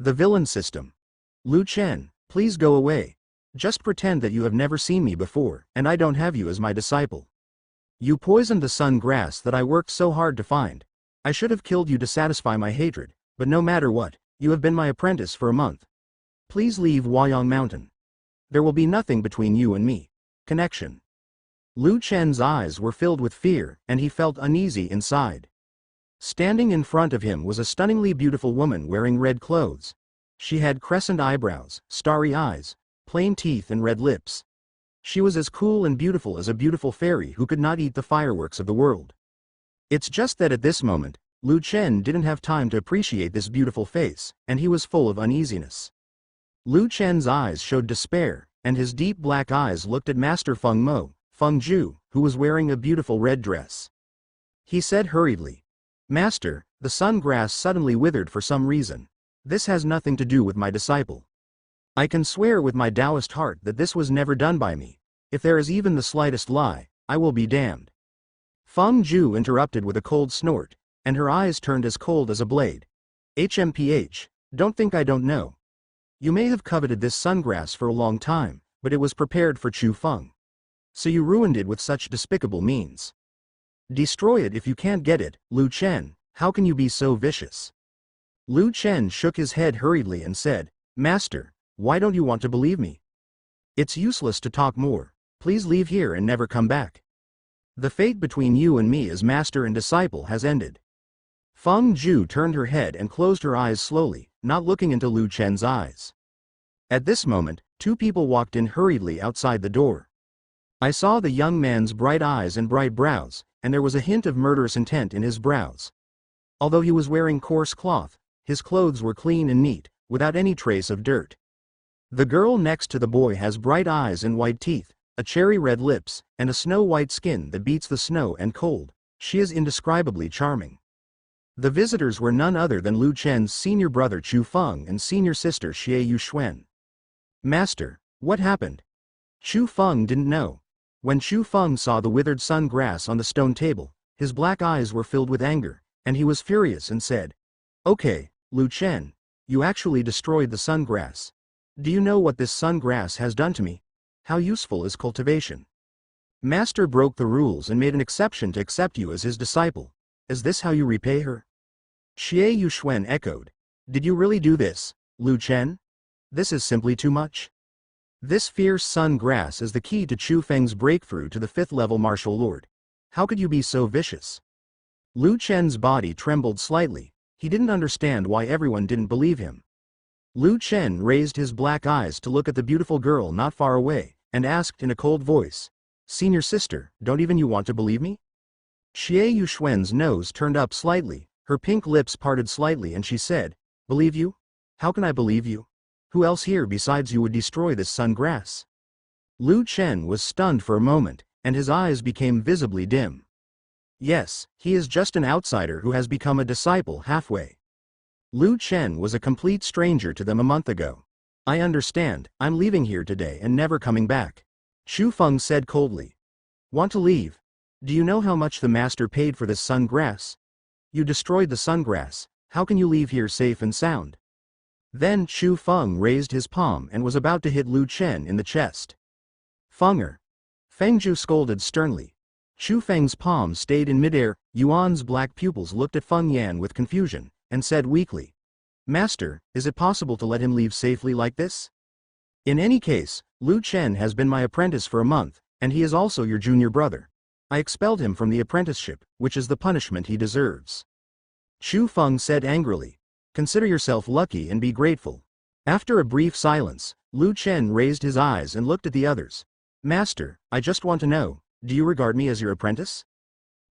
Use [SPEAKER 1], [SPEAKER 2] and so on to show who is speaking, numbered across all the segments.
[SPEAKER 1] The villain system. Lu Chen, please go away. Just pretend that you have never seen me before, and I don't have you as my disciple. You poisoned the sun grass that I worked so hard to find. I should have killed you to satisfy my hatred, but no matter what, you have been my apprentice for a month. Please leave Huayang Mountain. There will be nothing between you and me. Connection. Lu Chen's eyes were filled with fear, and he felt uneasy inside. Standing in front of him was a stunningly beautiful woman wearing red clothes. She had crescent eyebrows, starry eyes, plain teeth and red lips. She was as cool and beautiful as a beautiful fairy who could not eat the fireworks of the world. It's just that at this moment, Lu Chen didn't have time to appreciate this beautiful face, and he was full of uneasiness. Lu Chen's eyes showed despair, and his deep black eyes looked at Master Feng Ju, who was wearing a beautiful red dress. He said hurriedly, "Master, the sun grass suddenly withered for some reason. This has nothing to do with my disciple. I can swear with my Taoist heart that this was never done by me. If there is even the slightest lie, I will be damned." Feng Ju interrupted with a cold snort, and her eyes turned as cold as a blade. "HMPH, don't think I don't know. You may have coveted this sungrass for a long time, but it was prepared for Chu Feng. So you ruined it with such despicable means. Destroy it if you can't get it, Lu Chen, how can you be so vicious?" Lu Chen shook his head hurriedly and said, "Master, why don't you want to believe me? It's useless to talk more. Please leave here and never come back. The fate between you and me as master and disciple has ended." Feng Ju turned her head and closed her eyes slowly, not looking into Lu Chen's eyes. At this moment, two people walked in hurriedly outside the door. I saw the young man's bright eyes and bright brows, and there was a hint of murderous intent in his brows. Although he was wearing coarse cloth, his clothes were clean and neat, without any trace of dirt. The girl next to the boy has bright eyes and white teeth, a cherry red lips, and a snow-white skin that beats the snow and cold. She is indescribably charming. The visitors were none other than Lu Chen's senior brother Chu Feng and senior sister Xie Yuxuan. "Master, what happened?" Chu Feng didn't know. When Chu Feng saw the withered sun grass on the stone table, his black eyes were filled with anger, and he was furious and said, "Okay, Lu Chen, you actually destroyed the sun grass. Do you know what this sun grass has done to me? How useful is cultivation? Master broke the rules and made an exception to accept you as his disciple. Is this how you repay her?" Xie Yuxuan echoed, "Did you really do this, Lu Chen? This is simply too much. This fierce sun grass is the key to Chu Feng's breakthrough to the 5th level martial lord. How could you be so vicious?" Lu Chen's body trembled slightly. He didn't understand why everyone didn't believe him. Lu Chen raised his black eyes to look at the beautiful girl not far away, and asked in a cold voice, "Senior sister, don't even you want to believe me?" Xie Yuxuan's nose turned up slightly, her pink lips parted slightly, and she said, "Believe you? How can I believe you? Who else here besides you would destroy this sun grass?" Lu Chen was stunned for a moment, and his eyes became visibly dim. Yes, he is just an outsider who has become a disciple halfway. Lu Chen was a complete stranger to them a month ago. "I understand, I'm leaving here today and never coming back," Chu Feng said coldly. "Want to leave? Do you know how much the master paid for this sun grass? You destroyed the sun grass, how can you leave here safe and sound?" Then Chu Feng raised his palm and was about to hit Lu Chen in the chest. "Fenger!" Feng Ju scolded sternly. Chu Feng's palm stayed in midair. Yuan's black pupils looked at Feng Yan with confusion, and said weakly, "Master, is it possible to let him leave safely like this? In any case, Lu Chen has been my apprentice for a month, and he is also your junior brother. I expelled him from the apprenticeship, which is the punishment he deserves." Chu Feng said angrily, "Consider yourself lucky and be grateful." After a brief silence, Lu Chen raised his eyes and looked at the others. "Master, I just want to know, do you regard me as your apprentice?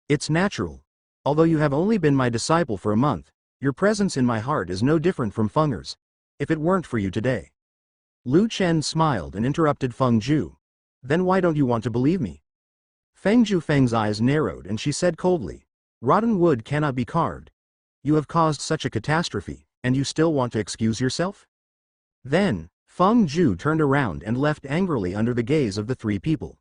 [SPEAKER 1] It's natural. Although you have only been my disciple for a month, your presence in my heart is no different from Fenger's. If it weren't for you today." Lu Chen smiled and interrupted Feng Ju. "Then why don't you want to believe me?" Feng Feng's eyes narrowed and she said coldly, "Rotten wood cannot be carved. You have caused such a catastrophe, and you still want to excuse yourself?" Then, Feng Ju turned around and left angrily under the gaze of the three people.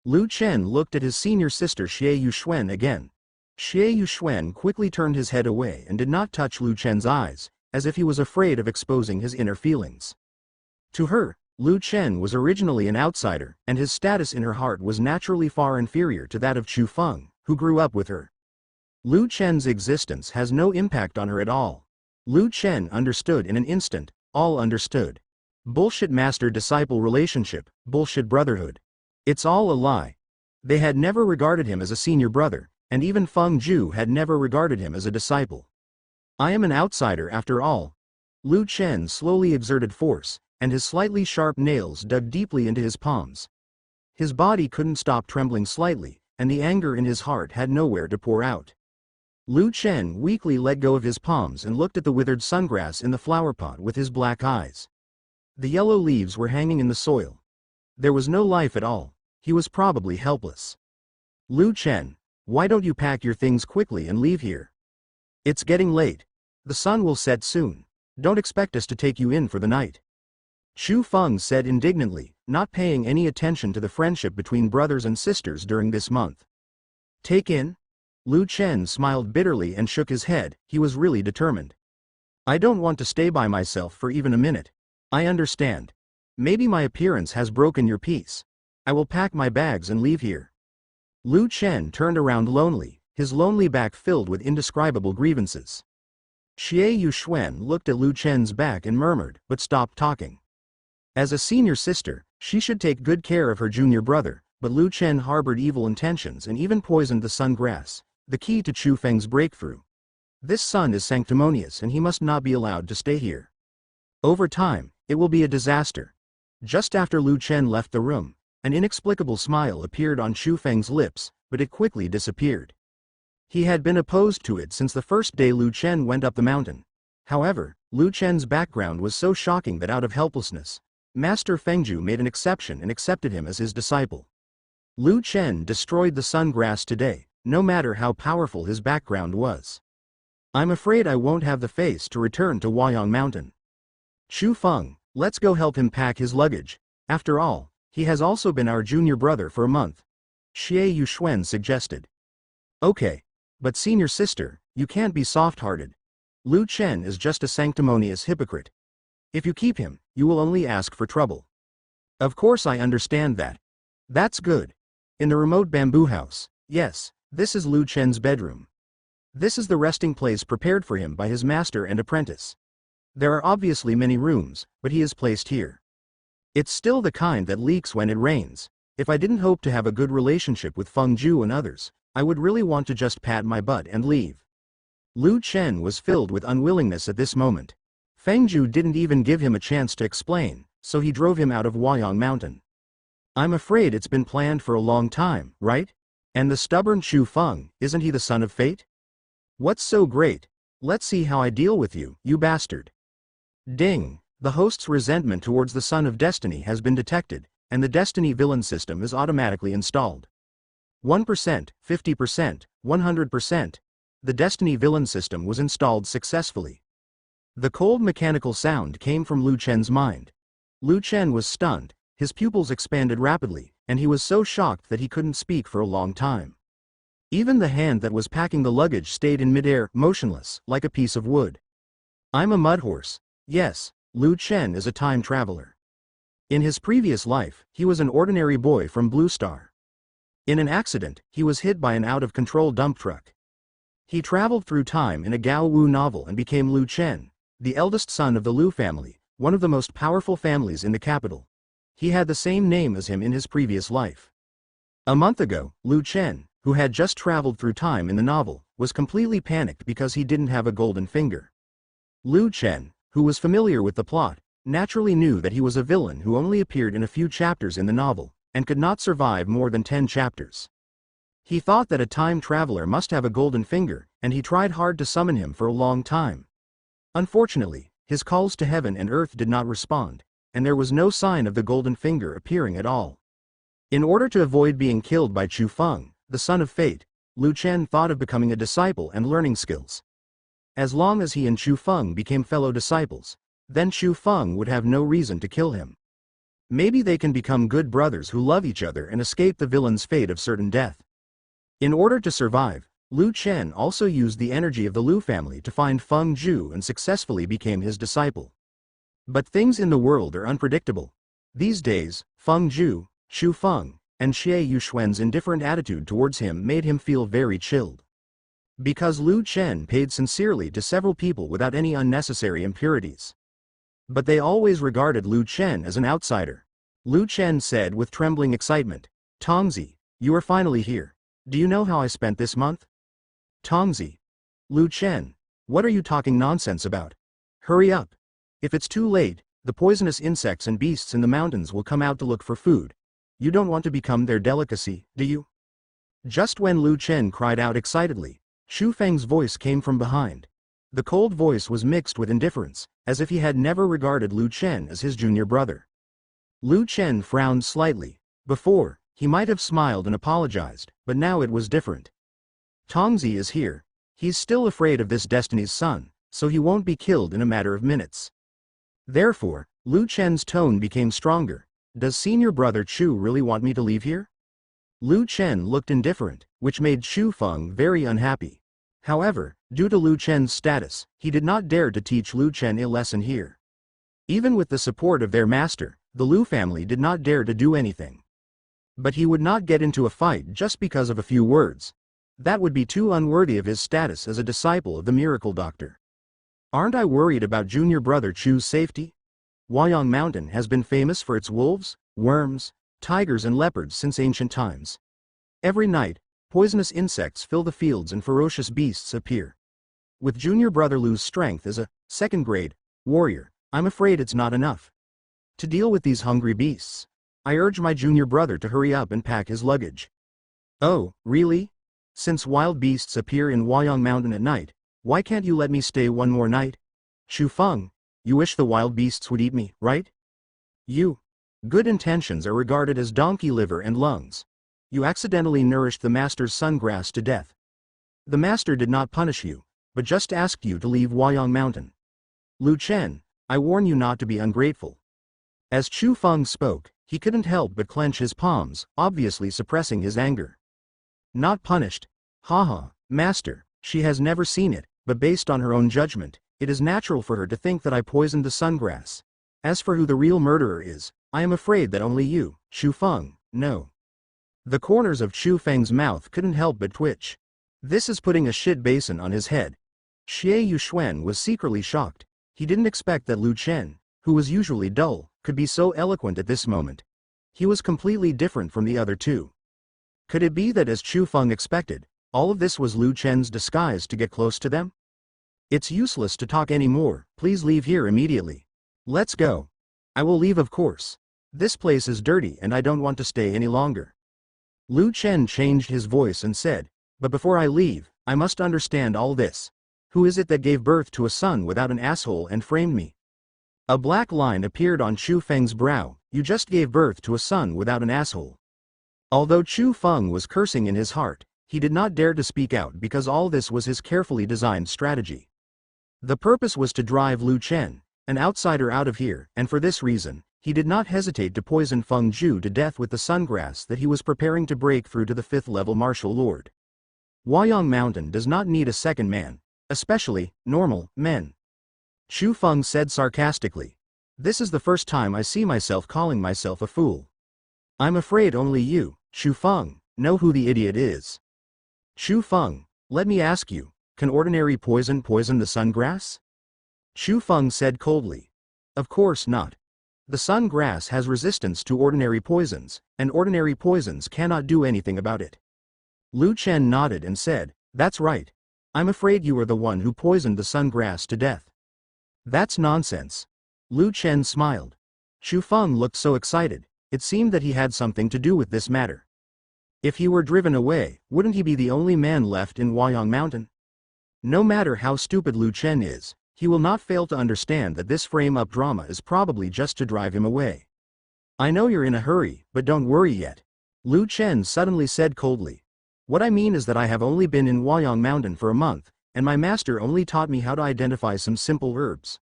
[SPEAKER 1] Lu Chen looked at his senior sister Xie Yuxuan again. Xie Yuxuan quickly turned his head away and did not touch Lu Chen's eyes. as if he was afraid of exposing his inner feelings. To her, Lu Chen was originally an outsider, and his status in her heart was naturally far inferior to that of Chu Feng, who grew up with her. Lu Chen's existence has no impact on her at all. Lu Chen understood in an instant, all understood. Bullshit master-disciple relationship, bullshit brotherhood. It's all a lie. They had never regarded him as a senior brother, and even Feng Zhu had never regarded him as a disciple. I am an outsider after all. Lu Chen slowly exerted force, and his slightly sharp nails dug deeply into his palms. His body couldn't stop trembling slightly, and the anger in his heart had nowhere to pour out. Lu Chen weakly let go of his palms and looked at the withered sungrass in the flower pot with his black eyes. The yellow leaves were hanging in the soil. There was no life at all. He was probably helpless. Lu Chen, why don't you pack your things quickly and leave here? It's getting late. The sun will set soon. Don't expect us to take you in for the night. Chu Feng said indignantly, not paying any attention to the friendship between brothers and sisters during this month. Take in? Lu Chen smiled bitterly and shook his head. He was really determined. I don't want to stay by myself for even a minute. I understand. Maybe my appearance has broken your peace. I will pack my bags and leave here. Lu Chen turned around lonely, his lonely back filled with indescribable grievances. Xie Yuxuan looked at Lu Chen's back and murmured, but stopped talking. As a senior sister, she should take good care of her junior brother, but Lu Chen harbored evil intentions and even poisoned the sun grass, the key to Chu Feng's breakthrough. This son is sanctimonious and he must not be allowed to stay here. Over time, it will be a disaster. Just after Lu Chen left the room, an inexplicable smile appeared on Chu Feng's lips, but it quickly disappeared. He had been opposed to it since the first day Lu Chen went up the mountain. However, Lu Chen's background was so shocking that out of helplessness, Master Fengju made an exception and accepted him as his disciple. Lu Chen destroyed the sun grass today, no matter how powerful his background was. I'm afraid I won't have the face to return to Huayang Mountain. Chu Feng, let's go help him pack his luggage. After all, he has also been our junior brother for a month. Xie Yuxuan suggested. Okay. But senior sister, you can't be soft-hearted. Lu Chen is just a sanctimonious hypocrite. If you keep him, you will only ask for trouble. Of course I understand that. That's good. In the remote bamboo house, yes, this is Lu Chen's bedroom. This is the resting place prepared for him by his master and apprentice. There are obviously many rooms, but he is placed here. It's still the kind that leaks when it rains. If I didn't hope to have a good relationship with Feng Zhu and others, I would really want to just pat my butt and leave. Lu Chen was filled with unwillingness at this moment. Feng Zhu didn't even give him a chance to explain, so he drove him out of Huayang Mountain. I'm afraid it's been planned for a long time, right? And the stubborn Chu Feng, isn't he the son of fate? What's so great? Let's see how I deal with you, you bastard. Ding! The host's resentment towards the son of destiny has been detected, and the destiny villain system is automatically installed. 1%, 50%, 100%. The destiny villain system was installed successfully. The cold mechanical sound came from Lu Chen's mind. Lu Chen was stunned, his pupils expanded rapidly, and he was so shocked that he couldn't speak for a long time. Even the hand that was packing the luggage stayed in midair, motionless, like a piece of wood. I'm a mud horse. Yes, Lu Chen is a time traveler. In his previous life, he was an ordinary boy from Blue Star. In an accident, he was hit by an out-of-control dump truck. He traveled through time in a Gao Wu novel and became Lu Chen, the eldest son of the Lu family, one of the most powerful families in the capital. He had the same name as him in his previous life. A month ago, Lu Chen, who had just traveled through time in the novel, was completely panicked because he didn't have a golden finger. Lu Chen, who was familiar with the plot, naturally knew that he was a villain who only appeared in a few chapters in the novel, and could not survive more than 10 chapters. He thought that a time traveler must have a golden finger, and he tried hard to summon him for a long time. Unfortunately, his calls to heaven and earth did not respond, and there was no sign of the golden finger appearing at all. In order to avoid being killed by Chu Feng, the son of fate, Lu Chen thought of becoming a disciple and learning skills. As long as he and Chu Feng became fellow disciples, then Chu Feng would have no reason to kill him. Maybe they can become good brothers who love each other and escape the villain's fate of certain death. In order to survive, Lu Chen also used the energy of the Lu family to find Feng Zhu and successfully became his disciple. But things in the world are unpredictable. These days, Feng Zhu, Xu Feng, and Xie Yuxuan's indifferent attitude towards him made him feel very chilled. Because Lu Chen paid sincerely to several people without any unnecessary impurities. But they always regarded Lu Chen as an outsider. Lu Chen said with trembling excitement, "Tongzi, you are finally here. Do you know how I spent this month?" "Tongzi." "Lu Chen, what are you talking nonsense about? Hurry up. If it's too late, the poisonous insects and beasts in the mountains will come out to look for food. You don't want to become their delicacy, do you?" Just when Lu Chen cried out excitedly, Xu Feng's voice came from behind. The cold voice was mixed with indifference, as if he had never regarded Lu Chen as his junior brother. Lu Chen frowned slightly. Before, he might have smiled and apologized, but now it was different. "Tongzi is here. He's still afraid of this Destiny's son, so he won't be killed in a matter of minutes." Therefore, Lu Chen's tone became stronger. "Does senior brother Chu really want me to leave here?" Lu Chen looked indifferent, which made Xu Feng very unhappy. However, due to Lu Chen's status, he did not dare to teach Lu Chen a lesson here. Even with the support of their master, the Lu family did not dare to do anything. But he would not get into a fight just because of a few words. That would be too unworthy of his status as a disciple of the miracle doctor. "Aren't I worried about junior brother Chu's safety? Huayang Mountain has been famous for its wolves, worms, tigers and leopards since ancient times. Every night, poisonous insects fill the fields and ferocious beasts appear. With junior brother Lu's strength as a second-grade warrior, I'm afraid it's not enough to deal with these hungry beasts. I urge my junior brother to hurry up and pack his luggage." "Oh, really? Since wild beasts appear in Huayang Mountain at night, why can't you let me stay one more night? Xu Feng, you wish the wild beasts would eat me, right? Good intentions are regarded as donkey liver and lungs. You accidentally nourished the master's sungrass to death. The master did not punish you, but just asked you to leave Huayang Mountain. Lu Chen, I warn you not to be ungrateful." As Xu Feng spoke, he couldn't help but clench his palms, obviously suppressing his anger. "Not punished? Haha, master, she has never seen it, but based on her own judgment, it is natural for her to think that I poisoned the sungrass. As for who the real murderer is, I am afraid that only you, Xu Feng, know." The corners of Xu Feng's mouth couldn't help but twitch. This is putting a shit basin on his head. Xie Yuxuan was secretly shocked. He didn't expect that Lu Chen, who was usually dull, could be so eloquent at this moment. He was completely different from the other two. Could it be that, as Xu Feng expected, all of this was Lu Chen's disguise to get close to them? "It's useless to talk anymore, please leave here immediately." "Let's go." "I will leave, of course. This place is dirty and I don't want to stay any longer." Lu Chen changed his voice and said, "But before I leave, I must understand all this. Who is it that gave birth to a son without an asshole and framed me?" A black line appeared on Xu Feng's brow. "You just gave birth to a son without an asshole." Although Xu Feng was cursing in his heart, he did not dare to speak out because all this was his carefully designed strategy. The purpose was to drive Lu Chen, an outsider, out of here, and for this reason, he did not hesitate to poison Feng Zhu to death with the sungrass that he was preparing to break through to the 5th-level martial lord. Huayang Mountain does not need a second man, especially normal men. Xu Feng said sarcastically. "This is the first time I see myself calling myself a fool. I'm afraid only you, Xu Feng, know who the idiot is." "Xu Feng, let me ask you, can ordinary poison poison the sungrass?" Xu Feng said coldly. "Of course not. The sungrass has resistance to ordinary poisons, and ordinary poisons cannot do anything about it." Lu Chen nodded and said, "That's right. I'm afraid you are the one who poisoned the sungrass to death." "That's nonsense." Lu Chen smiled. Xu Feng looked so excited, it seemed that he had something to do with this matter. If he were driven away, wouldn't he be the only man left in Huayang Mountain? No matter how stupid Lu Chen is, he will not fail to understand that this frame-up drama is probably just to drive him away. "I know you're in a hurry, but don't worry yet," Lu Chen suddenly said coldly. "What I mean is that I have only been in Huayang Mountain for a month, and my master only taught me how to identify some simple herbs.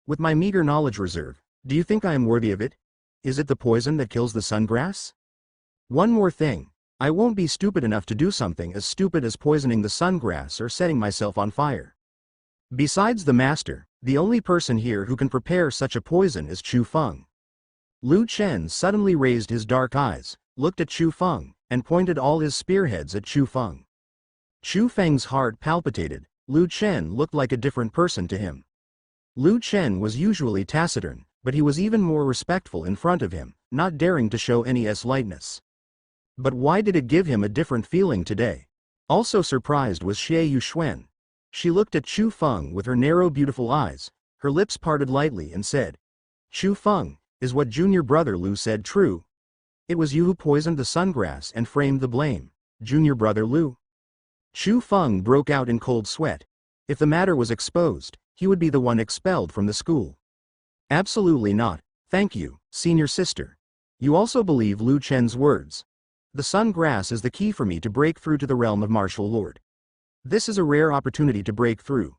[SPEAKER 1] With my meager knowledge reserve, do you think I am worthy of it? Is it the poison that kills the sungrass? One more thing, I won't be stupid enough to do something as stupid as poisoning the sungrass or setting myself on fire. Besides the master, the only person here who can prepare such a poison is Chu Feng. Lu Chen suddenly raised his dark eyes, looked at Chu Feng, and pointed all his spearheads at Chu Feng. Chu Feng's heart palpitated. Lu Chen looked like a different person to him. Lu Chen was usually taciturn, but he was even more respectful in front of him, not daring to show any lightness. But why did it give him a different feeling today? Also surprised was Xie Yuxuan. She looked at Chu Feng with her narrow beautiful eyes, her lips parted lightly and said, "Chu Feng, is what junior brother Lu said true? It was you who poisoned the sungrass and framed the blame, junior brother Lu?" Chu Feng broke out in cold sweat. If the matter was exposed, he would be the one expelled from the school. "Absolutely not, thank you, senior sister. You also believe Lu Chen's words. The sungrass is the key for me to break through to the realm of martial lord. This is a rare opportunity to break through.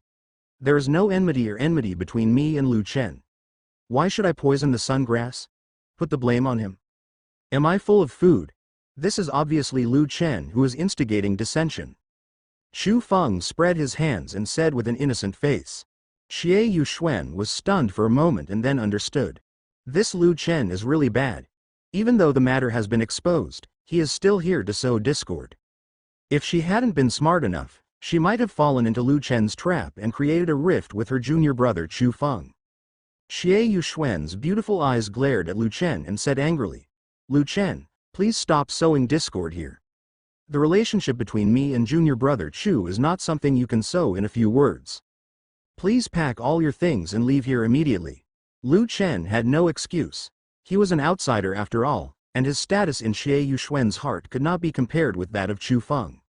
[SPEAKER 1] There is no enmity between me and Lu Chen. Why should I poison the sungrass? Put the blame on him? Am I full of food? This is obviously Lu Chen who is instigating dissension." Chu Feng spread his hands and said with an innocent face. Xie Yuxuan was stunned for a moment and then understood. This Lu Chen is really bad. Even though the matter has been exposed, he is still here to sow discord. If she hadn't been smart enough, she might have fallen into Lu Chen's trap and created a rift with her junior brother Chu Feng. Xie Yuxuan's beautiful eyes glared at Lu Chen and said angrily, "Lu Chen, please stop sowing discord here. The relationship between me and junior brother Chu is not something you can sow in a few words. Please pack all your things and leave here immediately." Lu Chen had no excuse. He was an outsider after all, and his status in Xie Yuxuan's heart could not be compared with that of Chu Feng.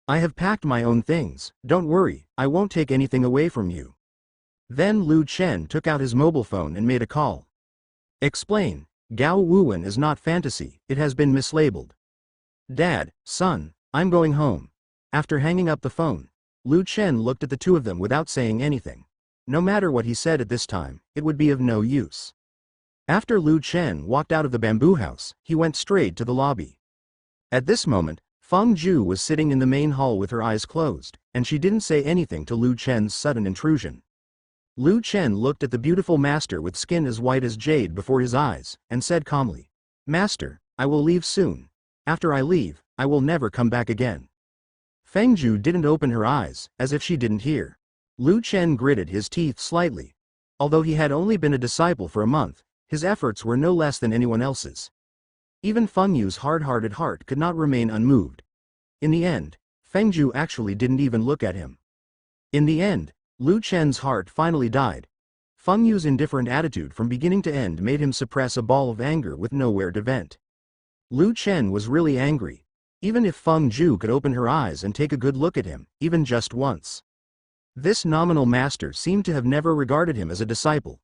[SPEAKER 1] "I have packed my own things, don't worry, I won't take anything away from you." Then Lu Chen took out his mobile phone and made a call. "Explain, Gao Wuwen is not fantasy, it has been mislabeled." "Dad, son, I'm going home." After hanging up the phone, Lu Chen looked at the two of them without saying anything. No matter what he said at this time, it would be of no use. After Lu Chen walked out of the bamboo house, he went straight to the lobby. At this moment, Feng Ju was sitting in the main hall with her eyes closed, and she didn't say anything to Lu Chen's sudden intrusion. Lu Chen looked at the beautiful master with skin as white as jade before his eyes, and said calmly, "Master, I will leave soon. After I leave, I will never come back again." Feng Ju didn't open her eyes, as if she didn't hear. Lu Chen gritted his teeth slightly. Although he had only been a disciple for a month, his efforts were no less than anyone else's. Even Feng Yu's hard-hearted heart could not remain unmoved. In the end, Feng Ju actually didn't even look at him. In the end, Lu Chen's heart finally died. Feng Yu's indifferent attitude from beginning to end made him suppress a ball of anger with nowhere to vent. Lu Chen was really angry. Even if Feng Ju could open her eyes and take a good look at him, even just once. This nominal master seemed to have never regarded him as a disciple.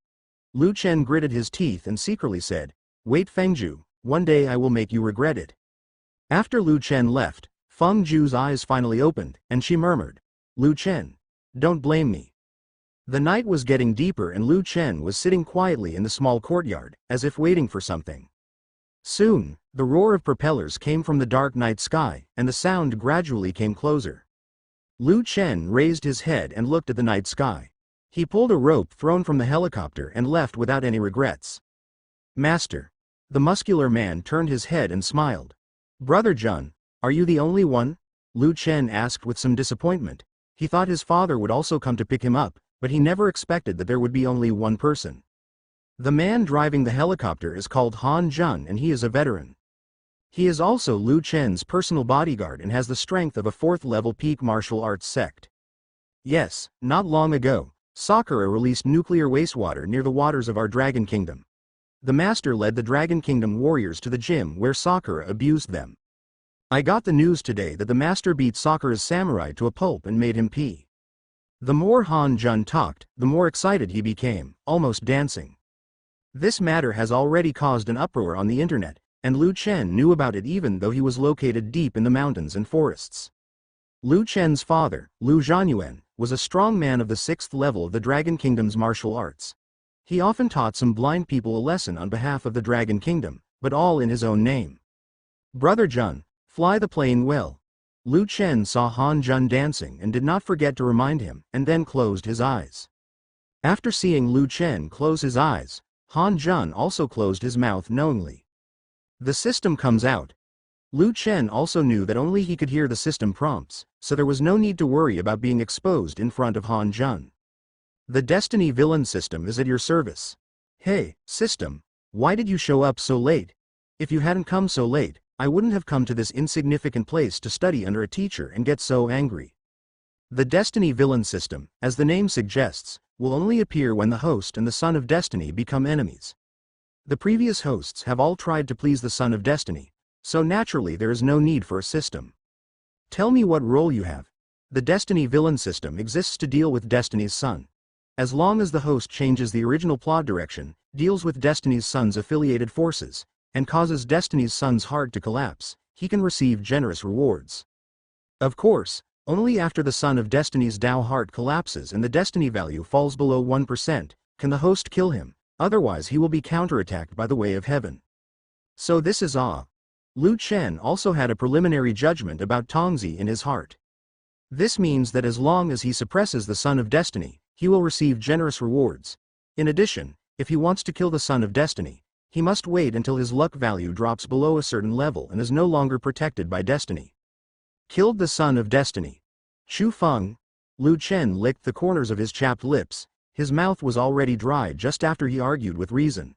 [SPEAKER 1] Lu Chen gritted his teeth and secretly said, "Wait, Feng Ju, one day I will make you regret it." After Lu Chen left, Feng Ju's eyes finally opened, and she murmured, "Lu Chen, don't blame me." The night was getting deeper and Lu Chen was sitting quietly in the small courtyard, as if waiting for something. Soon, the roar of propellers came from the dark night sky, and the sound gradually came closer. Lu Chen raised his head and looked at the night sky. He pulled a rope thrown from the helicopter and left without any regrets. "Master." The muscular man turned his head and smiled. "Brother Jun, are you the only one?" Lu Chen asked with some disappointment. He thought his father would also come to pick him up, but he never expected that there would be only one person. The man driving the helicopter is called Han Jun and he is a veteran. He is also Lu Chen's personal bodyguard and has the strength of a 4th-level peak martial arts sect. Yes, not long ago, Sakura released nuclear wastewater near the waters of our Dragon Kingdom. The master led the Dragon Kingdom warriors to the gym where Sakura abused them. I got the news today that the master beat Sakura's samurai to a pulp and made him pee. The more Han Jun talked, the more excited he became, almost dancing. This matter has already caused an uproar on the internet, and Lu Chen knew about it even though he was located deep in the mountains and forests. Lu Chen's father, Lu Zhanyuan, was a strong man of the 6th level of the Dragon Kingdom's martial arts. He often taught some blind people a lesson on behalf of the Dragon Kingdom, but all in his own name. "Brother Jun, Fly the plane well. Lu Chen saw Han Jun dancing and did not forget to remind him, and then closed his eyes. After seeing Lu Chen close his eyes, Han Jun also closed his mouth knowingly. The system comes out. Lu Chen also knew that only he could hear the system prompts, so there was no need to worry about being exposed in front of Han Jun. The Destiny Villain system is at your service. Hey, system, why did you show up so late? If you hadn't come so late, I wouldn't have come to this insignificant place to study under a teacher and get so angry. The Destiny Villain system, as the name suggests, will only appear when the host and the Son of Destiny become enemies. The previous hosts have all tried to please the Son of Destiny, so naturally there is no need for a system. Tell me what role you have. The Destiny Villain system exists to deal with Destiny's Son. As long as the host changes the original plot direction, deals with Destiny's Son's affiliated forces, and causes Destiny's Son's heart to collapse, he can receive generous rewards. Of course, only after the Son of Destiny's Tao heart collapses and the Destiny value falls below 1%, can the host kill him, otherwise he will be counterattacked by the Way of Heaven. So this is all. Lu Chen also had a preliminary judgment about Tongzi in his heart. This means that as long as he suppresses the Son of Destiny, he will receive generous rewards. In addition, if he wants to kill the Son of Destiny, he must wait until his luck value drops below a certain level and is no longer protected by Destiny. Killed the Son of Destiny. Chu Feng. Lu Chen licked the corners of his chapped lips. His mouth was already dry just after he argued with reason.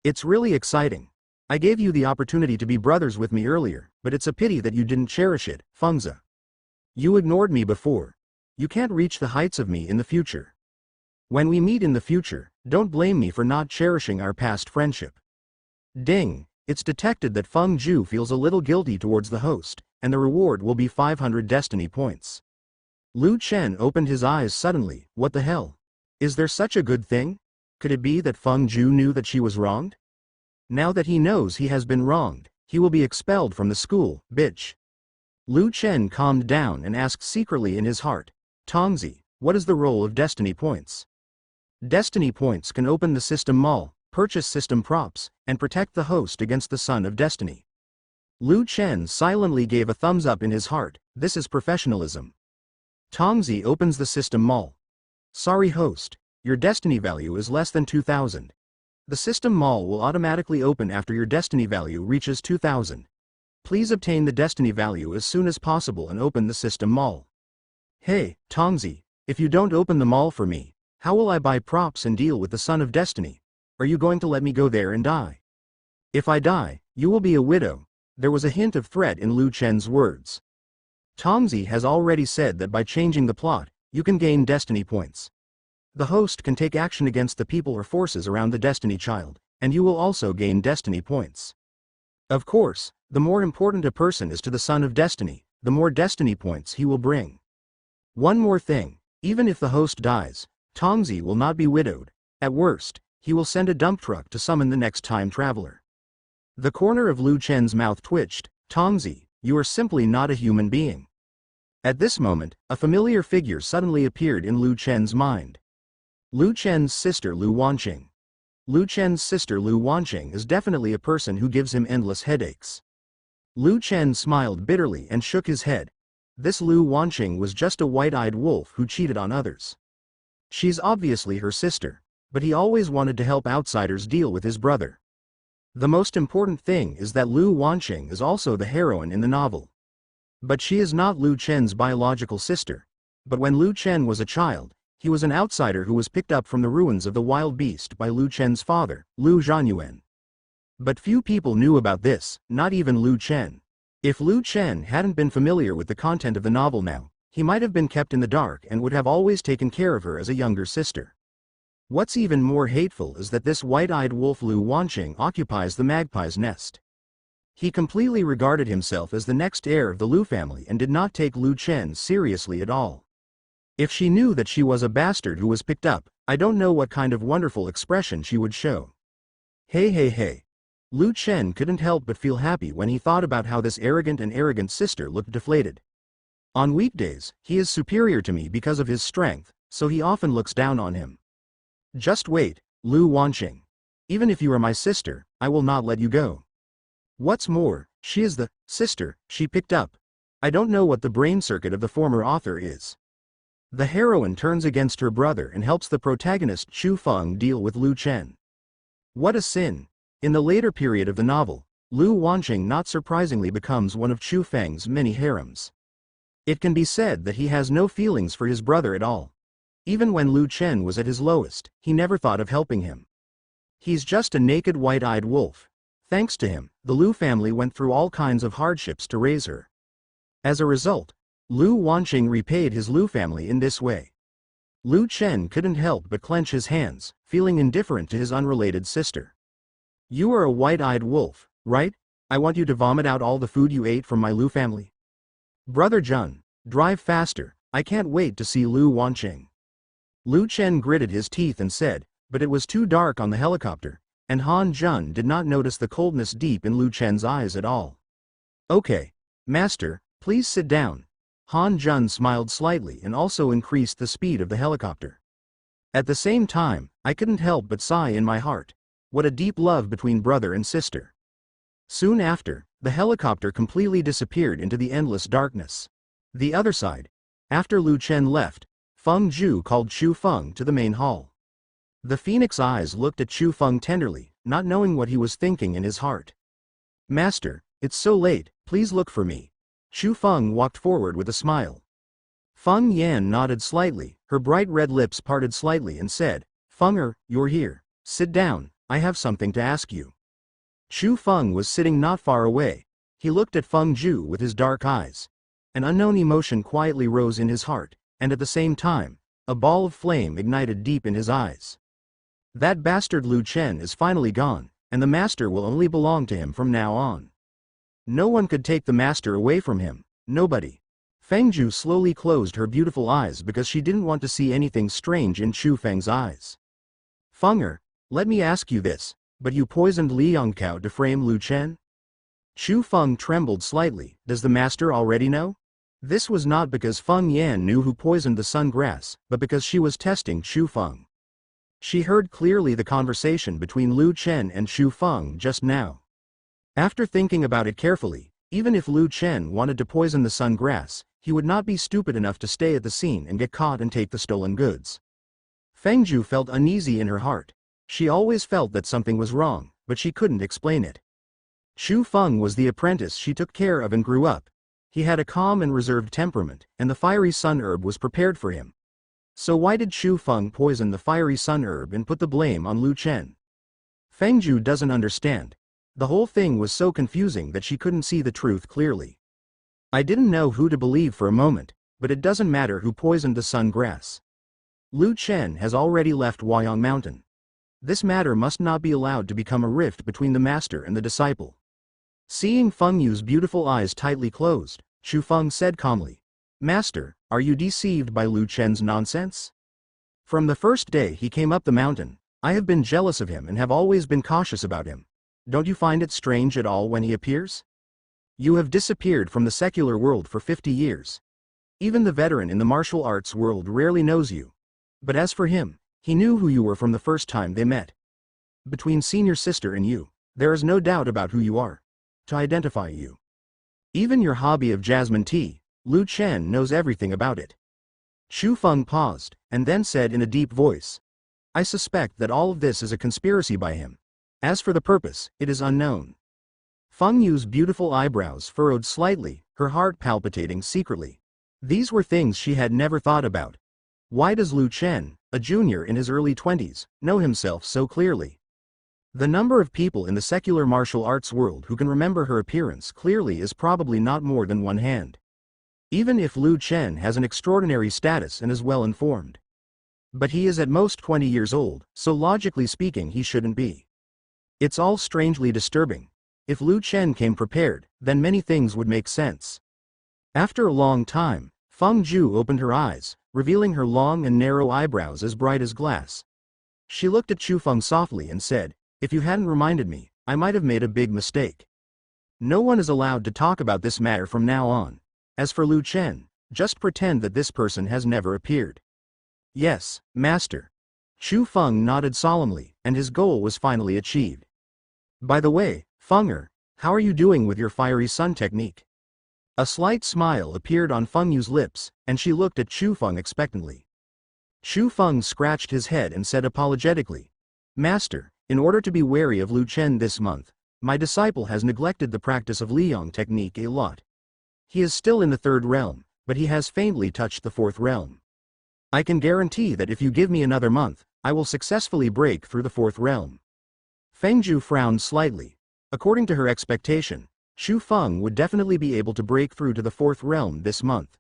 [SPEAKER 1] It's really exciting. I gave you the opportunity to be brothers with me earlier, but it's a pity that you didn't cherish it, Fengzi. You ignored me before. You can't reach the heights of me in the future. When we meet in the future, don't blame me for not cherishing our past friendship. Ding, it's detected that Feng Zhu feels a little guilty towards the host, and the reward will be 500 Destiny points. Lu Chen opened his eyes suddenly. What the hell? Is there such a good thing? Could it be that Feng Zhu knew that she was wronged? Now that he knows he has been wronged, he will be expelled from the school, bitch. Lu Chen calmed down and asked secretly in his heart, Tongzi, what is the role of Destiny points? Destiny points can open the system mall, purchase system props, and protect the host against the Son of Destiny. Lu Chen silently gave a thumbs up in his heart. This is professionalism. Tongzi opens the system mall. Sorry host, your Destiny value is less than 2000. The system mall will automatically open after your Destiny value reaches 2000. Please obtain the Destiny value as soon as possible and open the system mall. Hey, Tongzi, if you don't open the mall for me, how will I buy props and deal with the Son of Destiny? Are you going to let me go there and die? If I die, you will be a widow. There was a hint of threat in Lu Chen's words. Tongzi has already said that by changing the plot, you can gain Destiny points. The host can take action against the people or forces around the Destiny child, and you will also gain Destiny points. Of course, the more important a person is to the Son of Destiny, the more Destiny points he will bring. One more thing, even if the host dies, Tongzi will not be widowed. At worst, he will send a dump truck to summon the next time traveler. The corner of Lu Chen's mouth twitched. Tongzi, you are simply not a human being. At this moment, a familiar figure suddenly appeared in Lu Chen's mind. Lu Chen's sister Lu Wanqing. Lu Chen's sister Lu Wanqing is definitely a person who gives him endless headaches. Lu Chen smiled bitterly and shook his head. This Lu Wanqing was just a white-eyed wolf who cheated on others. She's obviously her sister, but he always wanted to help outsiders deal with his brother. The most important thing is that Lu Wanqing is also the heroine in the novel. But she is not Lu Chen's biological sister. But when Lu Chen was a child, he was an outsider who was picked up from the ruins of the wild beast by Lu Chen's father, Lu Zhanyuan. But few people knew about this, not even Lu Chen. If Lu Chen hadn't been familiar with the content of the novel now, he might have been kept in the dark and would have always taken care of her as a younger sister. What's even more hateful is that this white-eyed wolf Lu Wanqing occupies the magpie's nest. He completely regarded himself as the next heir of the Lu family and did not take Lu Chen seriously at all. If she knew that she was a bastard who was picked up, I don't know what kind of wonderful expression she would show. Hey. Lu Chen couldn't help but feel happy when he thought about how this arrogant sister looked deflated. On weekdays, he is superior to me because of his strength, so he often looks down on him. Just wait, Lu Wanqing. Even if you are my sister, I will not let you go. What's more, She is the sister she picked up. I don't know what the brain circuit of the former author is. The heroine turns against her brother and helps the protagonist Chu Feng deal with Lu Chen. What a sin! In the later period of the novel, Lu Wanqing not surprisingly becomes one of Chu Feng's many harems. It can be said that he has no feelings for his brother at all. Even when Lu Chen was at his lowest, he never thought of helping him. He's just a naked white-eyed wolf. Thanks to him, the Lu family went through all kinds of hardships to raise her. As a result, Lu Wanqing repaid his Lu family in this way. Lu Chen couldn't help but clench his hands, feeling indifferent to his unrelated sister. You are a white-eyed wolf, right? I want you to vomit out all the food you ate from my Lu family. Brother Jun, drive faster, I can't wait to see Lu Wanqing. Lu Chen gritted his teeth and said, but it was too dark on the helicopter, and Han Jun did not notice the coldness deep in Lu Chen's eyes at all. Okay, master, please sit down. Han Jun smiled slightly and also increased the speed of the helicopter. At the same time, I couldn't help but sigh in my heart. What a deep love between brother and sister. Soon after, the helicopter completely disappeared into the endless darkness. The other side. After Lu Chen left, Feng Zhu called Chu Feng to the main hall. The phoenix eyes looked at Chu Feng tenderly, not knowing what he was thinking in his heart. Master, it's so late, please look for me. Chu Feng walked forward with a smile. Feng Yan nodded slightly, her bright red lips parted slightly and said, Fenger, you're here. Sit down, I have something to ask you. Chu Feng was sitting not far away. He looked at Feng Zhu with his dark eyes. An unknown emotion quietly rose in his heart, and at the same time, a ball of flame ignited deep in his eyes. That bastard Lu Chen is finally gone, and the master will only belong to him from now on. No one could take the master away from him, nobody. Feng Zhu slowly closed her beautiful eyes because she didn't want to see anything strange in Chu Feng's eyes. Fenger, let me ask you this, but you poisoned Liang Kao to frame Lu Chen? Chu Feng trembled slightly. Does the master already know? This was not because Feng Yan knew who poisoned the sun grass, but because she was testing Chu Feng. She heard clearly the conversation between Lu Chen and Chu Feng just now. After thinking about it carefully, even if Lu Chen wanted to poison the sun grass, he would not be stupid enough to stay at the scene and get caught and take the stolen goods. Feng Zhu felt uneasy in her heart. She always felt that something was wrong, but she couldn't explain it. Chu Feng was the apprentice she took care of and grew up. He had a calm and reserved temperament, and the fiery sun herb was prepared for him. So why did Chu Feng poison the fiery sun herb and put the blame on Lu Chen? Feng Zhu doesn't understand. The whole thing was so confusing that she couldn't see the truth clearly. I didn't know who to believe for a moment, but it doesn't matter who poisoned the sun grass. Lu Chen has already left Huayang Mountain. This matter must not be allowed to become a rift between the master and the disciple. Seeing Feng Yu's beautiful eyes tightly closed, Chu Feng said calmly, Master, are you deceived by Lu Chen's nonsense? From the first day he came up the mountain, I have been jealous of him and have always been cautious about him. Don't you find it strange at all when he appears? You have disappeared from the secular world for 50 years. Even the veteran in the martial arts world rarely knows you. But as for him, he knew who you were from the first time they met. Between senior sister and you, there is no doubt about who you are. To identify you. Even your hobby of jasmine tea, Lu Chen knows everything about it. Chu Feng paused, and then said in a deep voice, I suspect that all of this is a conspiracy by him. As for the purpose, it is unknown. Feng Yu's beautiful eyebrows furrowed slightly, her heart palpitating secretly. These were things she had never thought about. Why does Lu Chen, a junior in his early 20s, know himself so clearly? The number of people in the secular martial arts world who can remember her appearance clearly is probably not more than one hand. Even if Lu Chen has an extraordinary status and is well informed. But he is at most 20 years old, so logically speaking he shouldn't be. It's all strangely disturbing. If Lu Chen came prepared, then many things would make sense. After a long time, Feng Zhu opened her eyes, revealing her long and narrow eyebrows as bright as glass. She looked at Chu Feng softly and said, If you hadn't reminded me, I might have made a big mistake. No one is allowed to talk about this matter from now on. As for Lu Chen, just pretend that this person has never appeared. Yes, master. Chu Feng nodded solemnly, and his goal was finally achieved. By the way, Fenger, How are you doing with your fiery sun technique? A slight smile appeared on Feng Yu's lips, and she looked at Chu Feng expectantly. Chu Feng scratched his head and said apologetically, Master, in order to be wary of Lu Chen this month, my disciple has neglected the practice of Liang technique a lot. He is still in the third realm, but he has faintly touched the fourth realm. I can guarantee that if you give me another month, I will successfully break through the fourth realm. Feng Zhu frowned slightly. According to her expectation, Chu Feng would definitely be able to break through to the fourth realm this month.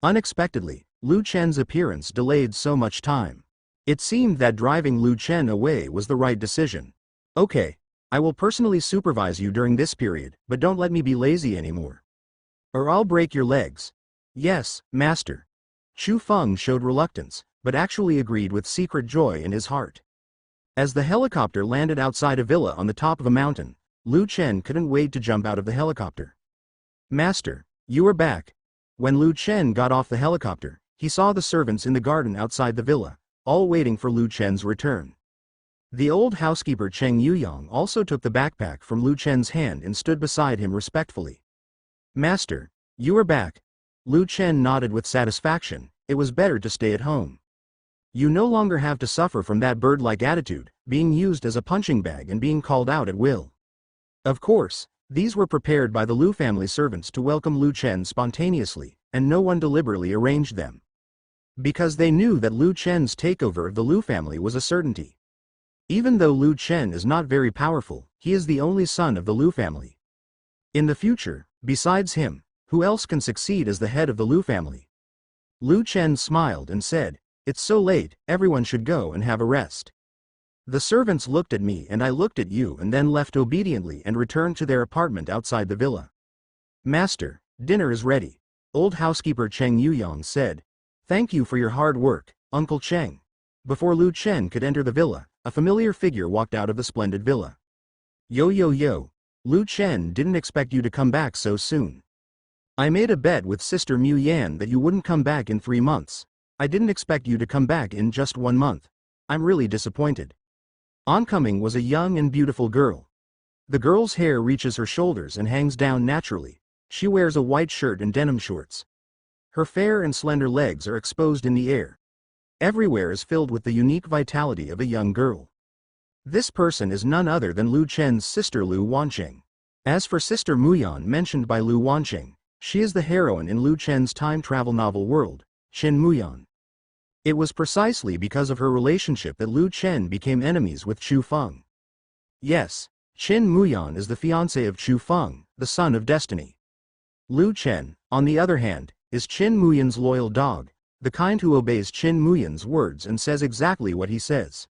[SPEAKER 1] Unexpectedly, Lu Chen's appearance delayed so much time. It seemed that driving Lu Chen away was the right decision. Okay, I will personally supervise you during this period, but don't let me be lazy anymore. Or I'll break your legs. Yes, master. Chu Feng showed reluctance, but actually agreed with secret joy in his heart. As the helicopter landed outside a villa on the top of a mountain, Lu Chen couldn't wait to jump out of the helicopter. Master, you are back. When Lu Chen got off the helicopter, he saw the servants in the garden outside the villa, all waiting for Lu Chen's return. The old housekeeper Cheng Yuyang also took the backpack from Lu Chen's hand and stood beside him respectfully. Master, you are back. Lu Chen nodded with satisfaction. It was better to stay at home. You no longer have to suffer from that bird-like attitude, being used as a punching bag and being called out at will. Of course, these were prepared by the Lu family servants to welcome Lu Chen spontaneously, and no one deliberately arranged them. Because they knew that Lu Chen's takeover of the Lu family was a certainty. Even though Lu Chen is not very powerful, he is the only son of the Lu family. In the future, besides him, who else can succeed as the head of the Lu family? Lu Chen smiled and said, It's so late, everyone should go and have a rest. The servants looked at me and I looked at you and then left obediently and returned to their apartment outside the villa. Master, dinner is ready. Old housekeeper Cheng Yuyang said. Thank you for your hard work, Uncle Cheng. Before Lu Chen could enter the villa, a familiar figure walked out of the splendid villa. Yo, Lu Chen didn't expect you to come back so soon. I made a bet with Sister Mu Yan that you wouldn't come back in 3 months. I didn't expect you to come back in just 1 month. I'm really disappointed. Oncoming was a young and beautiful girl. The girl's hair reaches her shoulders and hangs down naturally. She wears a white shirt and denim shorts. Her fair and slender legs are exposed in the air. Everywhere is filled with the unique vitality of a young girl. This person is none other than Lu Chen's sister Lu Wanqing. As for Sister Muyan mentioned by Lu Wanqing, she is the heroine in Lu Chen's time travel novel world, Qin Muyan. It was precisely because of her relationship that Lu Chen became enemies with Chu Feng. Yes, Qin Muyan is the fiancé of Chu Feng, the son of destiny. Lu Chen, on the other hand, is Qin Muyan's loyal dog, the kind who obeys Qin Muyan's words and says exactly what he says.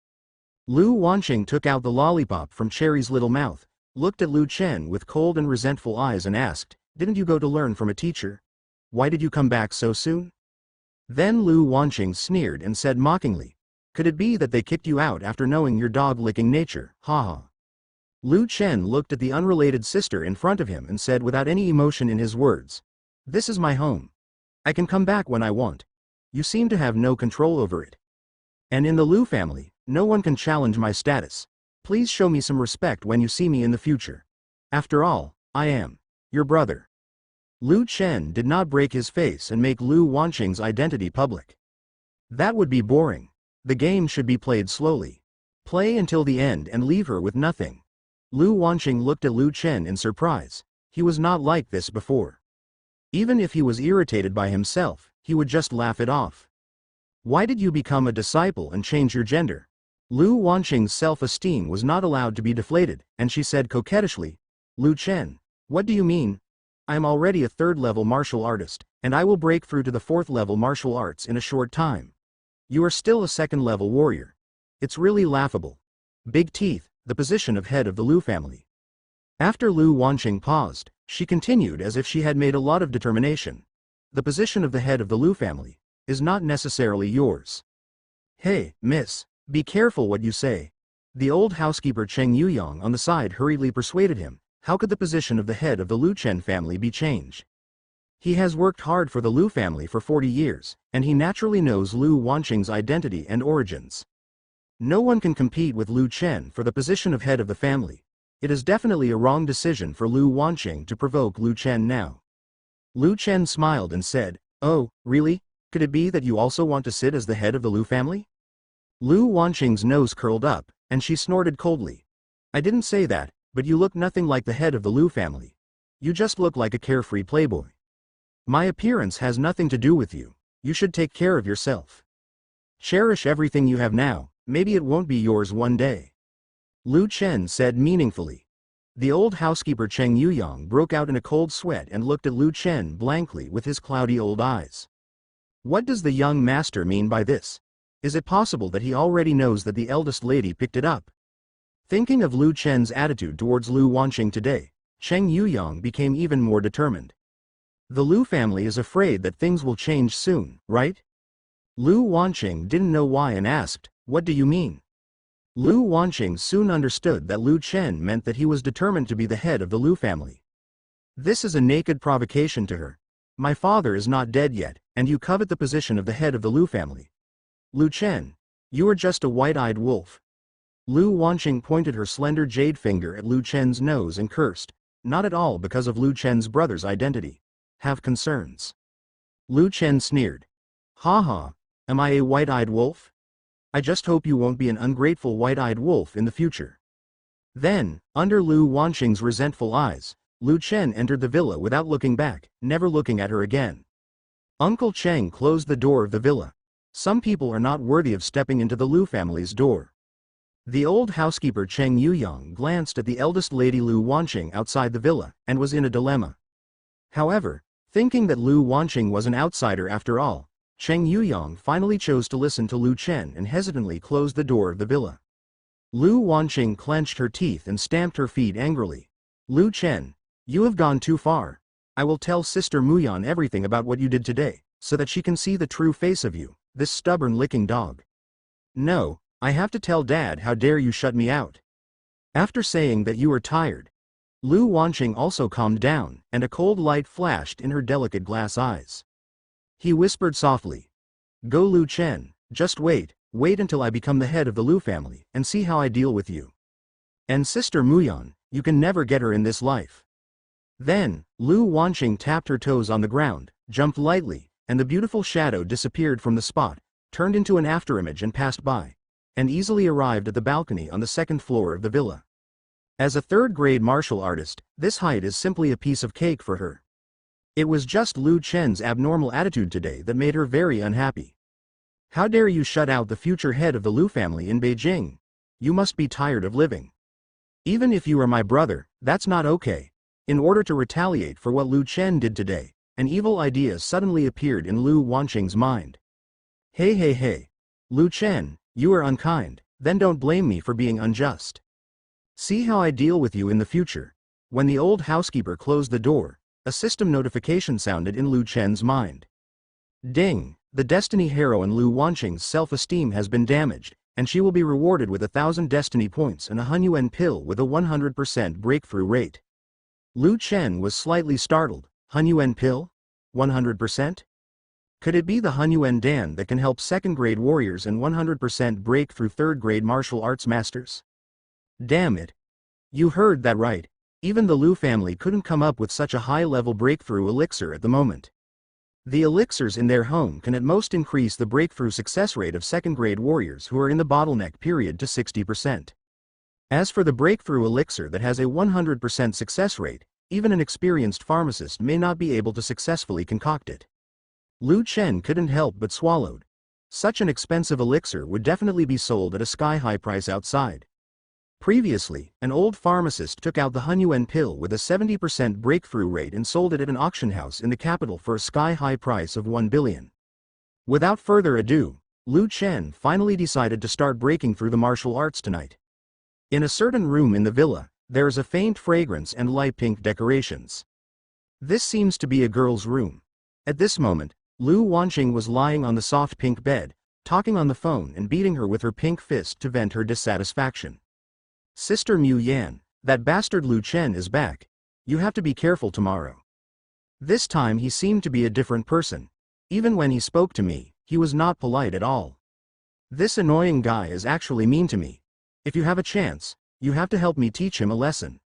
[SPEAKER 1] Lu Wanqing took out the lollipop from Cherry's little mouth, looked at Lu Chen with cold and resentful eyes and asked, Didn't you go to learn from a teacher? Why did you come back so soon? Then Lu Wanqing sneered and said mockingly, Could it be that they kicked you out after knowing your dog-licking nature, haha. Lu Chen looked at the unrelated sister in front of him and said without any emotion in his words, This is my home. I can come back when I want. You seem to have no control over it. And in the Lu family, no one can challenge my status. Please show me some respect when you see me in the future. After all, I am your brother. Lu Chen did not break his face and make Lu Wanqing's identity public. That would be boring. The game should be played slowly. Play until the end and leave her with nothing. Lu Wanqing looked at Lu Chen in surprise. He was not like this before. Even if he was irritated by himself, he would just laugh it off. Why did you become a disciple and change your gender? Lu Wanqing's self-esteem was not allowed to be deflated, and she said coquettishly, Lu Chen, what do you mean? I am already a 3rd-level martial artist, and I will break through to the 4th-level martial arts in a short time. You are still a 2nd-level warrior. It's really laughable. Big teeth, the position of head of the Lu family. After Lu Wanqing paused, she continued as if she had made a lot of determination. The position of the head of the Lu family is not necessarily yours. Hey, miss, be careful what you say. The old housekeeper Cheng Yuyang on the side hurriedly persuaded him. How could the position of the head of the Lu Chen family be changed? He has worked hard for the Lu family for 40 years, and he naturally knows Lu Wanqing's identity and origins. No one can compete with Lu Chen for the position of head of the family. It is definitely a wrong decision for Lu Wanqing to provoke Lu Chen now. Lu Chen smiled and said, "Oh, really? Could it be that you also want to sit as the head of the Lu family?" Lu Wanqing's nose curled up, and she snorted coldly. "I didn't say that, but you look nothing like the head of the Lu family. You just look like a carefree playboy. My appearance has nothing to do with you. You should take care of yourself. Cherish everything you have now, maybe it won't be yours one day." Lu Chen said meaningfully. The old housekeeper Cheng Yuyong broke out in a cold sweat and looked at Lu Chen blankly with his cloudy old eyes. What does the young master mean by this? Is it possible that he already knows that the eldest lady picked it up? Thinking of Lu Chen's attitude towards Lu Wanqing today, Cheng Yuyong became even more determined. The Lu family is afraid that things will change soon, right? Lu Wanqing didn't know why and asked, "What do you mean?" Lu Wanqing soon understood that Lu Chen meant that he was determined to be the head of the Lu family. This is a naked provocation to her. My father is not dead yet, and you covet the position of the head of the Lu family. Lu Chen, you are just a white-eyed wolf. Lu Wanqing pointed her slender jade finger at Lu Chen's nose and cursed, not at all because of Lu Chen's brother's identity. Have concerns. Lu Chen sneered. "Ha ha, am I a white-eyed wolf? I just hope you won't be an ungrateful white-eyed wolf in the future." Then, under Lu Wanqing's resentful eyes, Lu Chen entered the villa without looking back, never looking at her again. Uncle Cheng closed the door of the villa. Some people are not worthy of stepping into the Lu family's door. The old housekeeper Cheng Yuyong glanced at the eldest lady Lu Wanqing outside the villa, and was in a dilemma. However, thinking that Lu Wanqing was an outsider after all, Cheng Yuyong finally chose to listen to Lu Chen and hesitantly closed the door of the villa. Lu Wanqing clenched her teeth and stamped her feet angrily. "Lu Chen, you have gone too far. I will tell Sister Muyan everything about what you did today, so that she can see the true face of you, this stubborn licking dog." "No, I have to tell Dad. How dare you shut me out?" After saying that you were tired, Lu Wanqing also calmed down, and a cold light flashed in her delicate glass eyes. He whispered softly, "Go Lu Chen, just wait until I become the head of the Lu family, and see how I deal with you. And Sister Muyan, you can never get her in this life." Then, Lu Wanqing tapped her toes on the ground, jumped lightly, and the beautiful shadow disappeared from the spot, turned into an afterimage and passed by, and easily arrived at the balcony on the second floor of the villa. As a third-grade martial artist, this height is simply a piece of cake for her. It was just Lu Chen's abnormal attitude today that made her very unhappy. "How dare you shut out the future head of the Lu family in Beijing? You must be tired of living. Even if you are my brother, that's not okay." In order to retaliate for what Lu Chen did today, an evil idea suddenly appeared in Lu Wanqing's mind. Hey, Lu Chen, you are unkind, then don't blame me for being unjust. See how I deal with you in the future." When the old housekeeper closed the door, a system notification sounded in Lu Chen's mind. Ding! The Destiny heroine Lu Wanqing's self-esteem has been damaged, and she will be rewarded with 1,000 Destiny points and a Hunyuan pill with a 100% breakthrough rate. Lu Chen was slightly startled. Hunyuan pill? 100%? Could it be the Hunyuan Dan that can help second-grade warriors and 100% break through third-grade martial arts masters? Damn it. You heard that right. Even the Lu family couldn't come up with such a high-level breakthrough elixir at the moment. The elixirs in their home can at most increase the breakthrough success rate of second-grade warriors who are in the bottleneck period to 60%. As for the breakthrough elixir that has a 100% success rate, even an experienced pharmacist may not be able to successfully concoct it. Lu Chen couldn't help but swallowed. Such an expensive elixir would definitely be sold at a sky-high price outside. Previously, an old pharmacist took out the Hunyuan pill with a 70% breakthrough rate and sold it at an auction house in the capital for a sky-high price of 1 billion. Without further ado, Lu Chen finally decided to start breaking through the martial arts tonight. In a certain room in the villa, there is a faint fragrance and light pink decorations. This seems to be a girl's room. At this moment, Lu Wanqing was lying on the soft pink bed, talking on the phone and beating her with her pink fist to vent her dissatisfaction. "Sister Mu Yan, that bastard Lu Chen is back. You have to be careful tomorrow." This time he seemed to be a different person. Even when he spoke to me, he was not polite at all. "This annoying guy is actually mean to me. If you have a chance, You have to help me teach him a lesson.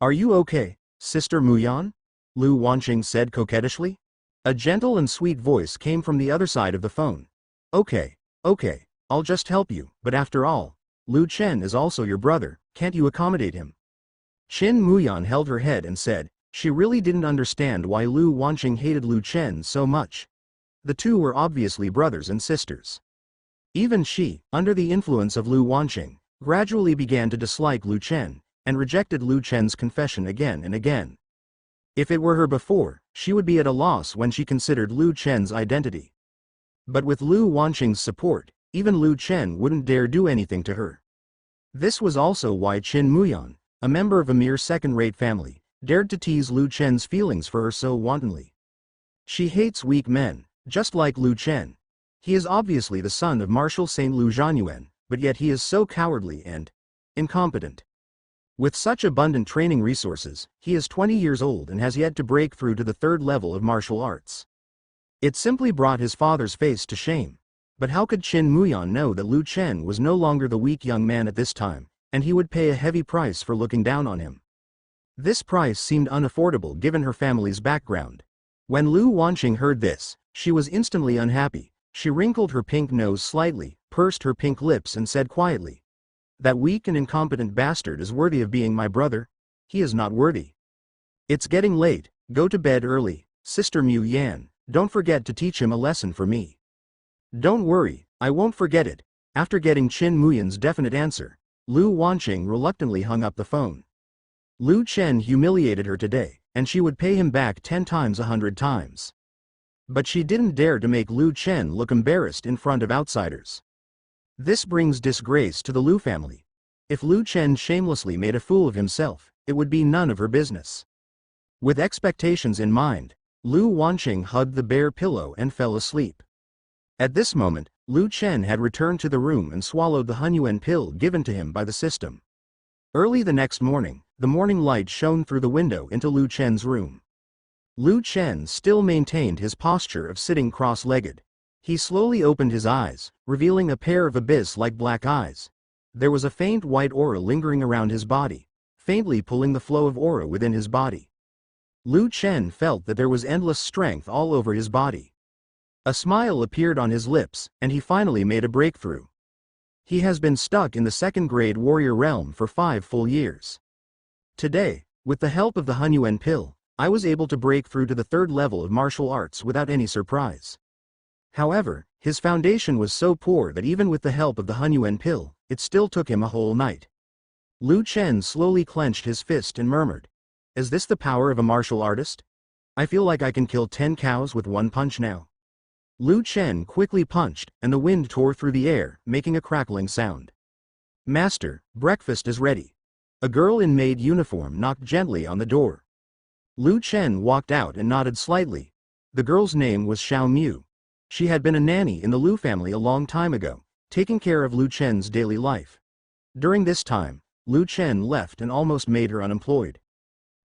[SPEAKER 1] Are you okay, Sister Muyan? Lu Wanqing said coquettishly. A gentle and sweet voice came from the other side of the phone. Okay, okay, I'll just help you, but after all, Lu Chen is also your brother, can't you accommodate him? Qin Muyan held her head and said, she really didn't understand why Lu Wanqing hated Lu Chen so much. The two were obviously brothers and sisters. Even she, under the influence of Lu Wanqing, gradually began to dislike Lu Chen, and rejected Lu Chen's confession again and again. If it were her before, she would be at a loss when she considered Lu Chen's identity. But with Lu Wanqing's support, even Lu Chen wouldn't dare do anything to her. This was also why Qin Muyan, a member of a mere second-rate family, dared to tease Lu Chen's feelings for her so wantonly. She hates weak men, just like Lu Chen. He is obviously the son of Marshal Saint Lu Zhanyuan, but yet he is so cowardly and incompetent. With such abundant training resources, he is 20 years old and has yet to break through to the third level of martial arts. It simply brought his father's face to shame. But how could Qin Muyan know that Lu Chen was no longer the weak young man at this time, and he would pay a heavy price for looking down on him? This price seemed unaffordable given her family's background. When Lu Wanqing heard this, she was instantly unhappy. She wrinkled her pink nose slightly, pursed her pink lips and said quietly, "That weak and incompetent bastard is worthy of being my brother? He is not worthy. It's getting late, go to bed early, Sister Mu Yan, don't forget to teach him a lesson for me." "Don't worry, I won't forget it." After getting Qin Muyan's definite answer, Lu Wanqing reluctantly hung up the phone. Lu Chen humiliated her today, and she would pay him back 10 times 100 times. But she didn't dare to make Lu Chen look embarrassed in front of outsiders. This brings disgrace to the Lu family. If Lu Chen shamelessly made a fool of himself, it would be none of her business. With expectations in mind, Lu Wanqing hugged the bare pillow and fell asleep. At this moment, Lu Chen had returned to the room and swallowed the Hunyuan pill given to him by the system. Early the next morning, the morning light shone through the window into Lu Chen's room. Lu Chen still maintained his posture of sitting cross-legged. He slowly opened his eyes, revealing a pair of abyss-like black eyes. There was a faint white aura lingering around his body, faintly pulling the flow of aura within his body. Lu Chen felt that there was endless strength all over his body. A smile appeared on his lips, and he finally made a breakthrough. He has been stuck in the second-grade warrior realm for 5 full years. Today, with the help of the Hunyuan pill, I was able to break through to the third level of martial arts without any surprise. However, his foundation was so poor that even with the help of the Hunyuan pill, it still took him a whole night. Lu Chen slowly clenched his fist and murmured, "Is this the power of a martial artist? I feel like I can kill 10 cows with one punch now." Lu Chen quickly punched, and the wind tore through the air, making a crackling sound. "Master, breakfast is ready." A girl in maid uniform knocked gently on the door. Lu Chen walked out and nodded slightly. The girl's name was Xiao Mu. She had been a nanny in the Lu family a long time ago, taking care of Lu Chen's daily life. During this time, Lu Chen left and almost made her unemployed.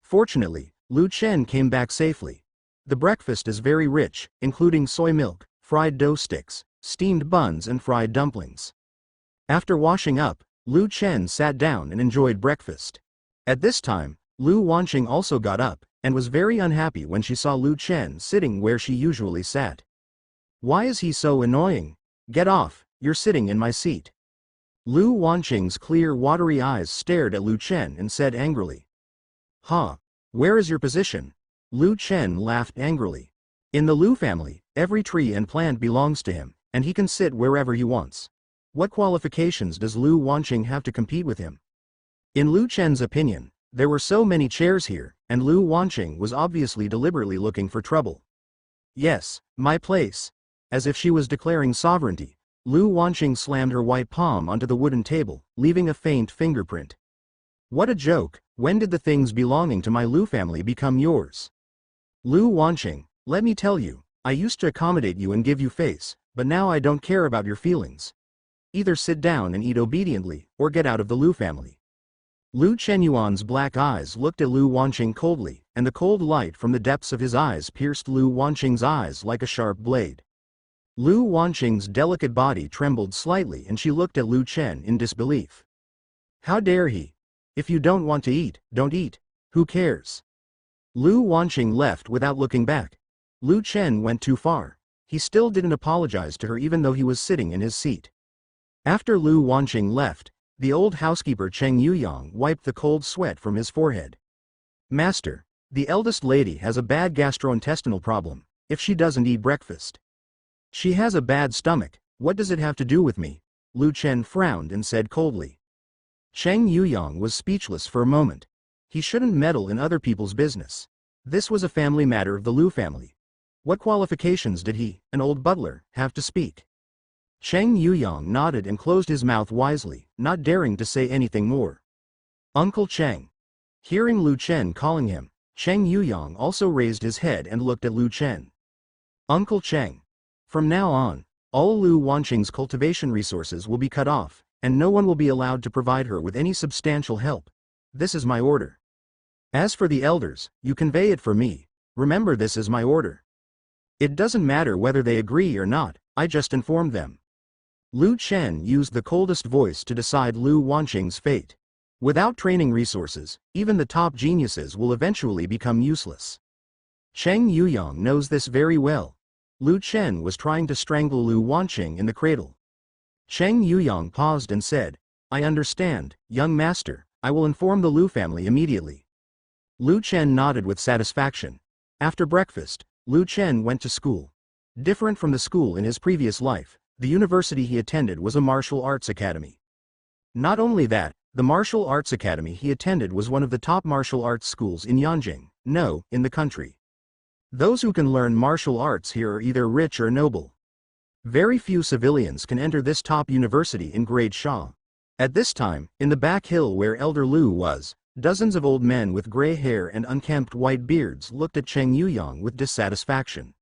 [SPEAKER 1] Fortunately, Lu Chen came back safely. The breakfast is very rich, including soy milk, fried dough sticks, steamed buns and fried dumplings. After washing up, Lu Chen sat down and enjoyed breakfast. At this time, Lu Wanqing also got up, and was very unhappy when she saw Lu Chen sitting where she usually sat. "Why is he so annoying? Get off, you're sitting in my seat." Lu Wanqing's clear watery eyes stared at Lu Chen and said angrily. "Huh? Where is your position?" Lu Chen laughed angrily. "In the Lu family, every tree and plant belongs to him, and he can sit wherever he wants. What qualifications does Lu Wanqing have to compete with him?" In Lu Chen's opinion, there were so many chairs here, and Lu Wanqing was obviously deliberately looking for trouble. "Yes, my place." As if she was declaring sovereignty, Lu Wanqing slammed her white palm onto the wooden table, leaving a faint fingerprint. "What a joke, when did the things belonging to my Lu family become yours?" "Lu Wanqing, let me tell you, I used to accommodate you and give you face, but now I don't care about your feelings. Either sit down and eat obediently, or get out of the Lu family." Lu Chenyuan's black eyes looked at Lu Wanqing coldly, and the cold light from the depths of his eyes pierced Lu Wanqing's eyes like a sharp blade. Lu Wanqing's delicate body trembled slightly and she looked at Lu Chen in disbelief. How dare he? If you don't want to eat, don't eat. Who cares? Lu Wanqing left without looking back. Lu Chen went too far. He still didn't apologize to her even though he was sitting in his seat. After Lu Wanqing left, the old housekeeper Cheng Yuyang wiped the cold sweat from his forehead. Master, the eldest lady has a bad gastrointestinal problem, if she doesn't eat breakfast. She has a bad stomach, what does it have to do with me? Lu Chen frowned and said coldly. Cheng Yuyang was speechless for a moment. He shouldn't meddle in other people's business. This was a family matter of the Lu family. What qualifications did he, an old butler, have to speak? Cheng Yuyang nodded and closed his mouth wisely, not daring to say anything more. Uncle Cheng. Hearing Lu Chen calling him, Cheng Yuyang also raised his head and looked at Lu Chen. Uncle Cheng. From now on, all Lu Wanqing's cultivation resources will be cut off, and no one will be allowed to provide her with any substantial help. This is my order. As for the elders, you convey it for me. Remember, this is my order. It doesn't matter whether they agree or not, I just informed them. Lu Chen used the coldest voice to decide Lu Wanqing's fate. Without training resources, even the top geniuses will eventually become useless. Cheng Yuyang knows this very well. Lu Chen was trying to strangle Lu Wanqing in the cradle. Cheng Yuyang paused and said, I understand, young master, I will inform the Lu family immediately. Lu Chen nodded with satisfaction. After breakfast, Lu Chen went to school. Different from the school in his previous life, the university he attended was a martial arts academy. Not only that, the martial arts academy he attended was one of the top martial arts schools in Yanjing, no, in the country. Those who can learn martial arts here are either rich or noble. Very few civilians can enter this top university in Great Sha. At this time, in the back hill where Elder Lu was, dozens of old men with gray hair and unkempt white beards looked at Cheng Yuyang with dissatisfaction.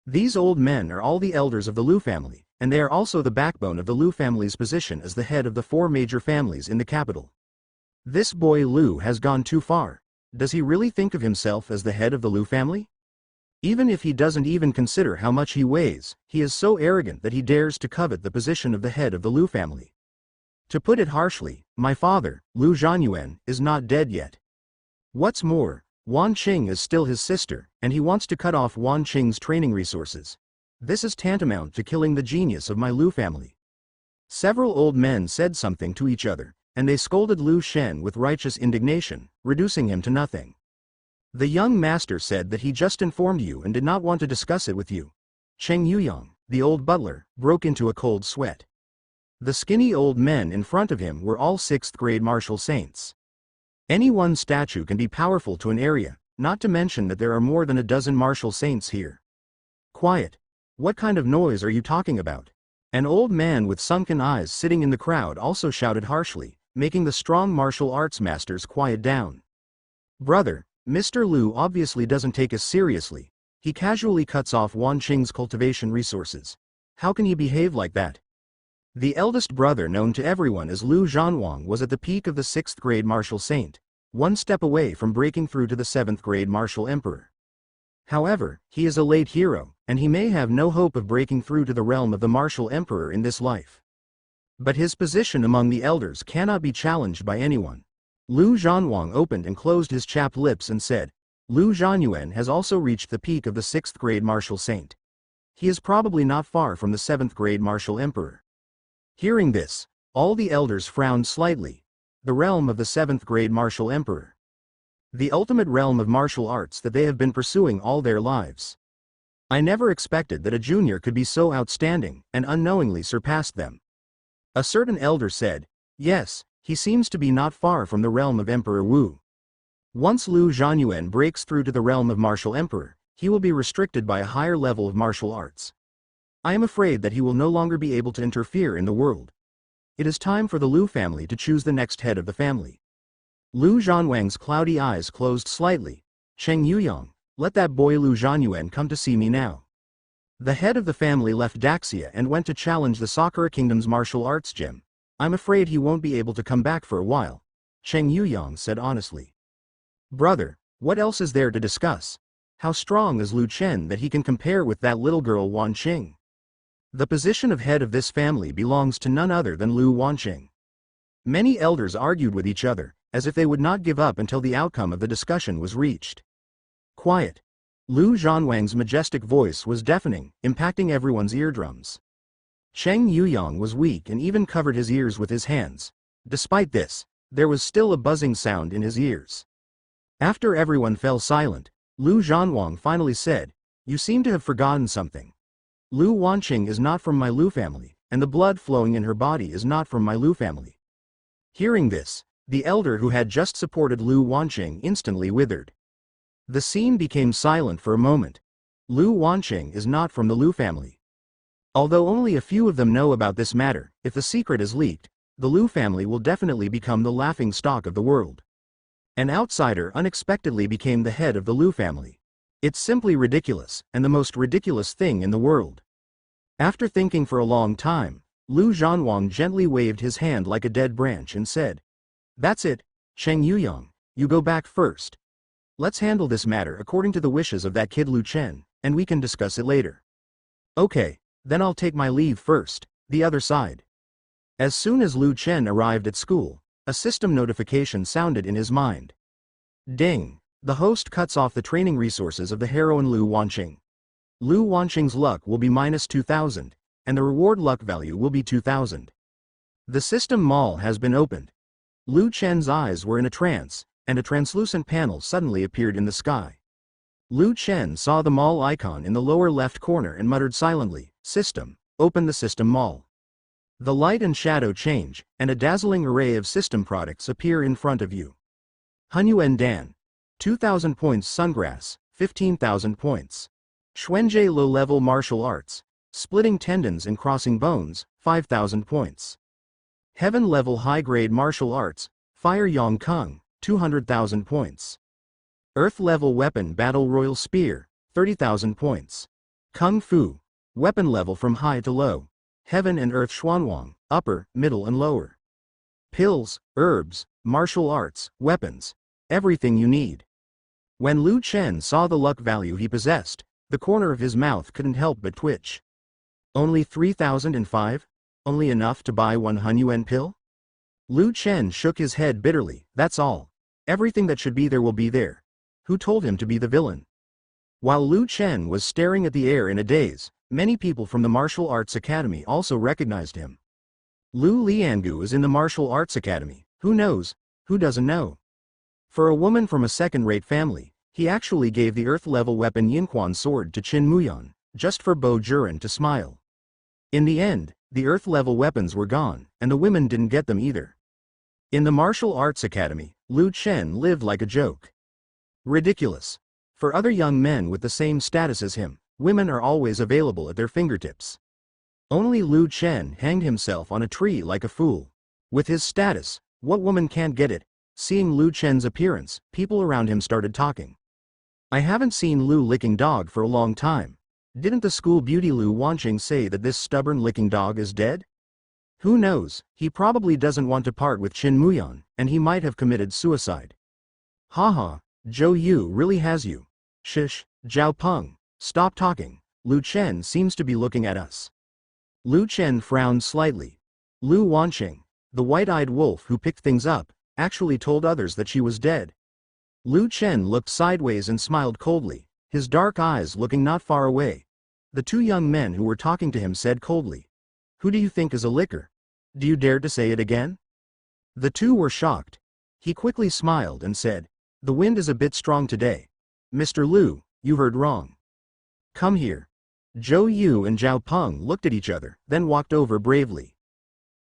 [SPEAKER 1] These old men are all the elders of the Lu family, and they are also the backbone of the Lu family's position as the head of the 4 major families in the capital. This boy Lu has gone too far. Does he really think of himself as the head of the Lu family? Even if he doesn't even consider how much he weighs, he is so arrogant that he dares to covet the position of the head of the Lu family. To put it harshly, my father, Lu Zhanyuan, is not dead yet. What's more, Wanqing is still his sister, and he wants to cut off Wanqing's training resources. This is tantamount to killing the genius of my Lu family. Several old men said something to each other, and they scolded Lu Shen with righteous indignation, reducing him to nothing. The young master said that he just informed you and did not want to discuss it with you. Cheng Yuyang, the old butler, broke into a cold sweat. The skinny old men in front of him were all 6th-grade martial saints. Any one statue can be powerful to an area, not to mention that there are more than a dozen martial saints here. Quiet. What kind of noise are you talking about? An old man with sunken eyes sitting in the crowd also shouted harshly, making the strong martial arts masters quiet down. Brother, Mr. Lu obviously doesn't take us seriously. He casually cuts off Wanqing's cultivation resources. How can he behave like that? The eldest brother, known to everyone as Lu Zhanwang, was at the peak of the 6th-grade martial saint, one step away from breaking through to the 7th-grade martial emperor. However, he is a late hero, and he may have no hope of breaking through to the realm of the martial emperor in this life. But his position among the elders cannot be challenged by anyone. Lu Zhanwang opened and closed his chapped lips and said, Lu Zhanyuan has also reached the peak of the 6th-grade martial saint. He is probably not far from the 7th-grade martial emperor. Hearing this, all the elders frowned slightly. The realm of the 7th-grade martial emperor. The ultimate realm of martial arts that they have been pursuing all their lives. I never expected that a junior could be so outstanding, and unknowingly surpassed them. A certain elder said, yes, he seems to be not far from the realm of Emperor Wu. Once Lu Zhanyuan breaks through to the realm of martial emperor, he will be restricted by a higher level of martial arts. I am afraid that he will no longer be able to interfere in the world. It is time for the Lu family to choose the next head of the family. Lu Zhanwang's cloudy eyes closed slightly. Cheng Yuyang, let that boy Lu Zhanyuan come to see me now. The head of the family left Daxia and went to challenge the Sakura Kingdom's martial arts gym. I'm afraid he won't be able to come back for a while, Cheng Yuyang said honestly. Brother, what else is there to discuss? How strong is Lu Chen that he can compare with that little girl Wanqing? The position of head of this family belongs to none other than Lu Wanqing. Many elders argued with each other, as if they would not give up until the outcome of the discussion was reached. Quiet. Lu Zhanwang's majestic voice was deafening, impacting everyone's eardrums. Cheng Yuyong was weak and even covered his ears with his hands. Despite this, there was still a buzzing sound in his ears. After everyone fell silent, Lu Zhanwang finally said, "You seem to have forgotten something. Lu Wanqing is not from my Lu family, and the blood flowing in her body is not from my Lu family." Hearing this, the elder who had just supported Lu Wanqing instantly withered. The scene became silent for a moment. Lu Wanqing is not from the Lu family. Although only a few of them know about this matter, if the secret is leaked, the Lu family will definitely become the laughing stock of the world. An outsider unexpectedly became the head of the Lu family. It's simply ridiculous, and the most ridiculous thing in the world. After thinking for a long time, Lu Zhanwang gently waved his hand like a dead branch and said, "That's it, Cheng Yuyong, you go back first. Let's handle this matter according to the wishes of that kid Lu Chen, and we can discuss it later." "Okay, then I'll take my leave first." The other side. As soon as Lu Chen arrived at school, a system notification sounded in his mind. Ding! The host cuts off the training resources of the heroine Lu Wanqing. Lu Wanqing's luck will be minus 2,000, and the reward luck value will be 2,000. The system mall has been opened. Lu Chen's eyes were in a trance, and a translucent panel suddenly appeared in the sky. Lu Chen saw the mall icon in the lower left corner and muttered silently, "System, open the system mall." The light and shadow change, and a dazzling array of system products appear in front of you. Hunyuan Dan. 2,000 points Sungrass, 15,000 points. Xuanjie low-level martial arts. Splitting tendons and crossing bones, 5,000 points. Heaven-level high-grade martial arts. Fire Yong Kung, 200,000 points. Earth-level weapon battle royal spear, 30,000 points. Kung Fu. Weapon level from high to low. Heaven and Earth Xuanwang, upper, middle and lower. Pills, herbs, martial arts, weapons. Everything you need. When Lu Chen saw the luck value he possessed, the corner of his mouth couldn't help but twitch. Only 3,005? Only enough to buy one Hunyuan pill? Lu Chen shook his head bitterly. That's all. Everything that should be there will be there. Who told him to be the villain? While Lu Chen was staring at the air in a daze, many people from the Martial Arts Academy also recognized him. Lu Liangu is in the Martial Arts Academy. Who knows? Who doesn't know? For a woman from a second-rate family, he actually gave the Earth-level weapon Yinquan sword to Qin Muyan, just for Bo Juren to smile. In the end, the Earth-level weapons were gone, and the women didn't get them either. In the Martial Arts Academy, Lu Chen lived like a joke. Ridiculous. For other young men with the same status as him, women are always available at their fingertips. Only Lu Chen hanged himself on a tree like a fool. With his status, what woman can't get it? Seeing Lu Chen's appearance, people around him started talking. "I haven't seen Lu licking dog for a long time. Didn't the school beauty Lu Wanqing say that this stubborn licking dog is dead? Who knows, he probably doesn't want to part with Qin Muyan, and he might have committed suicide." "Haha, Zhou Yu really has you." "Shish, Zhao Peng, stop talking. Lu Chen seems to be looking at us." Lu Chen frowned slightly. Lu Wanqing, the white-eyed wolf who picked things up, actually told others that she was dead. Lu Chen looked sideways and smiled coldly, his dark eyes looking not far away. The two young men who were talking to him said coldly, "Who do you think is a licker? Do you dare to say it again?" The two were shocked. He quickly smiled and said, "The wind is a bit strong today. Mr. Lu, you heard wrong. Come here." Zhou Yu and Zhao Peng looked at each other, then walked over bravely.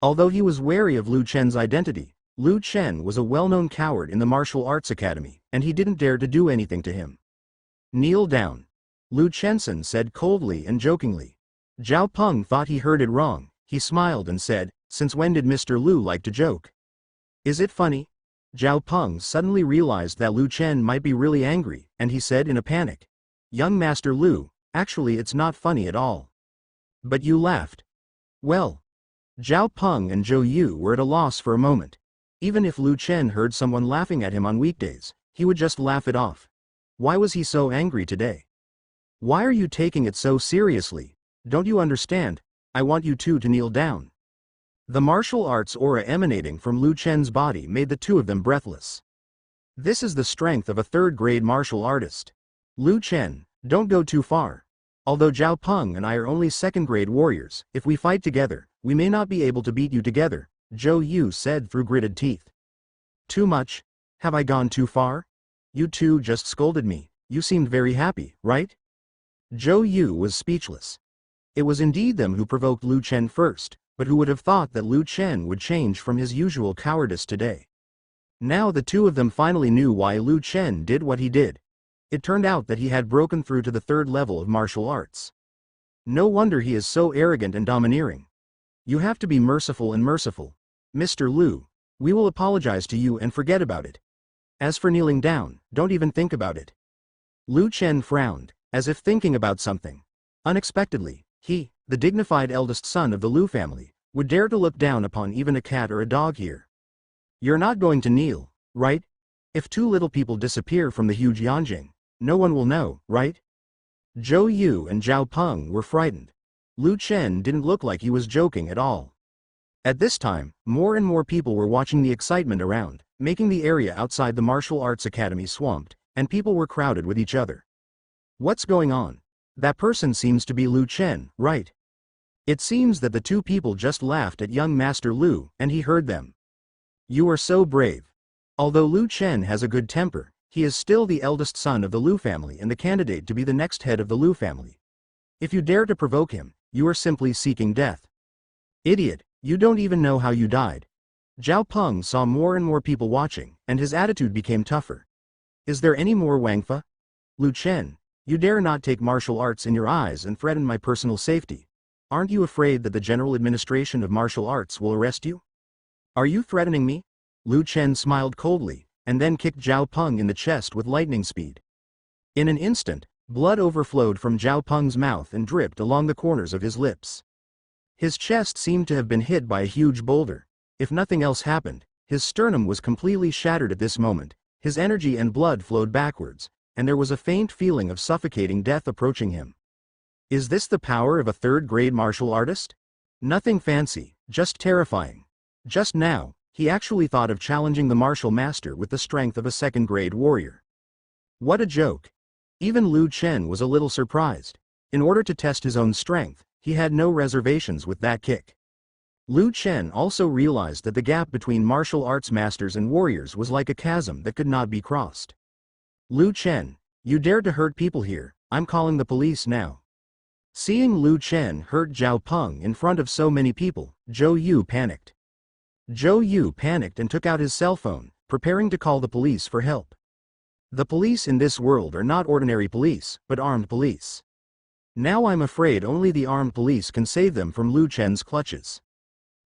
[SPEAKER 1] Although he was wary of Lu Chen's identity, Lu Chen was a well-known coward in the Martial Arts Academy, and he didn't dare to do anything to him. "Kneel down," Lu Chensen said coldly and jokingly. Zhao Peng thought he heard it wrong. He smiled and said, "Since when did Mr. Lu like to joke? Is it funny?" Zhao Peng suddenly realized that Lu Chen might be really angry, and he said in a panic, "Young Master Lu, actually it's not funny at all. But you laughed." Well, Zhao Peng and Zhou Yu were at a loss for a moment. Even if Lu Chen heard someone laughing at him on weekdays, he would just laugh it off. Why was he so angry today? "Why are you taking it so seriously? Don't you understand? I want you two to kneel down." The martial arts aura emanating from Lu Chen's body made the two of them breathless. This is the strength of a third-grade martial artist. Lu Chen, don't go too far. Although Zhao Peng and I are only second-grade warriors, if we fight together, we may not be able to beat you together, Zhou Yu said through gritted teeth. Too much? Have I gone too far? You two just scolded me. You seemed very happy, right? Zhou Yu was speechless. It was indeed them who provoked Lu Chen first, but who would have thought that Lu Chen would change from his usual cowardice today? Now the two of them finally knew why Lu Chen did what he did. It turned out that he had broken through to the third level of martial arts. No wonder he is so arrogant and domineering. You have to be merciful and merciful. Mr. Lu, we will apologize to you and forget about it. As for kneeling down, don't even think about it. Lu Chen frowned, as if thinking about something. Unexpectedly, he, the dignified eldest son of the Lu family, would dare to look down upon even a cat or a dog here. You're not going to kneel, right? If two little people disappear from the huge Yanjing, no one will know, right? Zhou Yu and Zhao Peng were frightened. Lu Chen didn't look like he was joking at all. At this time, more and more people were watching the excitement around, making the area outside the martial arts academy swamped, and people were crowded with each other. What's going on? That person seems to be Lu Chen, right? It seems that the two people just laughed at young Master Lu, and he heard them. You are so brave. Although Lu Chen has a good temper, he is still the eldest son of the Lu family and the candidate to be the next head of the Lu family. If you dare to provoke him, you are simply seeking death. Idiot, you don't even know how you died. Zhao Peng saw more and more people watching, and his attitude became tougher. Is there any more Wangfa? Lu Chen, you dare not take martial arts in your eyes and threaten my personal safety. Aren't you afraid that the General Administration of Martial Arts will arrest you? Are you threatening me? Lu Chen smiled coldly, and then kicked Zhao Peng in the chest with lightning speed. In an instant, blood overflowed from Zhao Peng's mouth and dripped along the corners of his lips. His chest seemed to have been hit by a huge boulder. If nothing else happened, his sternum was completely shattered at this moment, his energy and blood flowed backwards, and there was a faint feeling of suffocating death approaching him. Is this the power of a third-grade martial artist? Nothing fancy, just terrifying. Just now, he actually thought of challenging the martial master with the strength of a second-grade warrior. What a joke. Even Lu Chen was a little surprised. In order to test his own strength, he had no reservations with that kick. Lu Chen also realized that the gap between martial arts masters and warriors was like a chasm that could not be crossed. Lu Chen, you dared to hurt people here, I'm calling the police now. Seeing Lu Chen hurt Zhao Peng in front of so many people, Zhou Yu panicked. Zhou Yu panicked and took out his cell phone, preparing to call the police for help. The police in this world are not ordinary police, but armed police. Now I'm afraid only the armed police can save them from Lu Chen's clutches.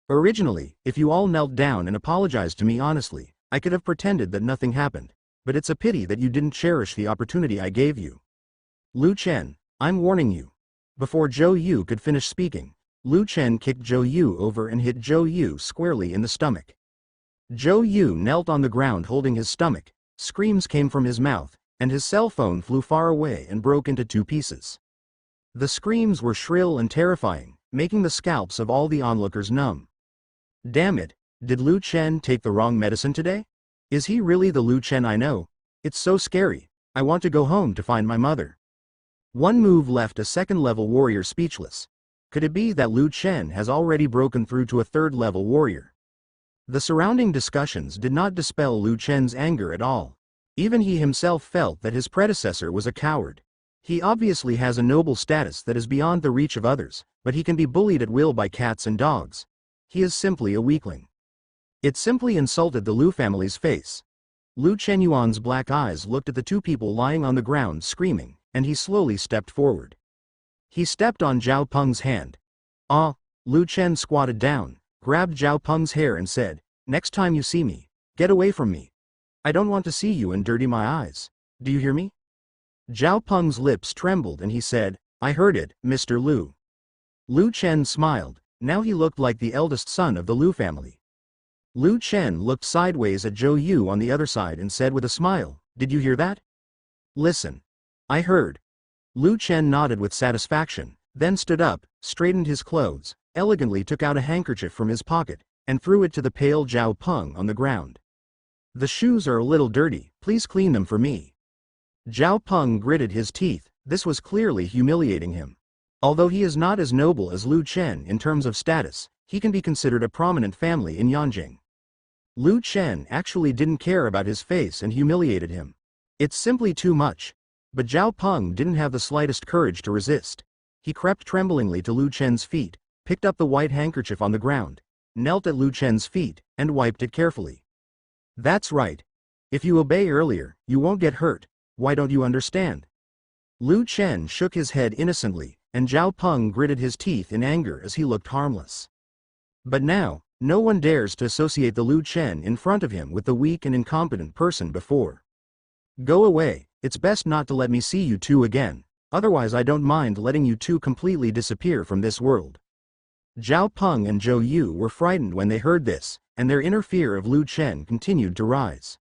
[SPEAKER 1] Originally, if you all knelt down and apologized to me honestly, I could have pretended that nothing happened, but it's a pity that you didn't cherish the opportunity I gave you. Lu Chen, I'm warning you. Before Zhou Yu could finish speaking, Lu Chen kicked Zhou Yu over and hit Zhou Yu squarely in the stomach. Zhou Yu knelt on the ground holding his stomach, screams came from his mouth, and his cell phone flew far away and broke into two pieces. The screams were shrill and terrifying, making the scalps of all the onlookers numb. Damn it, did Lu Chen take the wrong medicine today? Is he really the Lu Chen I know? It's so scary, I want to go home to find my mother. One move left a second-level warrior speechless. Could it be that Lu Chen has already broken through to a third-level warrior? The surrounding discussions did not dispel Lu Chen's anger at all. Even he himself felt that his predecessor was a coward. He obviously has a noble status that is beyond the reach of others, but he can be bullied at will by cats and dogs. He is simply a weakling. It simply insulted the Lu family's face. Lu Chenyuan's black eyes looked at the two people lying on the ground screaming, and he slowly stepped forward. He stepped on Zhao Peng's hand. Ah, Lu Chen squatted down, grabbed Zhao Peng's hair and said, next time you see me, get away from me. I don't want to see you and dirty my eyes. Do you hear me? Zhao Peng's lips trembled and he said, I heard it, Mr. Lu. Lu Chen smiled, now he looked like the eldest son of the Lu family. Lu Chen looked sideways at Zhou Yu on the other side and said with a smile, did you hear that? Listen. I heard. Lu Chen nodded with satisfaction, then stood up, straightened his clothes, elegantly took out a handkerchief from his pocket, and threw it to the pale Zhao Peng on the ground. "The shoes are a little dirty, please clean them for me." Zhao Peng gritted his teeth, this was clearly humiliating him. Although he is not as noble as Lu Chen in terms of status, he can be considered a prominent family in Yanjing. Lu Chen actually didn't care about his face and humiliated him. It's simply too much. But Zhao Peng didn't have the slightest courage to resist. He crept tremblingly to Lu Chen's feet, picked up the white handkerchief on the ground, knelt at Lu Chen's feet, and wiped it carefully. "That's right. If you obey earlier, you won't get hurt. Why don't you understand?" Lu Chen shook his head innocently, and Zhao Peng gritted his teeth in anger as he looked harmless. But now, no one dares to associate the Lu Chen in front of him with the weak and incompetent person before. "Go away, it's best not to let me see you two again, otherwise I don't mind letting you two completely disappear from this world." Zhao Peng and Zhou Yu were frightened when they heard this, and their inner fear of Lu Chen continued to rise.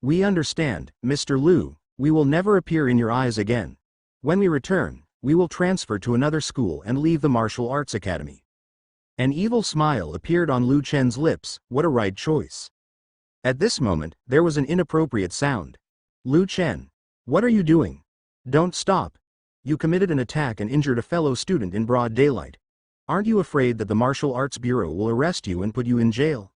[SPEAKER 1] "We understand, Mr. Lu, we will never appear in your eyes again. When we return, we will transfer to another school and leave the martial arts academy." An evil smile appeared on Lu Chen's lips, what a right choice. At this moment, there was an inappropriate sound. "Lu Chen, what are you doing? Don't stop. You committed an attack and injured a fellow student in broad daylight. Aren't you afraid that the Martial Arts Bureau will arrest you and put you in jail?"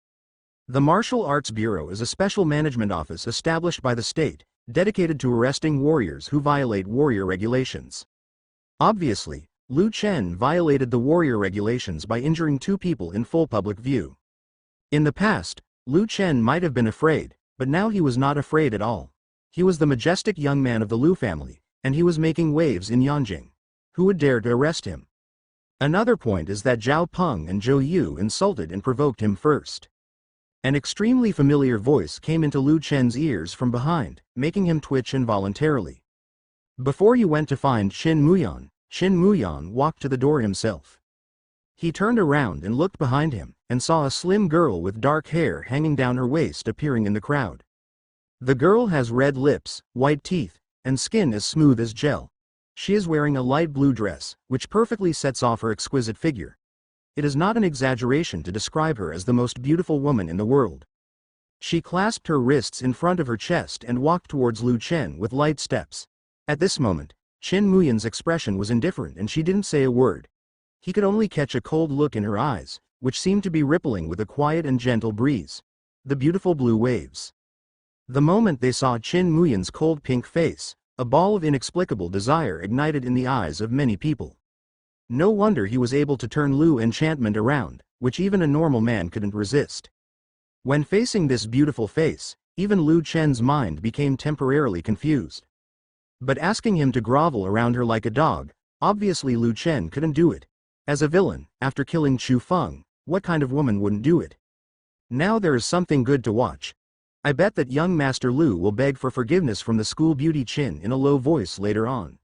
[SPEAKER 1] The Martial Arts Bureau is a special management office established by the state, dedicated to arresting warriors who violate warrior regulations. Obviously, Lu Chen violated the warrior regulations by injuring two people in full public view. In the past, Lu Chen might have been afraid, but now he was not afraid at all. He was the majestic young man of the Lu family, and he was making waves in Yanjing. Who would dare to arrest him? Another point is that Zhao Peng and Zhou Yu insulted and provoked him first. An extremely familiar voice came into Lu Chen's ears from behind, making him twitch involuntarily. Before he went to find Qin Muyan walked to the door himself. He turned around and looked behind him, and saw a slim girl with dark hair hanging down her waist appearing in the crowd. The girl has red lips, white teeth, and skin as smooth as gel. She is wearing a light blue dress, which perfectly sets off her exquisite figure. It is not an exaggeration to describe her as the most beautiful woman in the world. She clasped her wrists in front of her chest and walked towards Lu Chen with light steps. At this moment, Qin Muyan's expression was indifferent and she didn't say a word. He could only catch a cold look in her eyes, which seemed to be rippling with a quiet and gentle breeze. The beautiful blue waves. The moment they saw Qin Muyan's cold pink face, a ball of inexplicable desire ignited in the eyes of many people. No wonder he was able to turn Lu enchantment around, which even a normal man couldn't resist. When facing this beautiful face, even Lu Chen's mind became temporarily confused. But asking him to grovel around her like a dog, obviously Lu Chen couldn't do it. As a villain, after killing Chu Feng, what kind of woman wouldn't do it? Now there is something good to watch. I bet that young Master Lu will beg for forgiveness from the school beauty Qin in a low voice later on.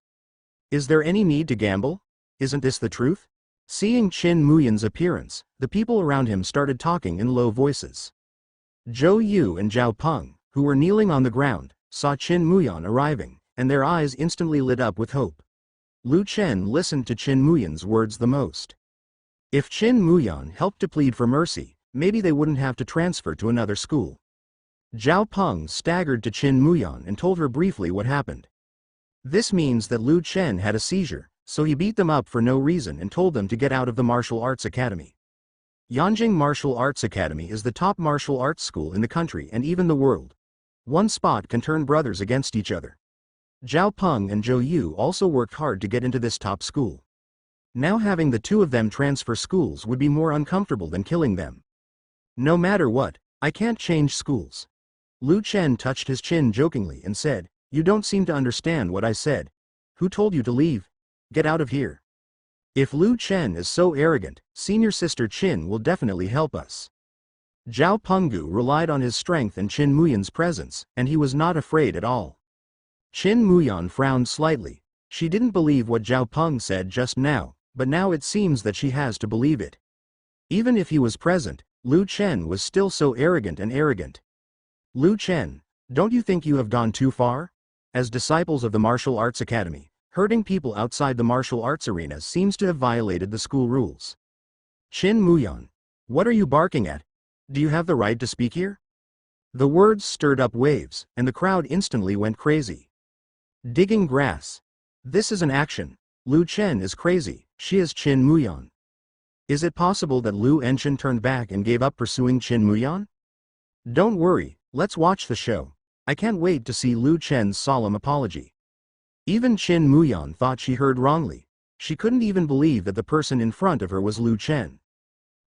[SPEAKER 1] Is there any need to gamble? Isn't this the truth? Seeing Qin Muyan's appearance, the people around him started talking in low voices. Zhou Yu and Zhao Peng, who were kneeling on the ground, saw Qin Muyan arriving, and their eyes instantly lit up with hope. Lu Chen listened to Qin Muyan's words the most. If Qin Muyan helped to plead for mercy, maybe they wouldn't have to transfer to another school. Zhao Peng staggered to Qin Muyan and told her briefly what happened. This means that Lu Chen had a seizure, so he beat them up for no reason and told them to get out of the martial arts academy. Yanjing Martial Arts Academy is the top martial arts school in the country and even the world. One spot can turn brothers against each other. Zhao Peng and Zhou Yu also worked hard to get into this top school. Now having the two of them transfer schools would be more uncomfortable than killing them. No matter what, I can't change schools. Lu Chen touched his chin jokingly and said, "You don't seem to understand what I said. Who told you to leave? Get out of here." If Lu Chen is so arrogant, senior sister Qin will definitely help us. Zhao Penggu relied on his strength and Qin Muyan's presence, and he was not afraid at all. Qin Muyan frowned slightly. She didn't believe what Zhao Peng said just now, but now it seems that she has to believe it. Even if he was present, Lu Chen was still so arrogant and arrogant. Lu Chen, don't you think you have gone too far? As disciples of the Martial Arts Academy, hurting people outside the martial arts arena seems to have violated the school rules. Qin Muyan. What are you barking at? Do you have the right to speak here? The words stirred up waves, and the crowd instantly went crazy. Digging grass. This is an action. Lu Chen is crazy, she is Qin Muyan. Is it possible that Lu Enchen turned back and gave up pursuing Qin Muyan? Don't worry, let's watch the show. I can't wait to see Lu Chen's solemn apology. Even Qin Muyan thought she heard wrongly. She couldn't even believe that the person in front of her was Lu Chen.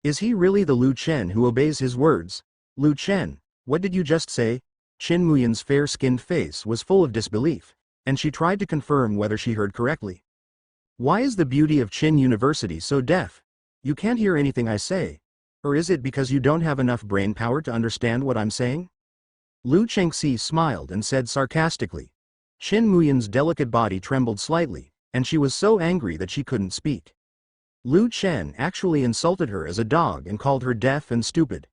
[SPEAKER 1] Is he really the Lu Chen who obeys his words? Lu Chen, what did you just say? Qin Muyan's fair-skinned face was full of disbelief, and she tried to confirm whether she heard correctly. Why is the beauty of Qin University so deaf? You can't hear anything I say. Or is it because you don't have enough brain power to understand what I'm saying? Lu Chengxi smiled and said sarcastically. Qin Muyan's delicate body trembled slightly, and she was so angry that she couldn't speak. Lu Chen actually insulted her as a dog and called her deaf and stupid.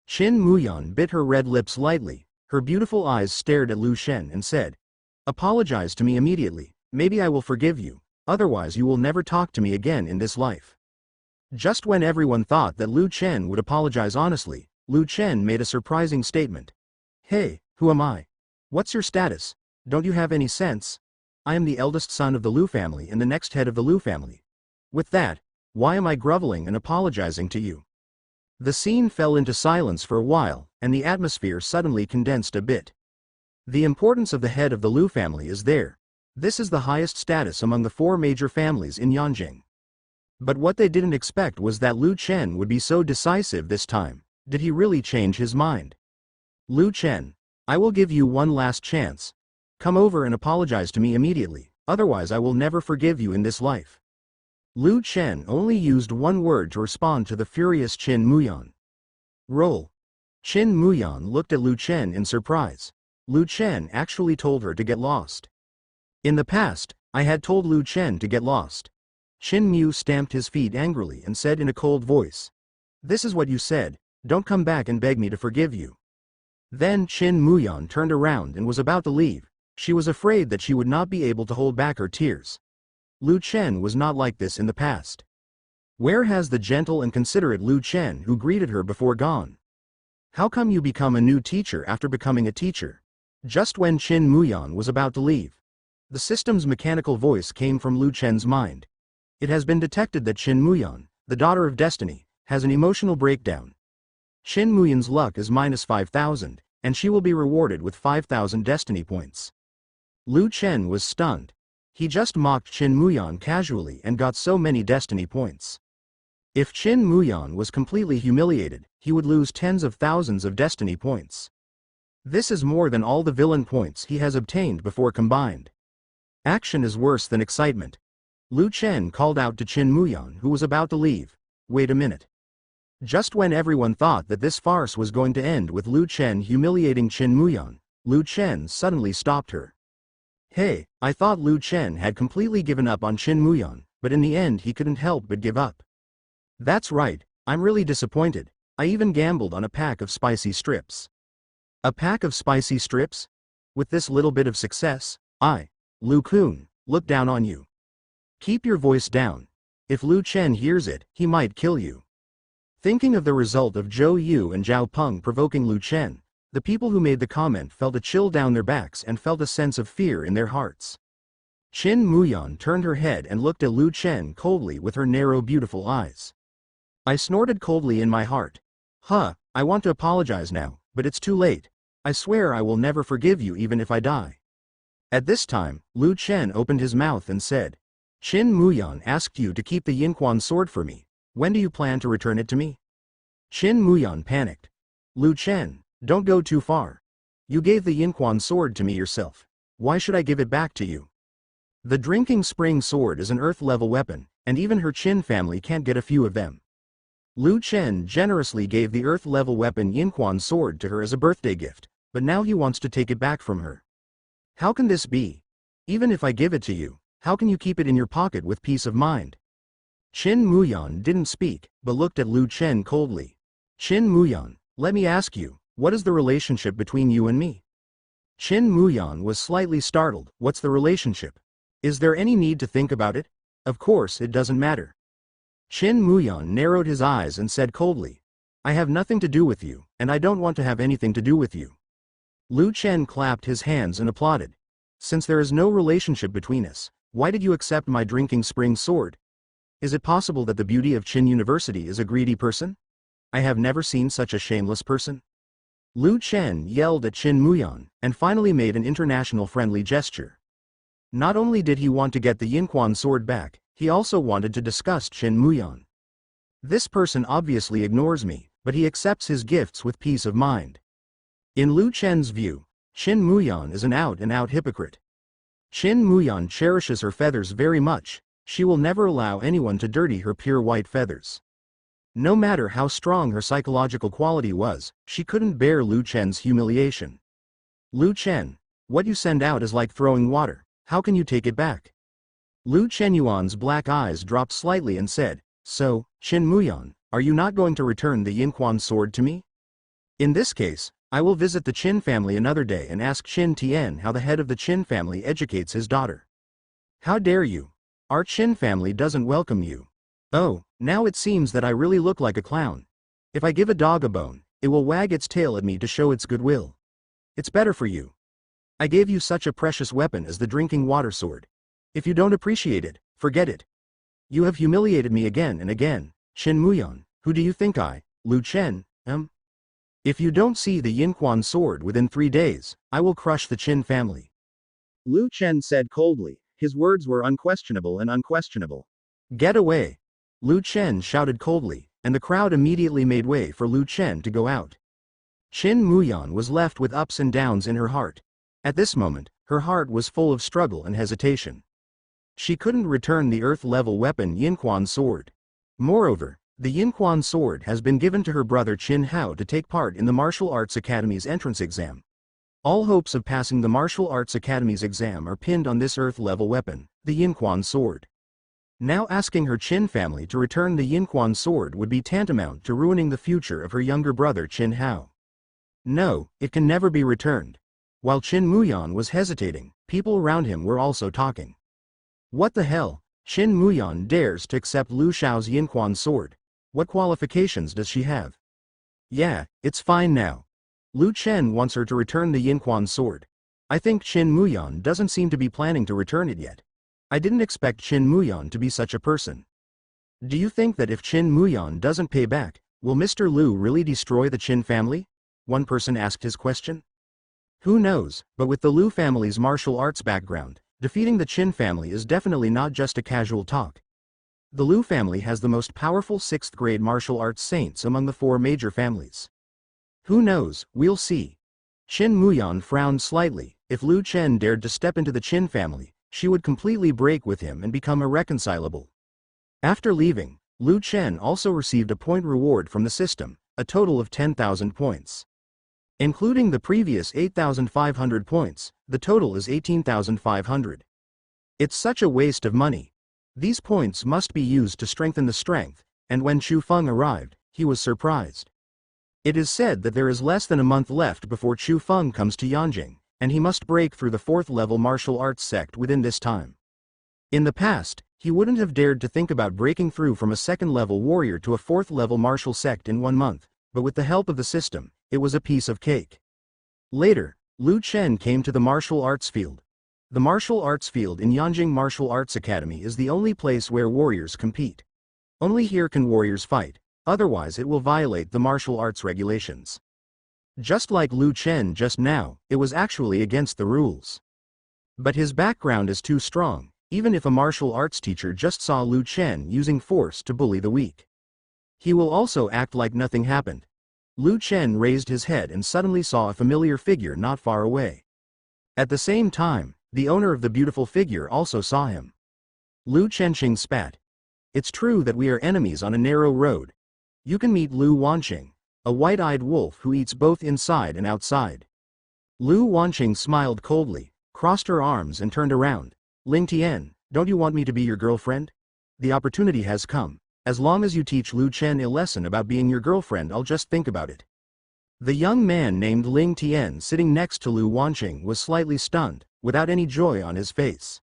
[SPEAKER 1] Qin Muyan bit her red lips lightly, her beautiful eyes stared at Lu Chen and said, "Apologize to me immediately, maybe I will forgive you, otherwise you will never talk to me again in this life." Just when everyone thought that Lu Chen would apologize honestly, Lu Chen made a surprising statement. "Hey, who am I? What's your status? Don't you have any sense? I am the eldest son of the Lu family and the next head of the Lu family. With that, why am I groveling and apologizing to you?" The scene fell into silence for a while, and the atmosphere suddenly condensed a bit. The importance of the head of the Lu family is there. This is the highest status among the 4 major families in Yanjing. But what they didn't expect was that Lu Chen would be so decisive this time. Did he really change his mind? "Lu Chen, I will give you one last chance. Come over and apologize to me immediately, otherwise I will never forgive you in this life." Lu Chen only used one word to respond to the furious Qin Muyan. "Roll." Qin Muyan looked at Lu Chen in surprise. Lu Chen actually told her to get lost. In the past, I had told Lu Chen to get lost. Qin Mu stamped his feet angrily and said in a cold voice. "This is what you said, don't come back and beg me to forgive you." Then Qin Muyan turned around and was about to leave. She was afraid that she would not be able to hold back her tears. Lu Chen was not like this in the past. Where has the gentle and considerate Lu Chen who greeted her before gone? How come you become a new teacher after becoming a teacher? Just when Qin Muyan was about to leave, the system's mechanical voice came from Lu Chen's mind. It has been detected that Qin Muyan, the daughter of destiny, has an emotional breakdown. Qin Muyan's luck is minus 5,000, and she will be rewarded with 5,000 destiny points. Lu Chen was stunned. He just mocked Qin Muyan casually and got so many destiny points. If Qin Muyan was completely humiliated, he would lose tens of thousands of destiny points. This is more than all the villain points he has obtained before combined. Action is worse than excitement. Lu Chen called out to Qin Muyan who was about to leave. "Wait a minute." Just when everyone thought that this farce was going to end with Lu Chen humiliating Qin Muyan, Lu Chen suddenly stopped her. "Hey, I thought Lu Chen had completely given up on Qin Muyan, but in the end he couldn't help but give up." "That's right, I'm really disappointed. I even gambled on a pack of spicy strips." "A pack of spicy strips? With this little bit of success, Lu Kun, look down on you. Keep your voice down. If Lu Chen hears it, he might kill you." Thinking of the result of Zhou Yu and Zhao Peng provoking Lu Chen, the people who made the comment felt a chill down their backs and felt a sense of fear in their hearts. Qin Muyan turned her head and looked at Lu Chen coldly with her narrow beautiful eyes. I snorted coldly in my heart. I want to apologize now, but it's too late. I swear I will never forgive you even if I die." At this time, Lu Chen opened his mouth and said, "Qin Muyan asked you to keep the Yinquan sword for me. When do you plan to return it to me?" Qin Muyan panicked. "Lu Chen, don't go too far. You gave the Yinquan sword to me yourself. Why should I give it back to you? The drinking spring sword is an earth-level weapon, and even her Qin family can't get a few of them." Lu Chen generously gave the earth-level weapon Yinquan sword to her as a birthday gift, but now he wants to take it back from her. How can this be? Even if I give it to you, how can you keep it in your pocket with peace of mind? Qin Muyan didn't speak, but looked at Lu Chen coldly. "Qin Muyan, let me ask you, what is the relationship between you and me?" Qin Muyan was slightly startled. "What's the relationship? Is there any need to think about it? Of course it doesn't matter." Qin Muyan narrowed his eyes and said coldly, I have nothing to do with you, and I don't want to have anything to do with you. Lu Chen clapped his hands and applauded. Since there is no relationship between us, why did you accept my drinking spring sword? Is it possible that the beauty of Qin University is a greedy person? I have never seen such a shameless person. Lu Chen yelled at Qin Muyan, and finally made an international friendly gesture. Not only did he want to get the Yinquan sword back, he also wanted to disgust Qin Muyan. This person obviously ignores me, but he accepts his gifts with peace of mind. In Lu Chen's view, Qin Muyan is an out-and-out hypocrite. Qin Muyan cherishes her feathers very much. She will never allow anyone to dirty her pure white feathers. No matter how strong her psychological quality was, she couldn't bear Lu Chen's humiliation. Lu Chen, what you send out is like throwing water. How can you take it back? Lu Chenyuan's black eyes dropped slightly and said, So, Qin Muyan, are you not going to return the Yinquan sword to me? In this case, I will visit the Qin family another day and ask Qin Tian how the head of the Qin family educates his daughter. How dare you? Our Qin family doesn't welcome you. Oh, now it seems that I really look like a clown. If I give a dog a bone, it will wag its tail at me to show its goodwill. It's better for you. I gave you such a precious weapon as the drinking water sword. If you don't appreciate it, forget it. You have humiliated me again and again, Qin Muyan. Who do you think Lu Chen, am? If you don't see the Yinquan sword within 3 days, I will crush the Qin family. Lu Chen said coldly. His words were unquestionable and unquestionable. Get away! Lu Chen shouted coldly, and the crowd immediately made way for Lu Chen to go out. Qin Muyan was left with ups and downs in her heart. At this moment, her heart was full of struggle and hesitation. She couldn't return the earth-level weapon Yinquan sword. Moreover, the Yinquan sword has been given to her brother Qin Hao to take part in the Martial Arts Academy's entrance exam. All hopes of passing the Martial Arts Academy's exam are pinned on this earth-level weapon, the Yinquan sword. Now asking her Qin family to return the Yinquan sword would be tantamount to ruining the future of her younger brother Qin Hao. No, it can never be returned. While Qin Muyan was hesitating, people around him were also talking. What the hell? Qin Muyan dares to accept Lu Shao's Yinquan sword. What qualifications does she have? Yeah, it's fine now. Lu Chen wants her to return the Yinquan sword. I think Qin Muyan doesn't seem to be planning to return it yet. I didn't expect Qin Muyan to be such a person. Do you think that if Qin Muyan doesn't pay back, will Mr. Lu really destroy the Qin family? One person asked his question. Who knows, but with the Lu family's martial arts background, defeating the Qin family is definitely not just a casual talk. The Lu family has the most powerful 6th grade martial arts saints among the 4 major families. Who knows, we'll see. Qin Muyan frowned slightly. If Lu Chen dared to step into the Qin family, she would completely break with him and become irreconcilable. After leaving, Lu Chen also received a point reward from the system, a total of 10,000 points. Including the previous 8,500 points, the total is 18,500. It's such a waste of money. These points must be used to strengthen the strength, and when Chu Feng arrived, he was surprised. It is said that there is less than a month left before Chu Feng comes to Yanjing, and he must break through the 4th-level martial arts sect within this time. In the past, he wouldn't have dared to think about breaking through from a 2nd-level warrior to a 4th-level martial sect in 1 month, but with the help of the system, it was a piece of cake. Later, Lu Chen came to the martial arts field. The martial arts field in Yanjing Martial Arts Academy is the only place where warriors compete. Only here can warriors fight, otherwise it will violate the martial arts regulations. Just like Lu Chen just now, it was actually against the rules. But his background is too strong, even if a martial arts teacher just saw Lu Chen using force to bully the weak. He will also act like nothing happened. Lu Chen raised his head and suddenly saw a familiar figure not far away. At the same time, the owner of the beautiful figure also saw him. Lu Chenxing spat. It's true that we are enemies on a narrow road. You can meet Lu Wanqing, a white-eyed wolf who eats both inside and outside. Lu Wanqing smiled coldly, crossed her arms and turned around. Ling Tian, don't you want me to be your girlfriend? The opportunity has come. As long as you teach Lu Chen a lesson about being your girlfriend, I'll just think about it. The young man named Ling Tian sitting next to Lu Wanqing was slightly stunned, without any joy on his face.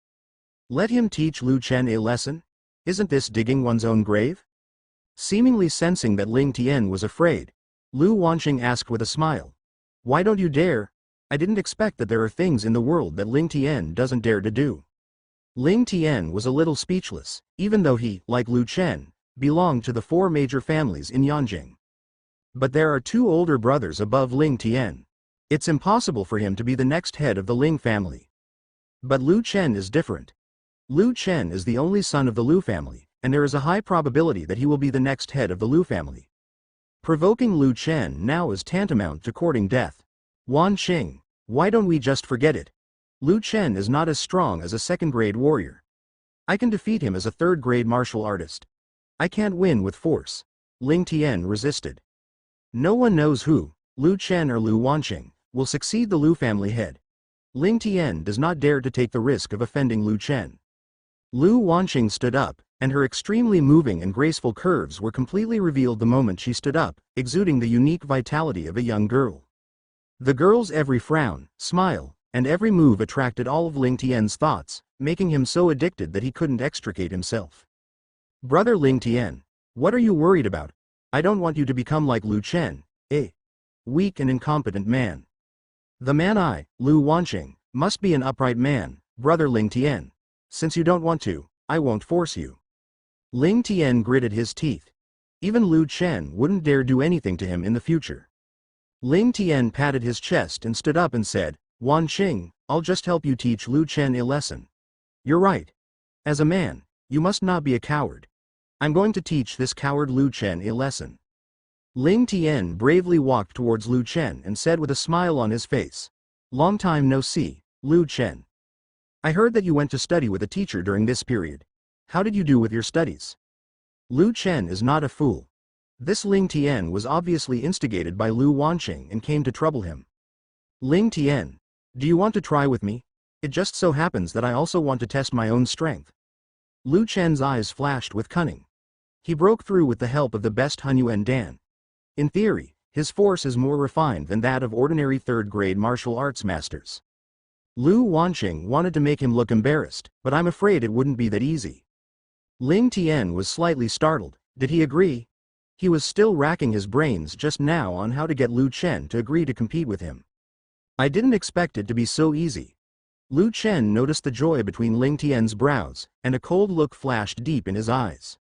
[SPEAKER 1] Let him teach Lu Chen a lesson? Isn't this digging one's own grave? Seemingly sensing that Ling Tian was afraid, Lu Wanqing asked with a smile. Why don't you dare? I didn't expect that there are things in the world that Ling Tian doesn't dare to do. Ling Tian was a little speechless, even though he, like Lu Chen, belonged to the four major families in Yanjing. But there are two older brothers above Ling Tian. It's impossible for him to be the next head of the Ling family. But Lu Chen is different. Lu Chen is the only son of the Lu family, and there is a high probability that he will be the next head of the Lu family. Provoking Lu Chen now is tantamount to courting death. Wanqing, why don't we just forget it? Lu Chen is not as strong as a second-grade warrior. I can defeat him as a third-grade martial artist. I can't win with force. Ling Tian resisted. No one knows who, Lu Chen or Lu Wanqing, will succeed the Lu family head. Ling Tian does not dare to take the risk of offending Lu Chen. Lu Wanqing stood up, and her extremely moving and graceful curves were completely revealed the moment she stood up, exuding the unique vitality of a young girl. The girl's every frown, smile, and every move attracted all of Ling Tian's thoughts, making him so addicted that he couldn't extricate himself. Brother Ling Tian, what are you worried about? I don't want you to become like Lu Chen, a weak and incompetent man. The man I, Lu Wanqing, must be an upright man, brother Ling Tian. Since you don't want to, I won't force you. Ling Tian gritted his teeth. Even Lu Chen wouldn't dare do anything to him in the future. Ling Tian patted his chest and stood up and said, Wanqing, I'll just help you teach Lu Chen a lesson. You're right. As a man, you must not be a coward. I'm going to teach this coward Lu Chen a lesson. Ling Tian bravely walked towards Lu Chen and said with a smile on his face, Long time no see, Lu Chen. I heard that you went to study with a teacher during this period. How did you do with your studies? Lu Chen is not a fool. This Ling Tian was obviously instigated by Lu Wanqing and came to trouble him. Ling Tian, do you want to try with me? It just so happens that I also want to test my own strength. Lu Chen's eyes flashed with cunning. He broke through with the help of the best Hunyuan Dan. In theory, his force is more refined than that of ordinary third-grade martial arts masters. Lu Wanqing wanted to make him look embarrassed, but I'm afraid it wouldn't be that easy. Ling Tian was slightly startled. Did he agree? He was still racking his brains just now on how to get Lu Chen to agree to compete with him. I didn't expect it to be so easy. Lu Chen noticed the joy between Ling Tian's brows, and a cold look flashed deep in his eyes.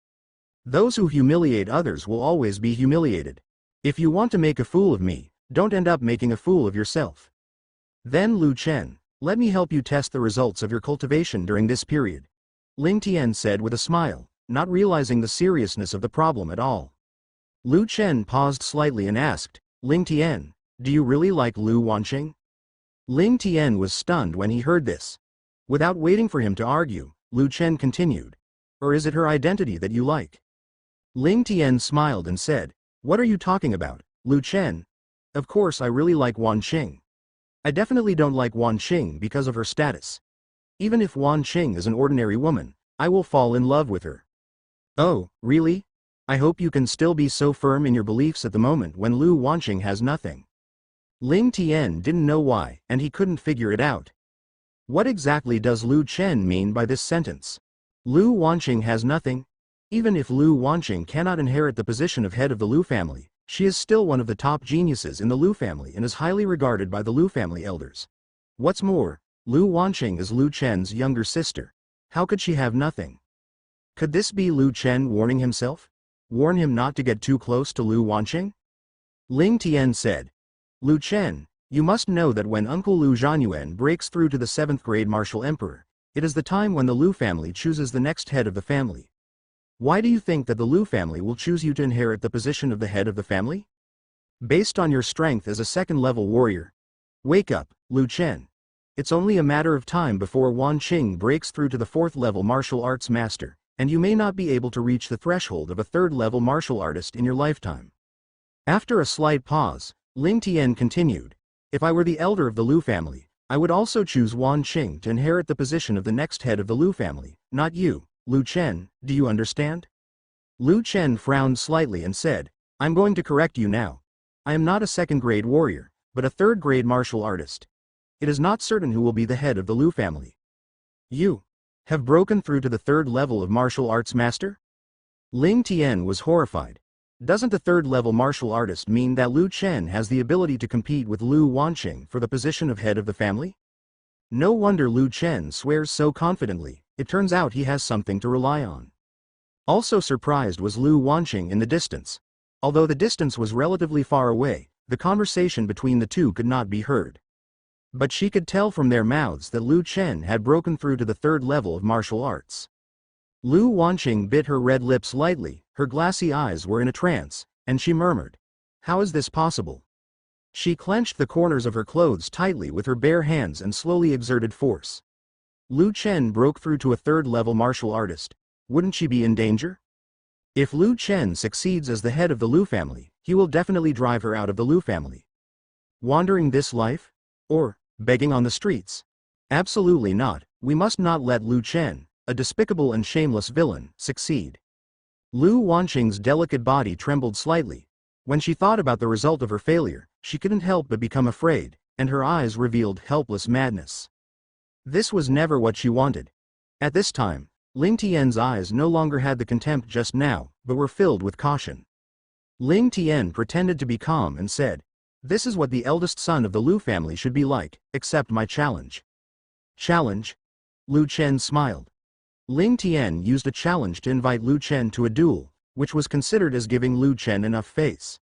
[SPEAKER 1] Those who humiliate others will always be humiliated. If you want to make a fool of me, don't end up making a fool of yourself. Then Lu Chen, let me help you test the results of your cultivation during this period. Ling Tian said with a smile, not realizing the seriousness of the problem at all. Lu Chen paused slightly and asked, Ling Tian, do you really like Lu Wanqing? Ling Tian was stunned when he heard this. Without waiting for him to argue, Lu Chen continued, or is it her identity that you like? Ling Tian smiled and said, what are you talking about, Lu Chen? Of course I really like Wanqing. I definitely don't like Wanqing because of her status. Even if Wanqing is an ordinary woman, I will fall in love with her. Oh, really? I hope you can still be so firm in your beliefs at the moment when Lu Wanqing has nothing. Ling Tian didn't know why, and he couldn't figure it out. What exactly does Lu Chen mean by this sentence? Lu Wanqing has nothing? Even if Lu Wanqing cannot inherit the position of head of the Lu family, she is still one of the top geniuses in the Lu family and is highly regarded by the Lu family elders. What's more, Lu Wanqing is Lu Chen's younger sister. How could she have nothing? Could this be Lu Chen warning himself? Warn him not to get too close to Lu Wanqing? Ling Tian said, Lu Chen, you must know that when Uncle Lu Zhanyuan breaks through to the 7th grade martial emperor, it is the time when the Lu family chooses the next head of the family. Why do you think that the Lu family will choose you to inherit the position of the head of the family? Based on your strength as a second-level warrior. Wake up, Lu Chen. It's only a matter of time before Wanqing breaks through to the 4th-level martial arts master, and you may not be able to reach the threshold of a 3rd-level martial artist in your lifetime. After a slight pause, Ling Tian continued, if I were the elder of the Lu family, I would also choose Wanqing to inherit the position of the next head of the Lu family, not you. Lu Chen, do you understand? Lu Chen frowned slightly and said, I'm going to correct you now. I am not a second-grade warrior, but a third-grade martial artist. It is not certain who will be the head of the Lu family. You have broken through to the 3rd level of martial arts master? Ling Tian was horrified. Doesn't the third-level martial artist mean that Lu Chen has the ability to compete with Lu Wanqing for the position of head of the family? No wonder Lu Chen swears so confidently. It turns out he has something to rely on. Also surprised was Lu Wanqing in the distance. Although the distance was relatively far away, the conversation between the two could not be heard. But she could tell from their mouths that Lu Chen had broken through to the third level of martial arts. Lu Wanqing bit her red lips lightly, her glassy eyes were in a trance, and she murmured, "How is this possible?" She clenched the corners of her clothes tightly with her bare hands and slowly exerted force. Lu Chen broke through to a third-level martial artist. Wouldn't she be in danger? If Lu Chen succeeds as the head of the Lu family, he will definitely drive her out of the Lu family. Wandering this life? Or begging on the streets? Absolutely not. We must not let Lu Chen, a despicable and shameless villain, succeed. Lu Wanqing's delicate body trembled slightly. When she thought about the result of her failure, she couldn't help but become afraid, and her eyes revealed helpless madness. This was never what she wanted. At this time, Ling Tian's eyes no longer had the contempt just now, but were filled with caution. Ling Tian pretended to be calm and said, "This is what the eldest son of the Lu family should be like, accept my challenge." Challenge? Lu Chen smiled. Ling Tian used a challenge to invite Lu Chen to a duel, which was considered as giving Lu Chen enough face.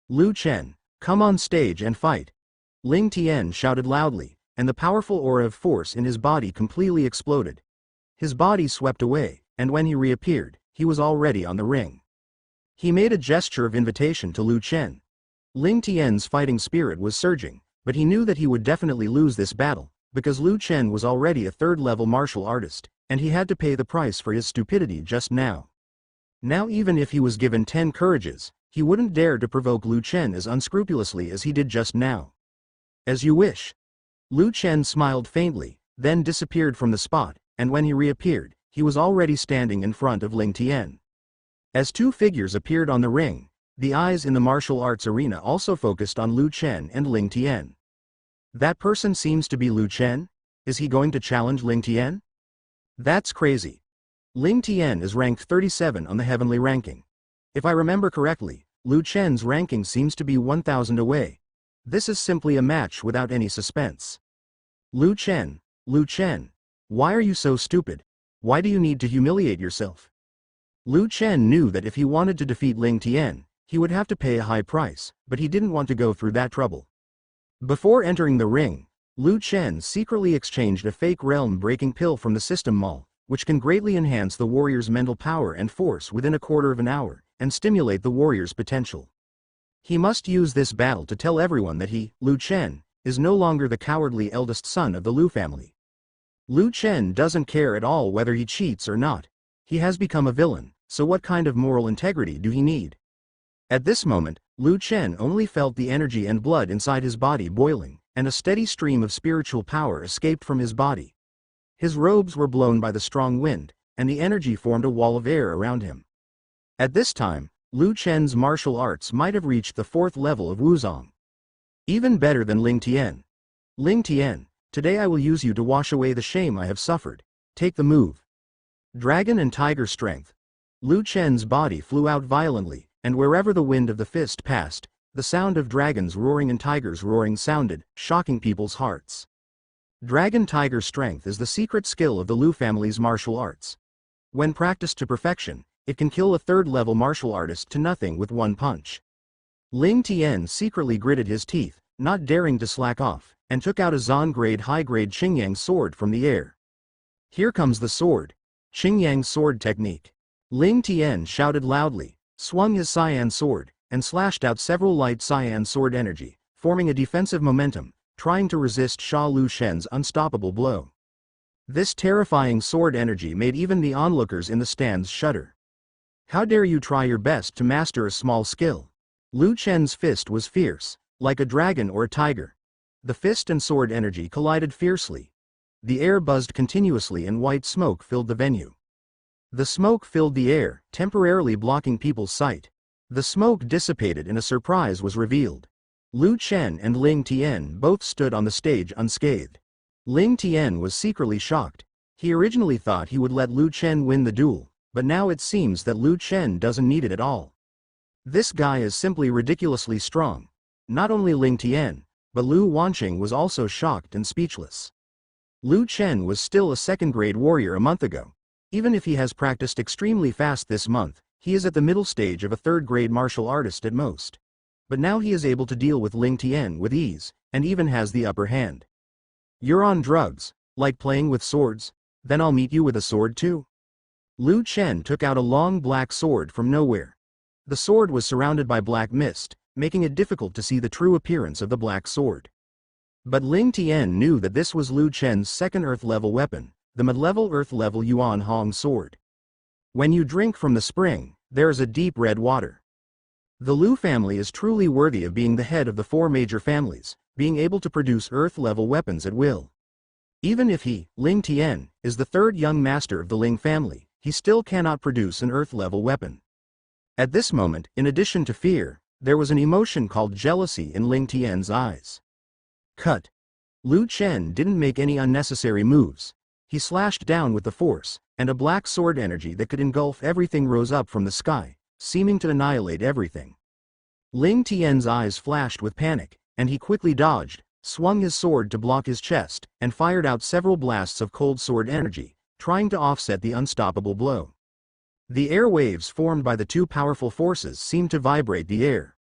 [SPEAKER 1] "Lu Chen, come on stage and fight." Ling Tian shouted loudly, and the powerful aura of force in his body completely exploded. His body swept away, and when he reappeared, he was already on the ring. He made a gesture of invitation to Lu Chen. Ling Tian's fighting spirit was surging, but he knew that he would definitely lose this battle, because Lu Chen was already a third-level martial artist, and he had to pay the price for his stupidity just now. Now even if he was given 10 courages, he wouldn't dare to provoke Lu Chen as unscrupulously as he did just now. "As you wish." Lu Chen smiled faintly, then disappeared from the spot, and when he reappeared, he was already standing in front of Ling Tian. As two figures appeared on the ring, the eyes in the martial arts arena also focused on Lu Chen and Ling Tian. That person seems to be Lu Chen? Is he going to challenge Ling Tian? That's crazy. Ling Tian is ranked 37 on the heavenly ranking. If I remember correctly, Lu Chen's ranking seems to be 1,000 away. This is simply a match without any suspense. Lu Chen, why are you so stupid? Why do you need to humiliate yourself? Lu Chen knew that if he wanted to defeat Ling Tian, he would have to pay a high price, but he didn't want to go through that trouble. Before entering the ring, Lu Chen secretly exchanged a fake realm-breaking pill from the system mall, which can greatly enhance the warrior's mental power and force within a quarter of an hour, and stimulate the warrior's potential. He must use this battle to tell everyone that he, Lu Chen, is no longer the cowardly eldest son of the Lu family. Lu Chen doesn't care at all whether he cheats or not. He has become a villain, so what kind of moral integrity do he need? At this moment, Lu Chen only felt the energy and blood inside his body boiling, and a steady stream of spiritual power escaped from his body. His robes were blown by the strong wind, and the energy formed a wall of air around him. At this time, Lu Chen's martial arts might have reached the 4th level of Wuzong. Even better than Ling Tian. Ling Tian, today I will use you to wash away the shame I have suffered. Take the move. Dragon and tiger strength. Lu Chen's body flew out violently, and wherever the wind of the fist passed, the sound of dragons roaring and tigers roaring sounded, shocking people's hearts. Dragon-tiger strength is the secret skill of the Lu family's martial arts. When practiced to perfection, it can kill a third-level martial artist to nothing with one punch. Ling Tian secretly gritted his teeth, not daring to slack off, and took out a Zon-grade high-grade Qingyang sword from the air. Here comes the sword. Qingyang sword technique. Ling Tian shouted loudly, swung his cyan sword, and slashed out several light cyan sword energy, forming a defensive momentum, trying to resist Sha Lu Shen's unstoppable blow. This terrifying sword energy made even the onlookers in the stands shudder. How dare you try your best to master a small skill? Lu Chen's fist was fierce, like a dragon or a tiger. The fist and sword energy collided fiercely. The air buzzed continuously and white smoke filled the venue. The smoke filled the air, temporarily blocking people's sight. The smoke dissipated and a surprise was revealed. Lu Chen and Ling Tian both stood on the stage unscathed. Ling Tian was secretly shocked. He originally thought he would let Lu Chen win the duel, but now it seems that Lu Chen doesn't need it at all. This guy is simply ridiculously strong. Not only Ling Tian, but Lu Wanqing was also shocked and speechless. Lu Chen was still a second-grade warrior a month ago. Even if he has practiced extremely fast this month, he is at the middle stage of a third-grade martial artist at most. But now he is able to deal with Ling Tian with ease, and even has the upper hand. You're on drugs, like playing with swords? Then I'll meet you with a sword too. Lu Chen took out a long black sword from nowhere. The sword was surrounded by black mist, making it difficult to see the true appearance of the black sword. But Ling Tian knew that this was Lu Chen's second Earth-level weapon, the mid-level Earth-level Yuan Hong sword. When you drink from the spring, there is a deep red water. The Lu family is truly worthy of being the head of the four major families, being able to produce Earth-level weapons at will. Even if he, Ling Tian, is the third young master of the Ling family, he still cannot produce an Earth-level weapon. At this moment, in addition to fear, there was an emotion called jealousy in Ling Tian's eyes. Cut. Lu Chen didn't make any unnecessary moves. He slashed down with the force, and a black sword energy that could engulf everything rose up from the sky, seeming to annihilate everything. Ling Tian's eyes flashed with panic, and he quickly dodged, swung his sword to block his chest, and fired out several blasts of cold sword energy, trying to offset the unstoppable blow. The air waves formed by the two powerful forces seemed to vibrate the air.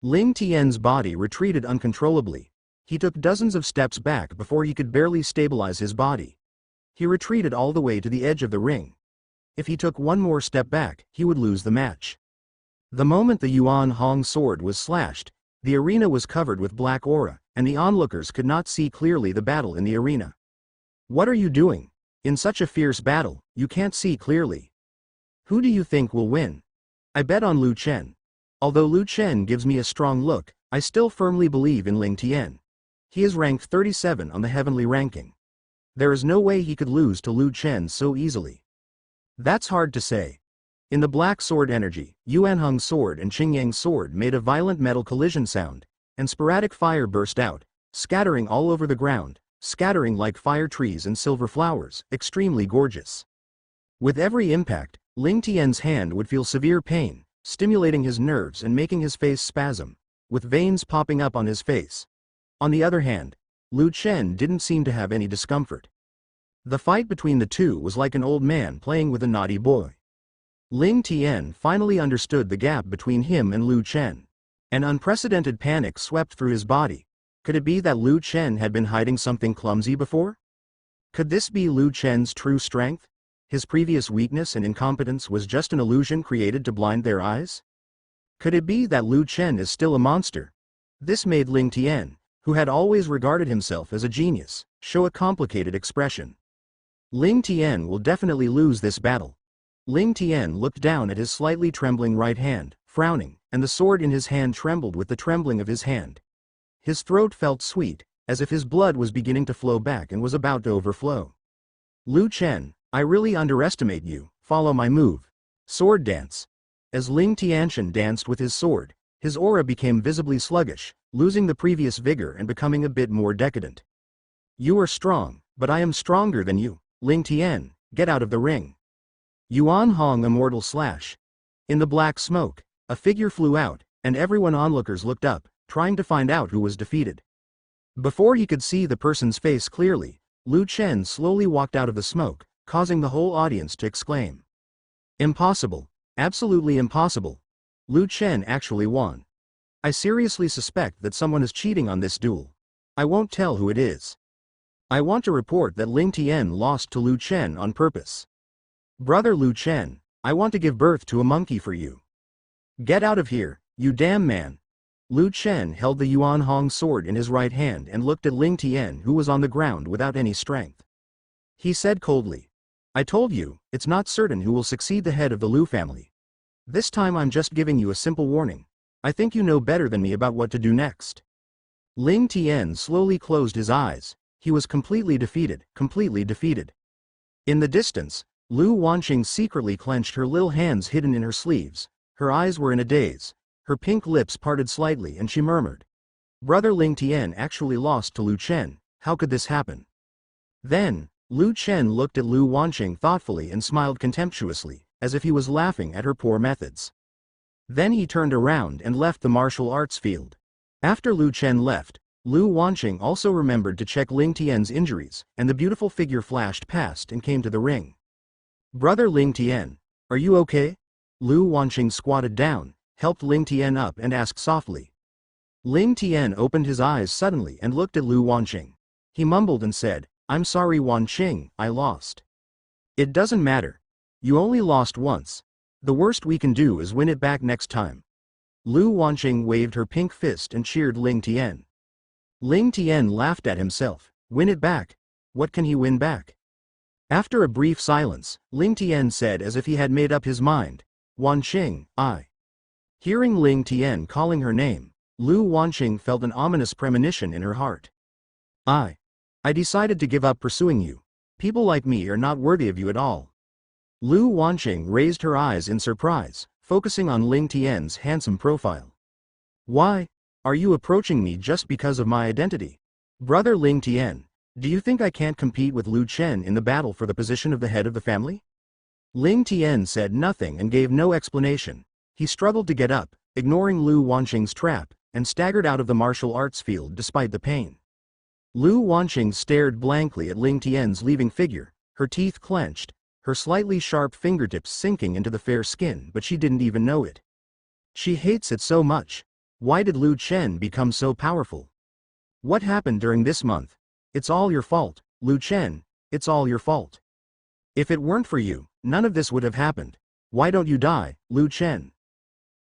[SPEAKER 1] Ling Tian's body retreated uncontrollably. He took dozens of steps back before he could barely stabilize his body. He retreated all the way to the edge of the ring. If he took one more step back, he would lose the match. The moment the Yuan Hong sword was slashed, the arena was covered with black aura, and the onlookers could not see clearly the battle in the arena. What are you doing? In such a fierce battle, you can't see clearly. Who do you think will win? I bet on Lu Chen. Although Lu Chen gives me a strong look, I still firmly believe in Ling Tian. He is ranked 37 on the heavenly ranking. There is no way he could lose to Lu Chen so easily. That's hard to say. In the black sword energy, Yuan Hong's sword and Qingyang's sword made a violent metal collision sound, and sporadic fire burst out, scattering all over the ground, scattering like fire trees and silver flowers, extremely gorgeous. With every impact, Ling Tian's hand would feel severe pain, stimulating his nerves and making his face spasm, with veins popping up on his face. On the other hand, Lu Chen didn't seem to have any discomfort. The fight between the two was like an old man playing with a naughty boy. Ling Tian finally understood the gap between him and Lu Chen. An unprecedented panic swept through his body. Could it be that Lu Chen had been hiding something clumsy before? Could this be Lu Chen's true strength? His previous weakness and incompetence was just an illusion created to blind their eyes? Could it be that Lu Chen is still a monster? This made Ling Tian, who had always regarded himself as a genius, show a complicated expression. Ling Tian will definitely lose this battle. Ling Tian looked down at his slightly trembling right hand, frowning, and the sword in his hand trembled with the trembling of his hand. His throat felt sweet, as if his blood was beginning to flow back and was about to overflow. Lu Chen, I really underestimate you. Follow my move. Sword dance. As Ling Tianxian danced with his sword, his aura became visibly sluggish, losing the previous vigor and becoming a bit more decadent. You are strong, but I am stronger than you. Ling Tian, get out of the ring. Yuan Hong immortal slash. In the black smoke, a figure flew out, and everyone onlookers looked up, trying to find out who was defeated. Before he could see the person's face clearly, Lu Chen slowly walked out of the smoke, causing the whole audience to exclaim. Impossible. Absolutely impossible. Lu Chen actually won. I seriously suspect that someone is cheating on this duel. I won't tell who it is. I want to report that Ling Tian lost to Lu Chen on purpose. Brother Lu Chen, I want to give birth to a monkey for you. Get out of here, you damn man. Lu Chen held the Yuan Hong sword in his right hand and looked at Ling Tian, who was on the ground without any strength. He said coldly, I told you, it's not certain who will succeed the head of the Lu family. This time I'm just giving you a simple warning. I think you know better than me about what to do next. Ling Tian slowly closed his eyes. He was completely defeated, completely defeated. In the distance, Lu Wanqing secretly clenched her little hands hidden in her sleeves. Her eyes were in a daze. Her pink lips parted slightly and she murmured. Brother Ling Tian actually lost to Lu Chen. How could this happen? Then, Lu Chen looked at Lu Wanqing thoughtfully and smiled contemptuously, as if he was laughing at her poor methods. Then he turned around and left the martial arts field. After Lu Chen left, Lu Wanqing also remembered to check Ling Tian's injuries, and the beautiful figure flashed past and came to the ring. "Brother Ling Tian, are you okay?" Lu Wanqing squatted down, helped Ling Tian up and asked softly. Ling Tian opened his eyes suddenly and looked at Lu Wanqing. He mumbled and said, "I'm sorry Wanqing, I lost." "It doesn't matter. You only lost once. The worst we can do is win it back next time." Lu Wanqing waved her pink fist and cheered Ling Tian. Ling Tian laughed at himself. Win it back? What can he win back? After a brief silence, Ling Tian said as if he had made up his mind, "Wanqing, I." Hearing Ling Tian calling her name, Lu Wanqing felt an ominous premonition in her heart. I decided to give up pursuing you. People like me are not worthy of you at all." Lu Wanqing raised her eyes in surprise, focusing on Ling Tian's handsome profile. "Why? Are you approaching me just because of my identity? Brother Ling Tian, do you think I can't compete with Lu Chen in the battle for the position of the head of the family?" Ling Tian said nothing and gave no explanation. He struggled to get up, ignoring Lu Wanqing's trap, and staggered out of the martial arts field despite the pain. Lu Wanqing stared blankly at Ling Tian's leaving figure, her teeth clenched, her slightly sharp fingertips sinking into the fair skin, but she didn't even know it. She hates it so much. Why did Lu Chen become so powerful? What happened during this month? It's all your fault, Lu Chen, it's all your fault. If it weren't for you, none of this would have happened. Why don't you die, Lu Chen?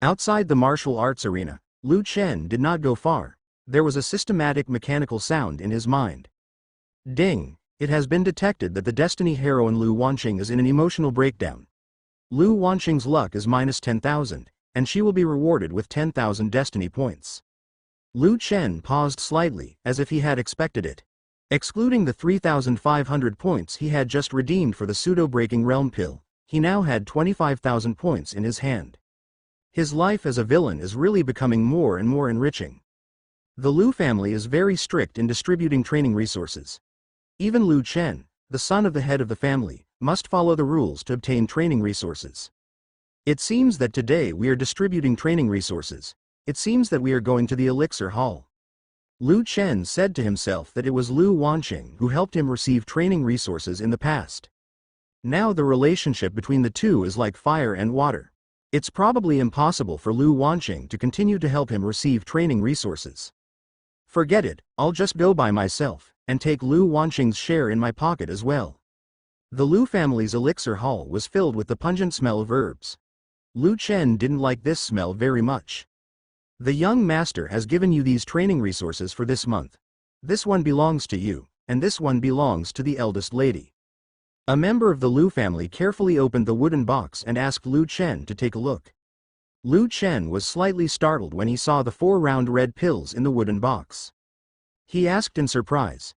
[SPEAKER 1] Outside the martial arts arena, Lu Chen did not go far. There was a systematic mechanical sound in his mind. Ding! It has been detected that the Destiny heroine Lu Wanqing is in an emotional breakdown. Lu Wanqing's luck is minus 10,000, and she will be rewarded with 10,000 Destiny points. Lu Chen paused slightly, as if he had expected it. Excluding the 3,500 points he had just redeemed for the pseudo-breaking realm pill, he now had 25,000 points in his hand. His life as a villain is really becoming more and more enriching. The Lu family is very strict in distributing training resources. Even Lu Chen, the son of the head of the family, must follow the rules to obtain training resources. It seems that today we are distributing training resources. It seems that we are going to the Elixir Hall. Lu Chen said to himself that it was Lu Wanqing who helped him receive training resources in the past. Now the relationship between the two is like fire and water. It's probably impossible for Lu Wanqing to continue to help him receive training resources. Forget it, I'll just go by myself, and take Lu Wanqing's share in my pocket as well. The Lu family's elixir hall was filled with the pungent smell of herbs. Lu Chen didn't like this smell very much. The young master has given you these training resources for this month. This one belongs to you, and this one belongs to the eldest lady. A member of the Lu family carefully opened the wooden box and asked Lu Chen to take a look. Lu Chen was slightly startled when he saw the 4 round red pills in the wooden box. He asked in surprise,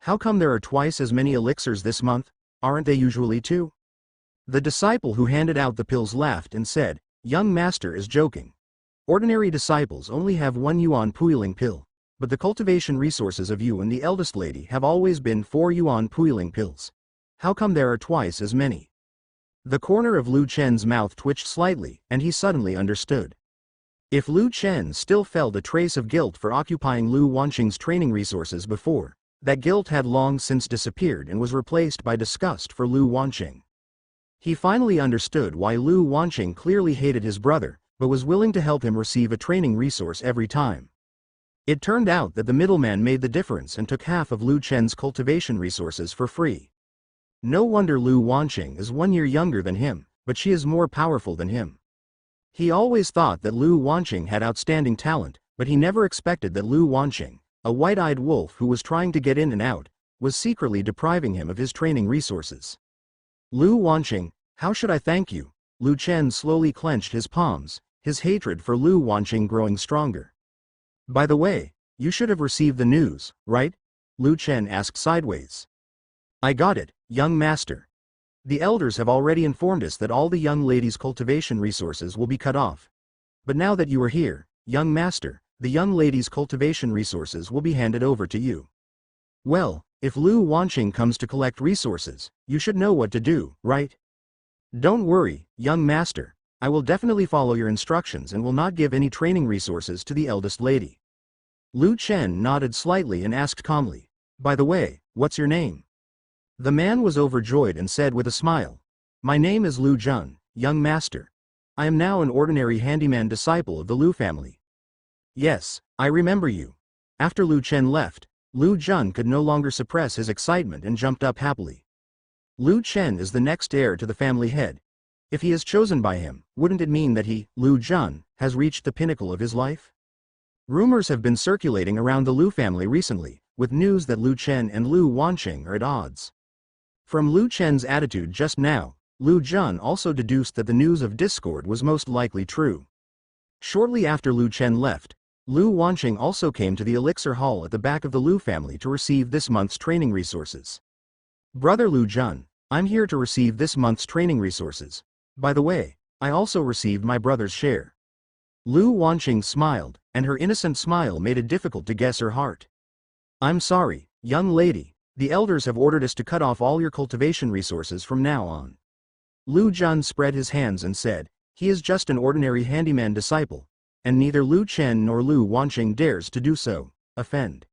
[SPEAKER 1] "How come there are twice as many elixirs this month? Aren't they usually 2? The disciple who handed out the pills laughed and said, "Young master is joking. Ordinary disciples only have 1 yuan puiling pill, but the cultivation resources of you and the eldest lady have always been 4 yuan puiling pills. How come there are twice as many?" The corner of Lu Chen's mouth twitched slightly, and he suddenly understood. If Lu Chen still felt a trace of guilt for occupying Lu Wanqing's training resources before, that guilt had long since disappeared and was replaced by disgust for Lu Wanqing. He finally understood why Lu Wanqing clearly hated his brother, but was willing to help him receive a training resource every time. It turned out that the middleman made the difference and took half of Lu Chen's cultivation resources for free. No wonder Lu Wanqing is 1 year younger than him, but she is more powerful than him. He always thought that Lu Wanqing had outstanding talent, but he never expected that Lu Wanqing, a white-eyed wolf who was trying to get in and out, was secretly depriving him of his training resources. Lu Wanqing, how should I thank you? Lu Chen slowly clenched his palms, his hatred for Lu Wanqing growing stronger. By the way, you should have received the news, right? Lu Chen asked sideways. I got it, young master. The elders have already informed us that all the young lady's cultivation resources will be cut off. But now that you are here, young master, the young lady's cultivation resources will be handed over to you. Well, if Lu Wanqing comes to collect resources, you should know what to do, right? Don't worry, young master. I will definitely follow your instructions and will not give any training resources to the eldest lady. Lu Chen nodded slightly and asked calmly, "By the way, what's your name?" The man was overjoyed and said with a smile, "My name is Lu Jun, young master. I am now an ordinary handyman disciple of the Lu family." "Yes, I remember you." After Lu Chen left, Lu Jun could no longer suppress his excitement and jumped up happily. Lu Chen is the next heir to the family head. If he is chosen by him, wouldn't it mean that he, Lu Jun, has reached the pinnacle of his life? Rumors have been circulating around the Lu family recently, with news that Lu Chen and Lu Wanqing are at odds. From Lu Chen's attitude just now, Lu Jun also deduced that the news of discord was most likely true. Shortly after Lu Chen left, Lu Wanqing also came to the Elixir Hall at the back of the Lu family to receive this month's training resources. "Brother Lu Jun, I'm here to receive this month's training resources. By the way, I also received my brother's share." Lu Wanqing smiled, and her innocent smile made it difficult to guess her heart. "I'm sorry, young lady, the elders have ordered us to cut off all your cultivation resources from now on." Lu Jun spread his hands and said, "He is just an ordinary handyman disciple, and neither Lu Chen nor Lu Wanqing dares to do so, offend."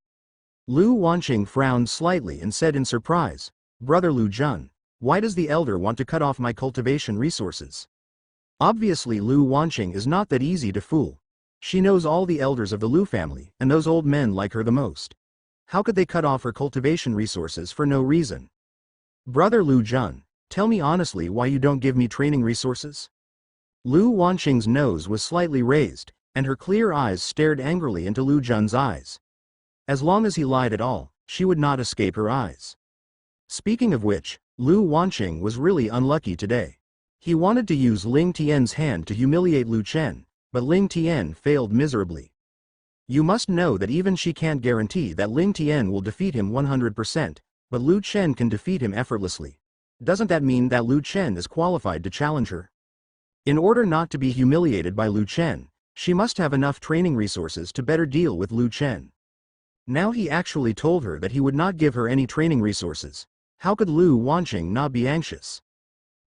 [SPEAKER 1] Lu Wanqing frowned slightly and said in surprise, "Brother Lu Jun, why does the elder want to cut off my cultivation resources?" Obviously Lu Wanqing is not that easy to fool. She knows all the elders of the Lu family, and those old men like her the most. How could they cut off her cultivation resources for no reason? "Brother Lu Jun, tell me honestly why you don't give me training resources?" Lu Wanqing's nose was slightly raised, and her clear eyes stared angrily into Lu Jun's eyes. As long as he lied at all, she would not escape her eyes. Speaking of which, Lu Wanqing was really unlucky today. He wanted to use Ling Tian's hand to humiliate Lu Chen, but Ling Tian failed miserably. You must know that even she can't guarantee that Ling Tian will defeat him 100%, but Lu Chen can defeat him effortlessly. Doesn't that mean that Lu Chen is qualified to challenge her? In order not to be humiliated by Lu Chen, she must have enough training resources to better deal with Lu Chen. Now he actually told her that he would not give her any training resources. How could Lu Wanqing not be anxious?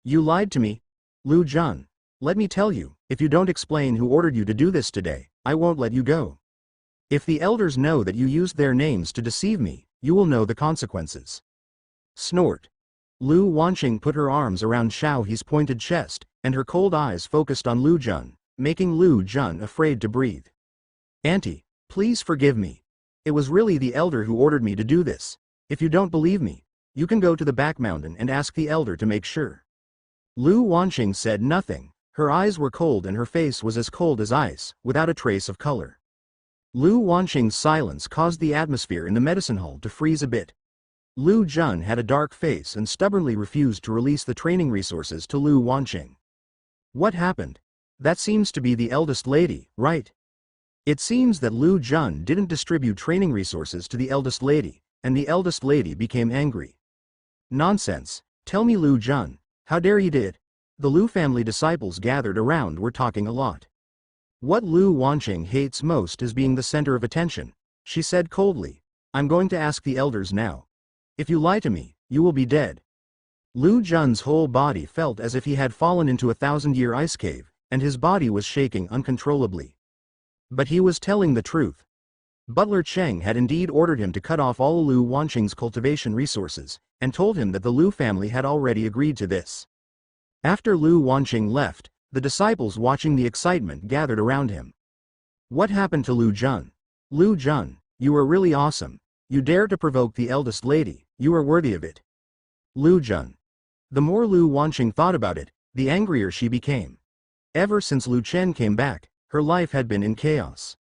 [SPEAKER 1] "You lied to me, Lu Jun. Let me tell you, if you don't explain who ordered you to do this today, I won't let you go. If the elders know that you used their names to deceive me, you will know the consequences." Snort. Lu Wanqing put her arms around Xiao He's pointed chest, and her cold eyes focused on Lu Jun, making Lu Jun afraid to breathe. "Auntie, please forgive me. It was really the elder who ordered me to do this. If you don't believe me, you can go to the back mountain and ask the elder to make sure." Lu Wanqing said nothing. Her eyes were cold and her face was as cold as ice, without a trace of color. Lu Wanqing's silence caused the atmosphere in the medicine hall to freeze a bit. Lu Jun had a dark face and stubbornly refused to release the training resources to Lu Wanqing. What happened? That seems to be the eldest lady, right? It seems that Lu Jun didn't distribute training resources to the eldest lady, and the eldest lady became angry. "Nonsense. Tell me, Lu Jun, how dare you did?" The Lu family disciples gathered around were talking a lot. "What Lu Wanqing hates most is being the center of attention," she said coldly. "I'm going to ask the elders now. If you lie to me, you will be dead." Lu Jun's whole body felt as if he had fallen into a 1,000-year ice cave, and his body was shaking uncontrollably. But he was telling the truth. Butler Cheng had indeed ordered him to cut off all Lu Wanqing's cultivation resources, and told him that the Lu family had already agreed to this. After Lu Wanqing left, the disciples watching the excitement gathered around him. "What happened to Lu Jun? Lu Jun, you were really awesome. You dared to provoke the eldest lady, you are worthy of it." Lu Jun. The more Lu Wanqing thought about it, the angrier she became. Ever since Lu Chen came back, her life had been in chaos.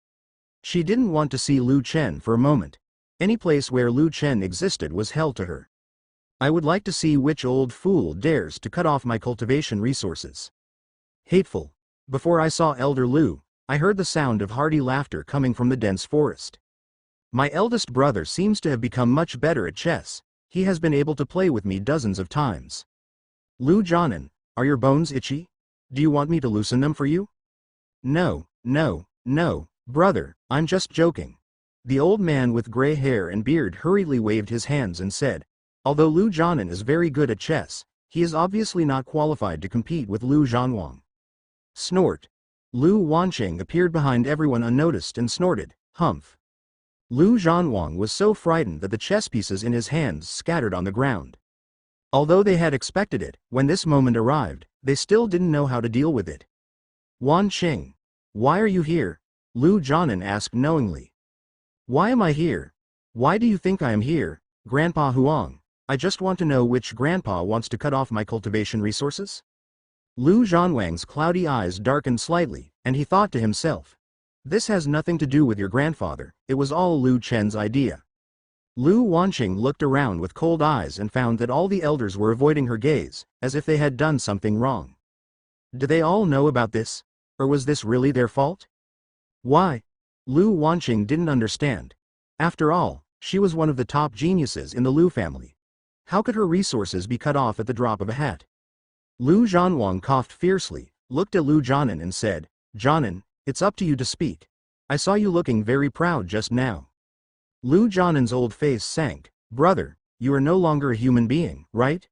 [SPEAKER 1] She didn't want to see Lu Chen for a moment. Any place where Lu Chen existed was hell to her. "I would like to see which old fool dares to cut off my cultivation resources." Hateful. Before I saw Elder Lu, I heard the sound of hearty laughter coming from the dense forest. "My eldest brother seems to have become much better at chess. He has been able to play with me dozens of times." "Lu Jianan, are your bones itchy? Do you want me to loosen them for you?" "No, no, no, brother, I'm just joking." The old man with gray hair and beard hurriedly waved his hands and said, "Although Lu Jianan is very good at chess, He is obviously not qualified to compete with Lu Zhanwang. Snort. Lu Wanqing appeared behind everyone unnoticed and snorted, "Humph." Lu Zhanwang was so frightened that the chess pieces in his hands scattered on the ground. Although they had expected it, when this moment arrived, they still didn't know how to deal with it. "Wanqing. Why are you here?" Lu Zhanan asked knowingly. "Why am I here? Why do you think I am here, Grandpa Huang? I just want to know which grandpa wants to cut off my cultivation resources?" Lu Zhanwang's cloudy eyes darkened slightly, and he thought to himself, "This has nothing to do with your grandfather, it was all Lu Chen's idea." Lu Wanqing looked around with cold eyes and found that all the elders were avoiding her gaze, as if they had done something wrong. Did they all know about this? Or was this really their fault? Why? Lu Wanqing didn't understand. After all, she was one of the top geniuses in the Lu family. How could her resources be cut off at the drop of a hat? Lu Zhanwang coughed fiercely, looked at Lu Zhanan and said, "Zhanan, it's up to you to speak. I saw you looking very proud just now." Lu Zhanan's old face sank. "Brother, you are no longer a human being, right?"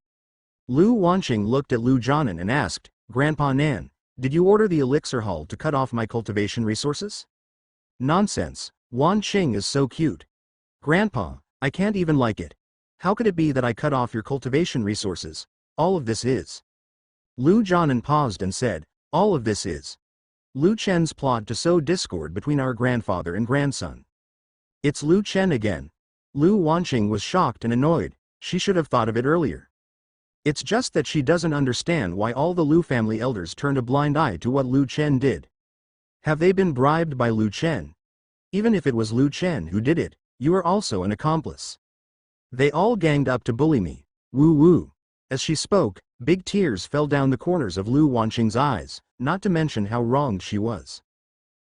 [SPEAKER 1] Lu Wanqing looked at Lu Zhanan and asked, "Grandpa Nan, did you order the elixir hall to cut off my cultivation resources?" "Nonsense, Wanqing is so cute. Grandpa, I can't even like it. How could it be that I cut off your cultivation resources? All of this is." Lu Zhanan paused and said, "All of this is Lu Chen's plot to sow discord between our grandfather and grandson." "It's Lu Chen again." Lu Wanqing was shocked and annoyed. She should have thought of it earlier. It's just that she doesn't understand why all the Lu family elders turned a blind eye to what Lu Chen did. Have they been bribed by Lu Chen? Even if it was Lu Chen who did it, you are also an accomplice. They all ganged up to bully me. Woo woo. As she spoke, big tears fell down the corners of Lu Wanqing's eyes, not to mention how wronged she was.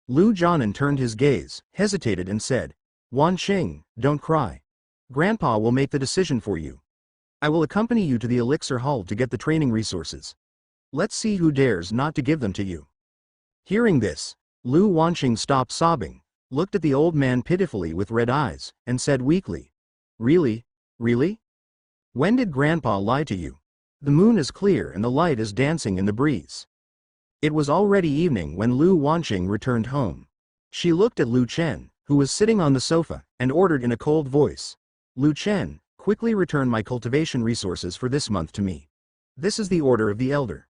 [SPEAKER 1] Lu Zhanan turned his gaze, hesitated and said, "Wanqing, don't cry. Grandpa will make the decision for you. I will accompany you to the elixir hall to get the training resources. Let's see who dares not to give them to you." Hearing this, Lu Wanqing stopped sobbing, looked at the old man pitifully with red eyes, and said weakly, "Really? Really? When did Grandpa lie to you? The moon is clear and the light is dancing in the breeze." It was already evening when Lu Wanqing returned home. She looked at Lu Chen, who was sitting on the sofa, and ordered in a cold voice, "Lu Chen, quickly return my cultivation resources for this month to me. This is the order of the elder."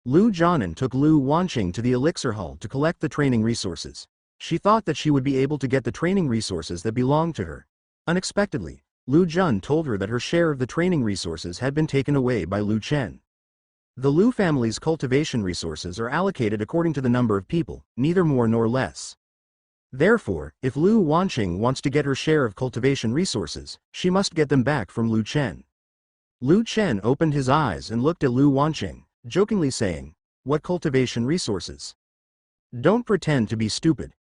[SPEAKER 1] Lu Zhanan took Lu Wanqing to the elixir hall to collect the training resources. She thought that she would be able to get the training resources that belonged to her. Unexpectedly, Lu Jun told her that her share of the training resources had been taken away by Lu Chen. The Lu family's cultivation resources are allocated according to the number of people, neither more nor less. Therefore, if Lu Wanqing wants to get her share of cultivation resources, she must get them back from Lu Chen. Lu Chen opened his eyes and looked at Lu Wanqing, jokingly saying, "What cultivation resources? Don't pretend to be stupid.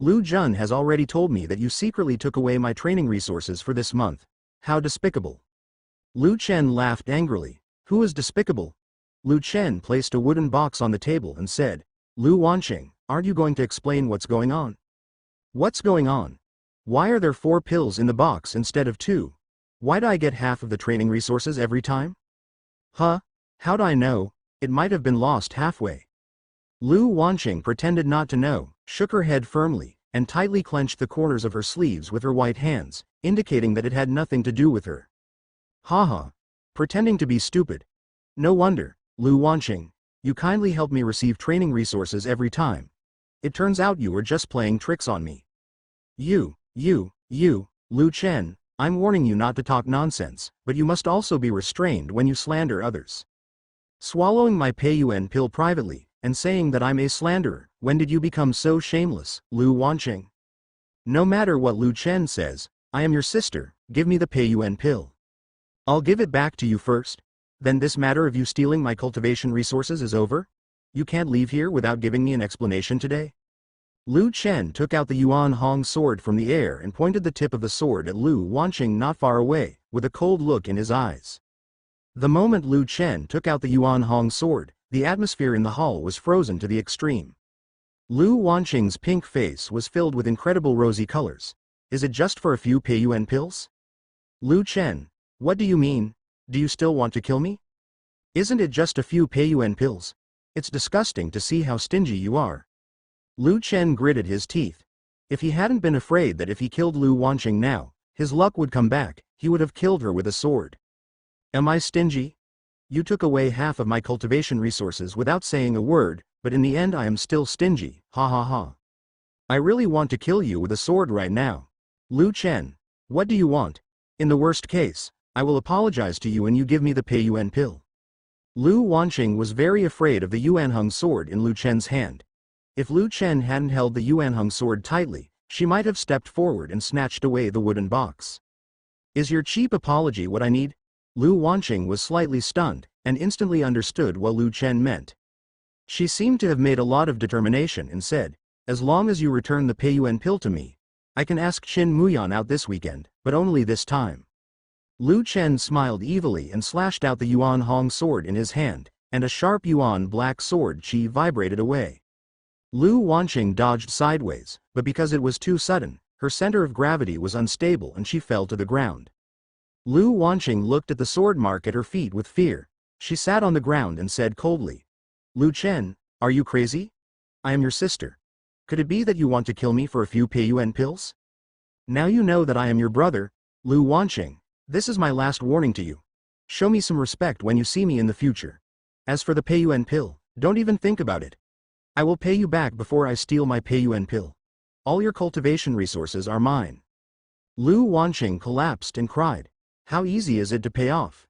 [SPEAKER 1] Lu Jun has already told me that you secretly took away my training resources for this month. How despicable." Lu Chen laughed angrily. "Who is despicable?" Lu Chen placed a wooden box on the table and said, "Lu Wanqing, aren't you going to explain what's going on?" "What's going on? Why are there 4 pills in the box instead of 2? Why do I get half of the training resources every time?" "Huh? How'd I know? It might have been lost halfway." Lu Wanqing pretended not to know, shook her head firmly, and tightly clenched the corners of her sleeves with her white hands, indicating that it had nothing to do with her. "Ha. Pretending to be stupid. No wonder, Lu Wanqing, you kindly help me receive training resources every time. It turns out you were just playing tricks on me. You, Lu Chen, I'm warning you not to talk nonsense, but you must also be restrained when you slander others. Swallowing my Peiyuan pill privately, and saying that I'm a slanderer, when did you become so shameless, Lu Wanqing? No matter what Lu Chen says, I am your sister, give me the Peiyuan pill. I'll give it back to you first. Then this matter of you stealing my cultivation resources is over? You can't leave here without giving me an explanation today." Lu Chen took out the Yuan Hong sword from the air and pointed the tip of the sword at Lu Wanqing not far away, with a cold look in his eyes. The moment Lu Chen took out the Yuan Hong sword, the atmosphere in the hall was frozen to the extreme. Lu Wanqing's pink face was filled with incredible rosy colors. "Is it just for a few Peiyuan pills? Lu Chen, what do you mean? Do you still want to kill me?" Isn't it just a few Pei-yuan pills? It's disgusting to see how stingy you are. Lu Chen gritted his teeth. If he hadn't been afraid that if he killed Lu Wanqing now, his luck would come back, he would have killed her with a sword. Am I stingy? You took away half of my cultivation resources without saying a word, but in the end I am still stingy, ha ha ha. I really want to kill you with a sword right now. Lu Chen, what do you want? In the worst case, I will apologize to you and you give me the Pei-yuan pill. Lu Wanqing was very afraid of the Yuanheng sword in Lu Chen's hand. If Lu Chen hadn't held the Yuanheng sword tightly, she might have stepped forward and snatched away the wooden box. Is your cheap apology what I need? Lu Wanqing was slightly stunned, and instantly understood what Lu Chen meant. She seemed to have made a lot of determination and said, as long as you return the Pei-yuan pill to me, I can ask Qin Muyan out this weekend, but only this time. Lu Chen smiled evilly and slashed out the Yuan Hong sword in his hand, and a sharp Yuan black sword chi vibrated away. Lu Wanqing dodged sideways, but because it was too sudden, her center of gravity was unstable and she fell to the ground. Lu Wanqing looked at the sword mark at her feet with fear. She sat on the ground and said coldly, Lu Chen, are you crazy? I am your sister. Could it be that you want to kill me for a few Pei-yuan pills? Now you know that I am your brother, Lu Wanqing. This is my last warning to you. Show me some respect when you see me in the future. As for the Pei-yuan pill, don't even think about it. I will pay you back before I steal my Pei-yuan pill. All your cultivation resources are mine. Lu Wanqing collapsed and cried. How easy is it to pay off?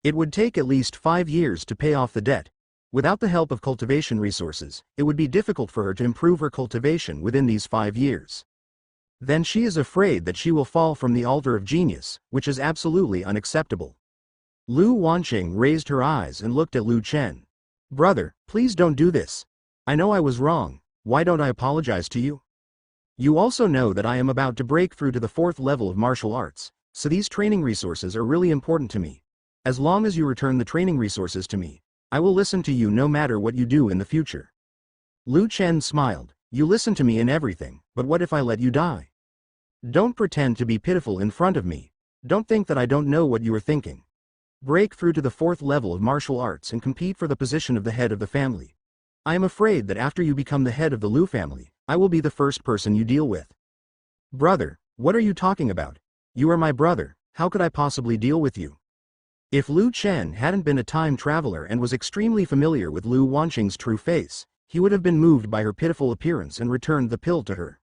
[SPEAKER 1] It would take at least 5 years to pay off the debt. Without the help of cultivation resources, it would be difficult for her to improve her cultivation within these 5 years. Then she is afraid that she will fall from the altar of genius, which is absolutely unacceptable. Lu Wanqing raised her eyes and looked at Lu Chen. Brother, please don't do this. I know I was wrong, why don't I apologize to you? You also know that I am about to break through to the 4th level of martial arts, so these training resources are really important to me. As long as you return the training resources to me, I will listen to you no matter what you do in the future. Lu Chen smiled. You listen to me in everything, but what if I let you die? Don't pretend to be pitiful in front of me. Don't think that I don't know what you are thinking. Break through to the 4th level of martial arts and compete for the position of the head of the family. I am afraid that after you become the head of the Lu family, I will be the first person you deal with. Brother, what are you talking about? You are my brother, how could I possibly deal with you? If Lu Chen hadn't been a time traveler and was extremely familiar with Lu Wanqing's true face, he would have been moved by her pitiful appearance and returned the pill to her.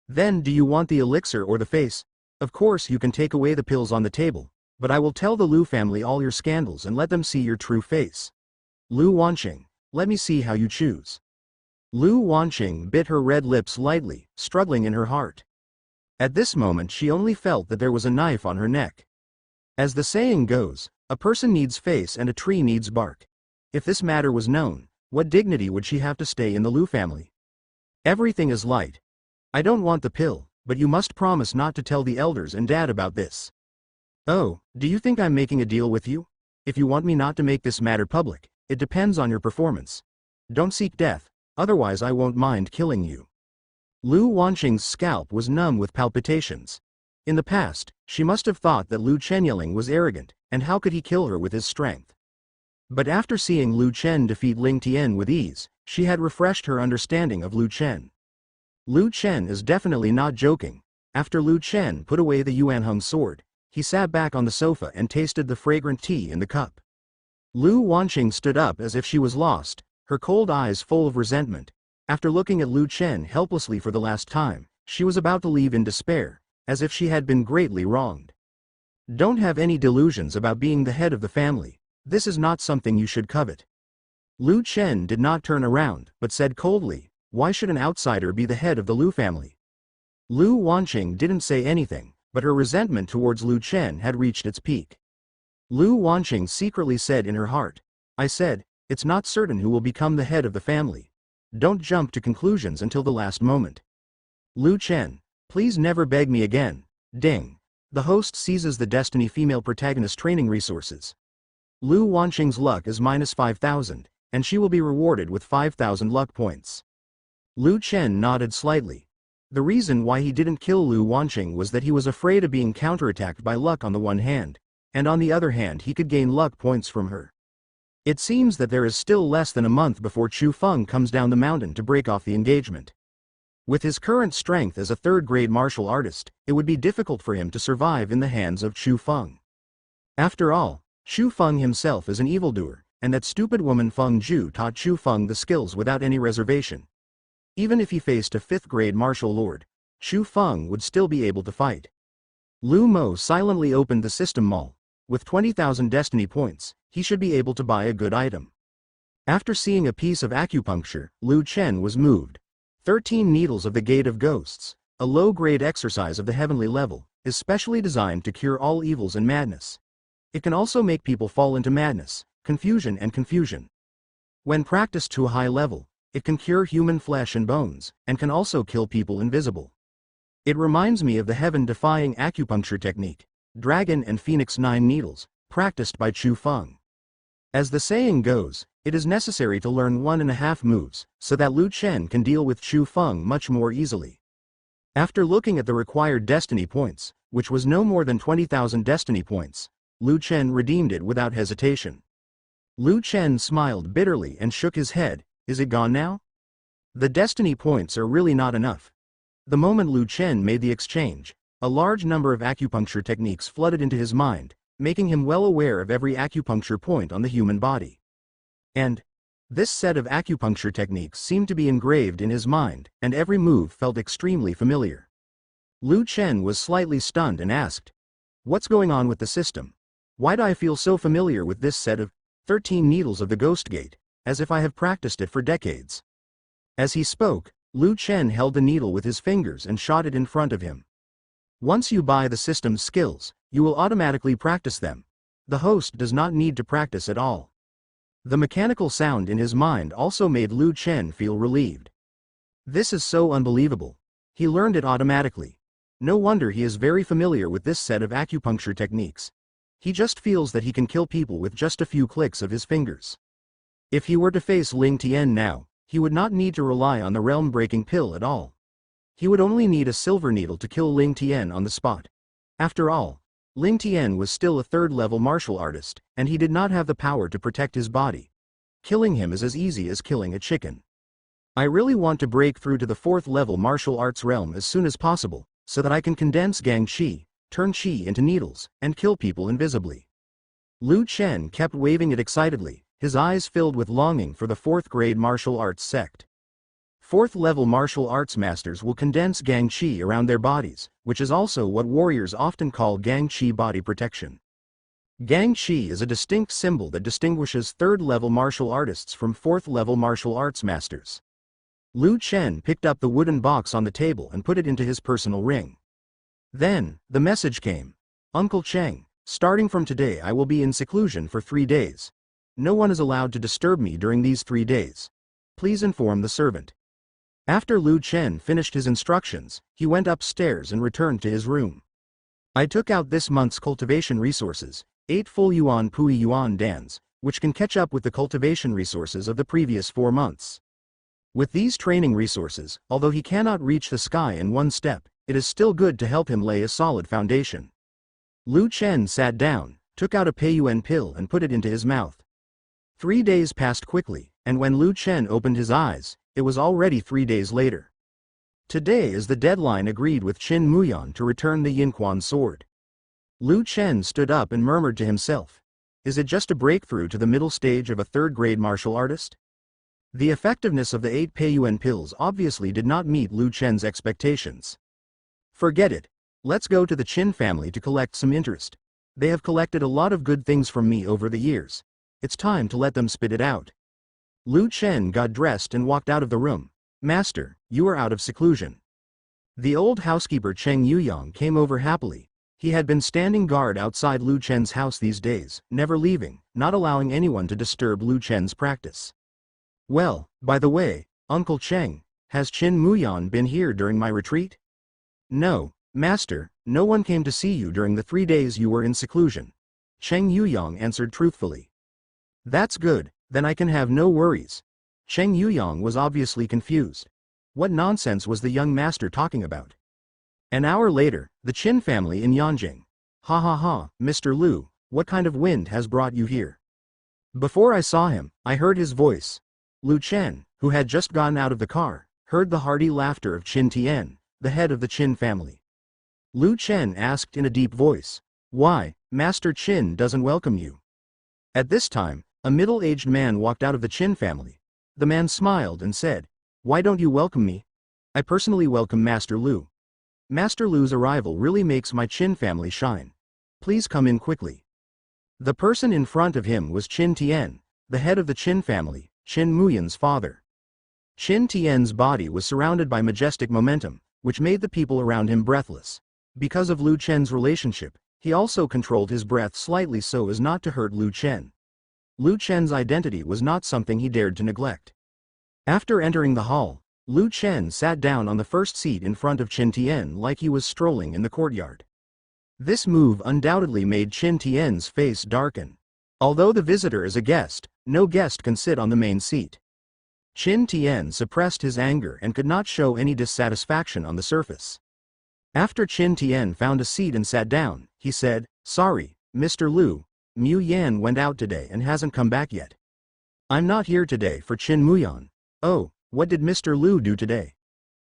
[SPEAKER 1] Then do you want the elixir or the face? Of course you can take away the pills on the table, but I will tell the Lu family all your scandals and let them see your true face. Lu Wanqing, let me see how you choose. Lu Wanqing bit her red lips lightly, struggling in her heart. At this moment she only felt that there was a knife on her neck. As the saying goes, a person needs face and a tree needs bark. If this matter was known, what dignity would she have to stay in the Lu family? Everything is light. I don't want the pill, but you must promise not to tell the elders and dad about this. Oh, do you think I'm making a deal with you? If you want me not to make this matter public, it depends on your performance. Don't seek death, otherwise I won't mind killing you. Lu Wanqing's scalp was numb with palpitations. In the past, she must have thought that Lu Chenyling was arrogant, and how could he kill her with his strength? But after seeing Lu Chen defeat Ling Tian with ease, she had refreshed her understanding of Lu Chen. Lu Chen is definitely not joking. After Lu Chen put away the Yuanheng sword, he sat back on the sofa and tasted the fragrant tea in the cup. Lu Wanqing stood up as if she was lost, her cold eyes full of resentment. After looking at Lu Chen helplessly for the last time, she was about to leave in despair, as if she had been greatly wronged. Don't have any delusions about being the head of the family. This is not something you should covet. Lu Chen did not turn around, but said coldly, why should an outsider be the head of the Lu family? Lu Wanqing didn't say anything, but her resentment towards Lu Chen had reached its peak. Lu Wanqing secretly said in her heart, I said, it's not certain who will become the head of the family. Don't jump to conclusions until the last moment. Lu Chen, please never beg me again. Ding. The host seizes the Destiny female protagonist training resources. Lu Wanqing's luck is minus 5,000, and she will be rewarded with 5,000 luck points. Lu Chen nodded slightly. The reason why he didn't kill Lu Wanqing was that he was afraid of being counterattacked by luck on the one hand, and on the other hand he could gain luck points from her. It seems that there is still less than a month before Chu Feng comes down the mountain to break off the engagement. With his current strength as a third-grade martial artist, it would be difficult for him to survive in the hands of Chu Feng. After all, Chu Feng himself is an evildoer, and that stupid woman Feng Zhu taught Chu Feng the skills without any reservation. Even if he faced a fifth-grade martial lord, Chu Feng would still be able to fight. Lu Mo silently opened the system mall. With 20,000 destiny points, he should be able to buy a good item. After seeing a piece of acupuncture, Lu Chen was moved. 13 Needles of the Gate of Ghosts, a low-grade exercise of the heavenly level, is specially designed to cure all evils and madness. It can also make people fall into madness, confusion and confusion. When practiced to a high level, it can cure human flesh and bones, and can also kill people invisible. It reminds me of the heaven-defying acupuncture technique, Dragon and Phoenix 9 Needles, practiced by Chu Feng. As the saying goes, it is necessary to learn 1.5 moves, so that Lu Chen can deal with Chu Feng much more easily. After looking at the required destiny points, which was no more than 20,000 destiny points, Lu Chen redeemed it without hesitation. Lu Chen smiled bitterly and shook his head. Is it gone now? The destiny points are really not enough. The moment Lu Chen made the exchange, a large number of acupuncture techniques flooded into his mind, making him well aware of every acupuncture point on the human body. And this set of acupuncture techniques seemed to be engraved in his mind, and every move felt extremely familiar. Lu Chen was slightly stunned and asked, "What's going on with the system? Why do I feel so familiar with this set of 13 Needles of the Ghost Gate, as if I have practiced it for decades?" As he spoke, Lu Chen held the needle with his fingers and shot it in front of him. Once you buy the system's skills, you will automatically practice them. The host does not need to practice at all. The mechanical sound in his mind also made Lu Chen feel relieved. This is so unbelievable. He learned it automatically. No wonder he is very familiar with this set of acupuncture techniques. He just feels that he can kill people with just a few clicks of his fingers. If he were to face Ling Tian now, he would not need to rely on the realm-breaking pill at all. He would only need a silver needle to kill Ling Tian on the spot. After all, Ling Tian was still a third-level martial artist, and he did not have the power to protect his body. Killing him is as easy as killing a chicken. I really want to break through to the fourth-level martial arts realm as soon as possible, so that I can condense Gang Qi, turn Qi into needles, and kill people invisibly. Lu Chen kept waving it excitedly, his eyes filled with longing for the fourth-grade martial arts sect. Fourth-level martial arts masters will condense Gang Qi around their bodies, which is also what warriors often call Gang Qi body protection. Gang Qi is a distinct symbol that distinguishes third-level martial artists from fourth-level martial arts masters. Lu Chen picked up the wooden box on the table and put it into his personal ring. Then, the message came. "Uncle Cheng, starting from today I will be in seclusion for 3 days. No one is allowed to disturb me during these 3 days. Please inform the servant." After Lu Chen finished his instructions, he went upstairs and returned to his room. "I took out this month's cultivation resources, 8 full yuan Pui yuan dans, which can catch up with the cultivation resources of the previous 4 months. With these training resources, although he cannot reach the sky in one step, it is still good to help him lay a solid foundation." Lu Chen sat down, took out a Peiyuan pill and put it into his mouth. 3 days passed quickly, and when Lu Chen opened his eyes, it was already 3 days later. Today is the deadline agreed with Qin Muyan to return the Yinquan sword. Lu Chen stood up and murmured to himself, "Is it just a breakthrough to the middle stage of a third-grade martial artist?" The effectiveness of the 8 Peiyuan pills obviously did not meet Lu Chen's expectations. "Forget it. Let's go to the Qin family to collect some interest. They have collected a lot of good things from me over the years. It's time to let them spit it out." Lu Chen got dressed and walked out of the room. "Master, you are out of seclusion." The old housekeeper Cheng Yuyang came over happily. He had been standing guard outside Lu Chen's house these days, never leaving, not allowing anyone to disturb Lu Chen's practice. "Well, by the way, Uncle Cheng, has Qin Muyan been here during my retreat?" "No, Master, no one came to see you during the 3 days you were in seclusion," Cheng Yuyang answered truthfully. "That's good, then I can have no worries." Cheng Yuyang was obviously confused. What nonsense was the young master talking about? An hour later, the Qin family in Yanjing. "Ha ha ha, Mr. Lu, what kind of wind has brought you here?" Before I saw him, I heard his voice. Lu Chen, who had just gotten out of the car, heard the hearty laughter of Qin Tian, the head of the Qin family. Lu Chen asked in a deep voice, "Why, Master Qin doesn't welcome you?" At this time, a middle-aged man walked out of the Qin family. The man smiled and said, "Why don't you welcome me? I personally welcome Master Lu. Master Lu's arrival really makes my Qin family shine. Please come in quickly." The person in front of him was Qin Tian, the head of the Qin family, Qin Muyan's father. Qin Tian's body was surrounded by majestic momentum, which made the people around him breathless. Because of Lu Chen's relationship, he also controlled his breath slightly so as not to hurt Lu Chen. Lu Chen's identity was not something he dared to neglect. After entering the hall, Lu Chen sat down on the first seat in front of Qin Tian like he was strolling in the courtyard. This move undoubtedly made Qin Tian's face darken. Although the visitor is a guest, no guest can sit on the main seat. Qin Tian suppressed his anger and could not show any dissatisfaction on the surface. After Qin Tian found a seat and sat down, he said, "Sorry, Mr. Lu, Mu Yan went out today and hasn't come back yet. I'm not here today for Qin Muyan." "Oh, what did Mr. Lu do today?"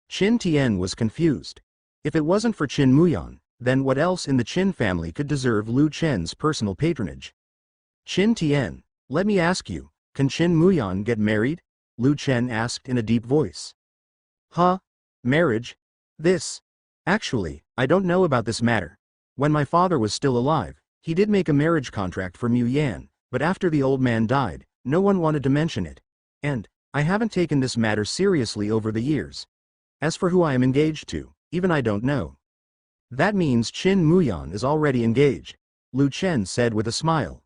[SPEAKER 1] Qin Tian was confused. If it wasn't for Qin Muyan, then what else in the Qin family could deserve Lu Chen's personal patronage? "Qin Tian, let me ask you, can Qin Muyan get married?" Lu Chen asked in a deep voice. "Huh? Marriage? This? Actually, I don't know about this matter. When my father was still alive, he did make a marriage contract for Mu Yan, but after the old man died, no one wanted to mention it. And I haven't taken this matter seriously over the years. As for who I am engaged to, even I don't know." "That means Qin Muyan is already engaged," Lu Chen said with a smile.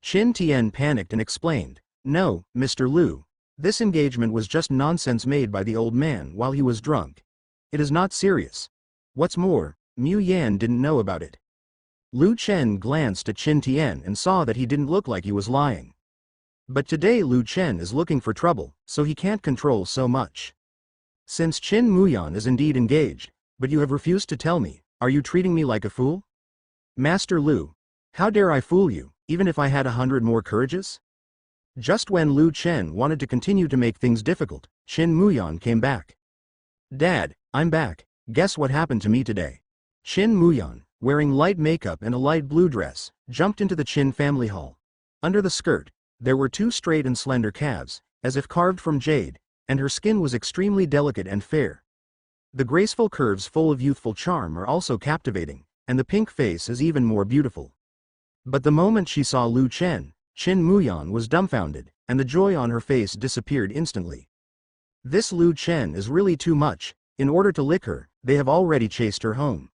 [SPEAKER 1] Qin Tian panicked and explained, "No, Mr. Lu, this engagement was just nonsense made by the old man while he was drunk. It is not serious. What's more, Mu Yan didn't know about it." Lu Chen glanced at Qin Tian and saw that he didn't look like he was lying. But today Lu Chen is looking for trouble, so he can't control so much. "Since Qin Muyan is indeed engaged, but you have refused to tell me, are you treating me like a fool?" "Master Lu, how dare I fool you, even if I had 100 more courages?" Just when Lu Chen wanted to continue to make things difficult, Qin Muyan came back. "Dad, I'm back. Guess what happened to me today?" Qin Muyan, wearing light makeup and a light blue dress, jumped into the Qin family hall. Under the skirt, there were two straight and slender calves, as if carved from jade, and her skin was extremely delicate and fair. The graceful curves full of youthful charm are also captivating, and the pink face is even more beautiful. But the moment she saw Lu Chen, Qin Muyan was dumbfounded, and the joy on her face disappeared instantly. This Lu Chen is really too much. In order to lick her, they have already chased her home.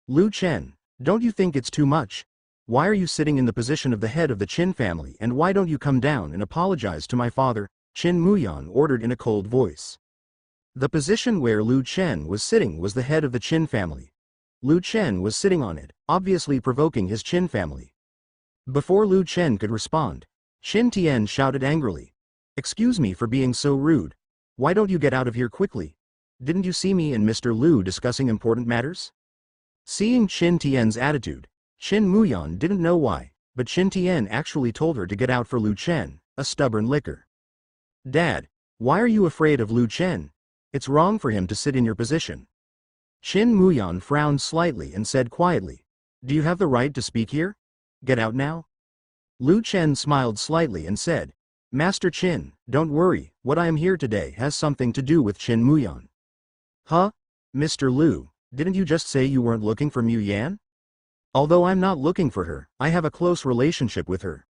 [SPEAKER 1] "Lu Chen, don't you think it's too much? Why are you sitting in the position of the head of the Qin family, and why don't you come down and apologize to my father?" Qin Muyan ordered in a cold voice. The position where Lu Chen was sitting was the head of the Qin family. Lu Chen was sitting on it, obviously provoking his Qin family. Before Lu Chen could respond, Qin Tian shouted angrily, "Excuse me for being so rude. Why don't you get out of here quickly? Didn't you see me and Mr. Lu discussing important matters?" Seeing Qin Tian's attitude, Qin Muyan didn't know why, but Qin Tian actually told her to get out for Lu Chen, a stubborn licker. "Dad, why are you afraid of Lu Chen? It's wrong for him to sit in your position." Qin Muyan frowned slightly and said quietly, "Do you have the right to speak here? Get out now." Lu Chen smiled slightly and said, "Master Qin, don't worry, what I am here today has something to do with Qin Muyan." "Huh? Mr. Lu, didn't you just say you weren't looking for Mu Yan?" "Although I'm not looking for her, I have a close relationship with her."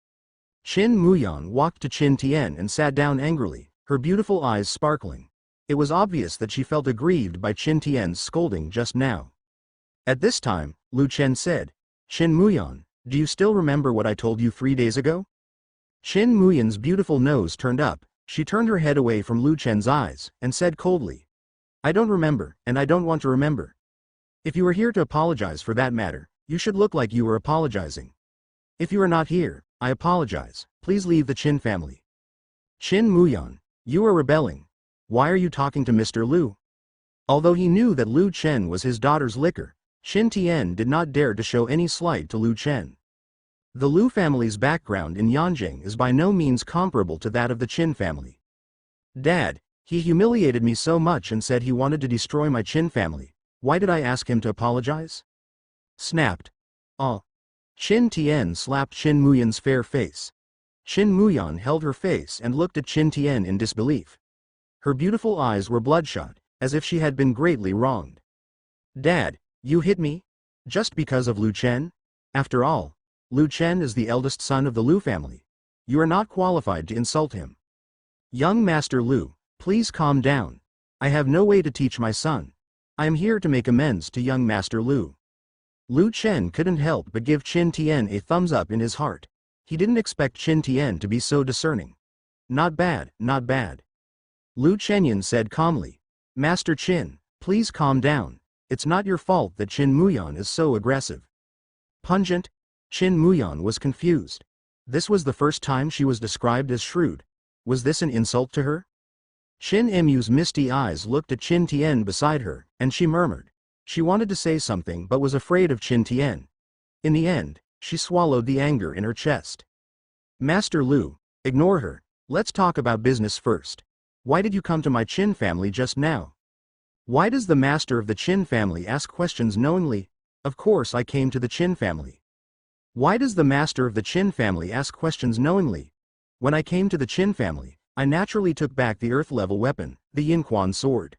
[SPEAKER 1] Qin Muyan walked to Qin Tian and sat down angrily, her beautiful eyes sparkling. It was obvious that she felt aggrieved by Qin Tian's scolding just now. At this time, Lu Chen said, "Qin Muyan, do you still remember what I told you 3 days ago?" Qin Muyan's beautiful nose turned up, she turned her head away from Lu Chen's eyes, and said coldly, "I don't remember, and I don't want to remember. If you are here to apologize for that matter, you should look like you are apologizing. If you are not here, I apologize, please leave the Qin family." "Qin Muyan, you are rebelling. Why are you talking to Mr. Lu?" Although he knew that Lu Chen was his daughter's licker, Qin Tian did not dare to show any slight to Lu Chen. The Lu family's background in Yanjing is by no means comparable to that of the Qin family. Dad, he humiliated me so much and said he wanted to destroy my Qin family. Why did I ask him to apologize? Snapped. Oh. Qin Tian slapped Qin Muyan's fair face. Qin Muyan held her face and looked at Qin Tian in disbelief. Her beautiful eyes were bloodshot, as if she had been greatly wronged. Dad, you hit me? Just because of Lu Chen? After all, Lu Chen is the eldest son of the Lu family. You are not qualified to insult him. Young Master Lu, please calm down. I have no way to teach my son. I am here to make amends to young Master Lu. Lu Chen couldn't help but give Qin Tian a thumbs up in his heart. He didn't expect Qin Tian to be so discerning. Not bad, not bad. Lu Chenyan said calmly. Master Qin, please calm down. It's not your fault that Qin Muyan is so aggressive. Pungent? Qin Muyan was confused. This was the first time she was described as shrewd. Was this an insult to her? Qin Mu's misty eyes looked at Qin Tian beside her, and she murmured. She wanted to say something but was afraid of Qin Tian. In the end, she swallowed the anger in her chest. Master Lu, ignore her. Let's talk about business first. Why did you come to my Qin family just now? Why does the master of the Qin family ask questions knowingly? Of course I came to the Qin family. Why does the master of the Qin family ask questions knowingly? When I came to the Qin family, I naturally took back the earth-level weapon, the Yinquan sword.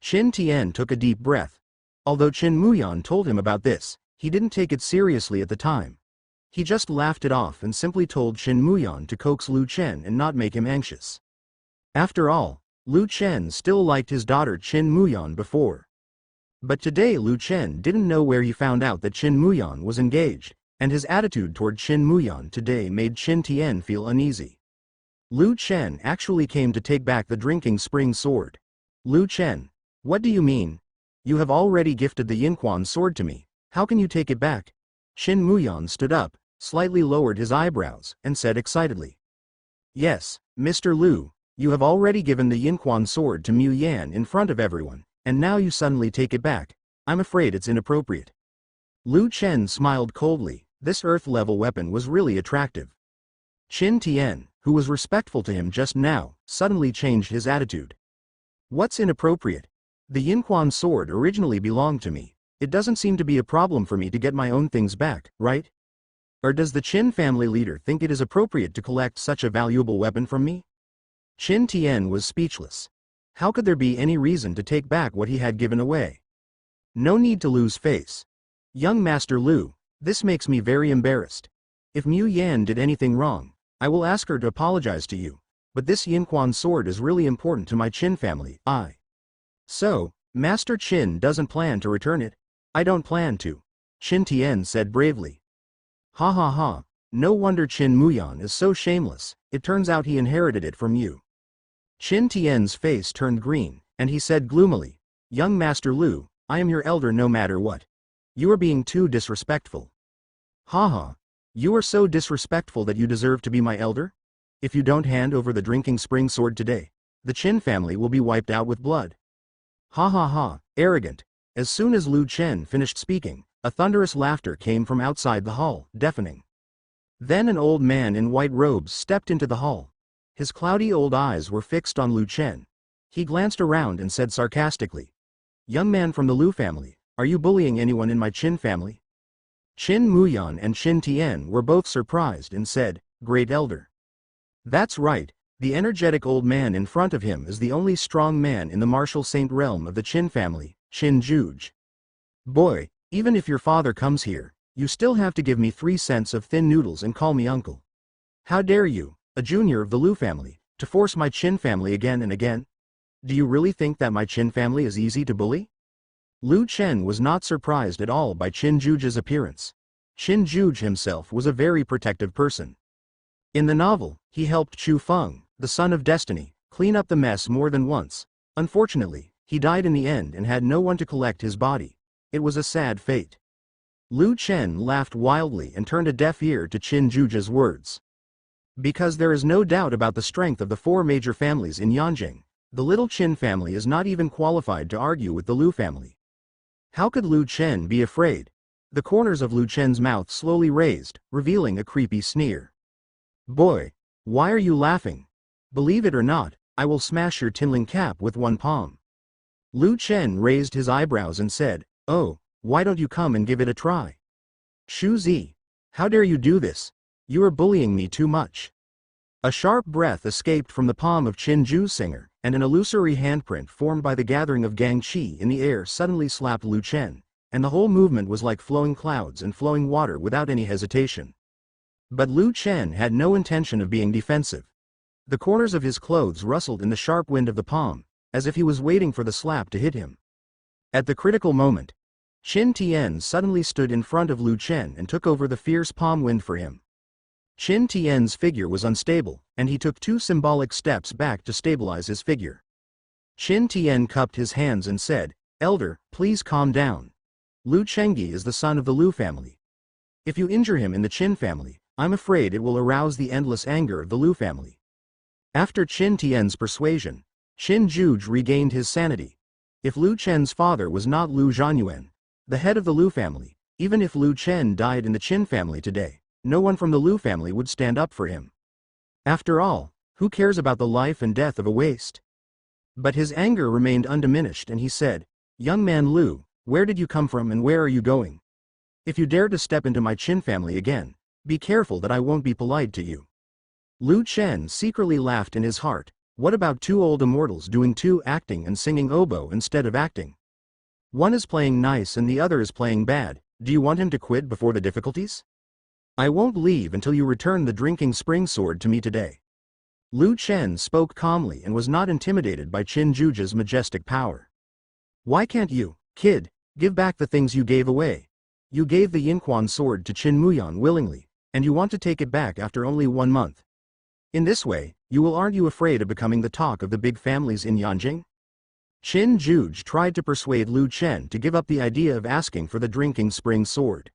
[SPEAKER 1] Qin Tian took a deep breath. Although Qin Muyan told him about this, he didn't take it seriously at the time. He just laughed it off and simply told Qin Muyan to coax Lu Chen and not make him anxious. After all, Lu Chen still liked his daughter Qin Muyan before. But today Lu Chen didn't know where he found out that Qin Muyan was engaged, and his attitude toward Qin Muyan today made Qin Tian feel uneasy. Lu Chen actually came to take back the drinking spring sword. Lu Chen, what do you mean? You have already gifted the Yinquan sword to me. How can you take it back? Qin Muyan stood up, slightly lowered his eyebrows, and said excitedly. Yes, Mr. Lu, you have already given the Yinquan sword to Mu Yan in front of everyone, and now you suddenly take it back. I'm afraid it's inappropriate. Lu Chen smiled coldly. This earth-level weapon was really attractive. Qin Tian, who was respectful to him just now, suddenly changed his attitude. What's inappropriate? The Yinquan sword originally belonged to me. It doesn't seem to be a problem for me to get my own things back, right? Or does the Qin family leader think it is appropriate to collect such a valuable weapon from me? Qin Tian was speechless. How could there be any reason to take back what he had given away? No need to lose face. Young Master Lu, this makes me very embarrassed. If Mu Yan did anything wrong, I will ask her to apologize to you, but this Yinquan sword is really important to my Qin family. So, Master Qin doesn't plan to return it? I don't plan to. Qin Tian said bravely. Ha ha ha, no wonder Qin Muyan is so shameless, it turns out he inherited it from you. Qin Tian's face turned green, and he said gloomily, Young Master Lu, I am your elder no matter what. You are being too disrespectful. Ha ha, you are so disrespectful that you deserve to be my elder? If you don't hand over the drinking spring sword today, the Qin family will be wiped out with blood. Ha ha ha, arrogant. As soon as Lu Chen finished speaking, a thunderous laughter came from outside the hall, deafening. Then an old man in white robes stepped into the hall. His cloudy old eyes were fixed on Lu Chen. He glanced around and said sarcastically, Young man from the Lu family, are you bullying anyone in my Qin family? Qin Muyan and Qin Tian were both surprised and said, Great elder. That's right, the energetic old man in front of him is the only strong man in the martial saint realm of the Qin family, Qin Juge. Boy, even if your father comes here, you still have to give me 3 cents of thin noodles and call me uncle. How dare you, a junior of the Lu family, to force my Qin family again and again? Do you really think that my Qin family is easy to bully? Lu Chen was not surprised at all by Qin Juge's appearance. Qin Juge himself was a very protective person. In the novel, he helped Chu Feng, the son of destiny, clean up the mess more than once. Unfortunately, he died in the end and had no one to collect his body. It was a sad fate. Lu Chen laughed wildly and turned a deaf ear to Qin Juge's words. Because there is no doubt about the strength of the 4 major families in Yanjing, the little Qin family is not even qualified to argue with the Lu family. How could Lu Chen be afraid? The corners of Lu Chen's mouth slowly raised, revealing a creepy sneer. Boy, why are you laughing? Believe it or not, I will smash your tinling cap with one palm. Lu Chen raised his eyebrows and said, oh, why don't you come and give it a try? Shu Zi, how dare you do this? You are bullying me too much. A sharp breath escaped from the palm of Qin Zhu's singer, and an illusory handprint formed by the gathering of Gang Qi in the air suddenly slapped Lu Chen, and the whole movement was like flowing clouds and flowing water without any hesitation. But Lu Chen had no intention of being defensive. The corners of his clothes rustled in the sharp wind of the palm, as if he was waiting for the slap to hit him. At the critical moment, Qin Tian suddenly stood in front of Lu Chen and took over the fierce palm wind for him. Qin Tian's figure was unstable, and he took 2 symbolic steps back to stabilize his figure. Qin Tian cupped his hands and said, Elder, please calm down. Lu Chengyi is the son of the Lu family. If you injure him in the Qin family, I'm afraid it will arouse the endless anger of the Lu family. After Qin Tian's persuasion, Qin Zhuge regained his sanity. If Lu Chen's father was not Lu Zhanyuan, the head of the Lu family, even if Lu Chen died in the Qin family today, no one from the Lu family would stand up for him. After all, who cares about the life and death of a waste? But his anger remained undiminished and he said, Young man Lu, where did you come from and where are you going? If you dare to step into my Qin family again, be careful that I won't be polite to you. Lu Chen secretly laughed in his heart. What about 2 old immortals doing 2 acting and singing oboe instead of acting? One is playing nice and the other is playing bad. Do you want him to quit before the difficulties? I won't leave until you return the drinking spring sword to me today. Lu Chen spoke calmly and was not intimidated by Qin Zhuge's majestic power. Why can't you, kid, give back the things you gave away? You gave the Yinquan sword to Qin Muyan willingly, and you want to take it back after only 1 month. In this way, aren't you afraid of becoming the talk of the big families in Yanjing? Qin Zhuge tried to persuade Lu Chen to give up the idea of asking for the drinking spring sword.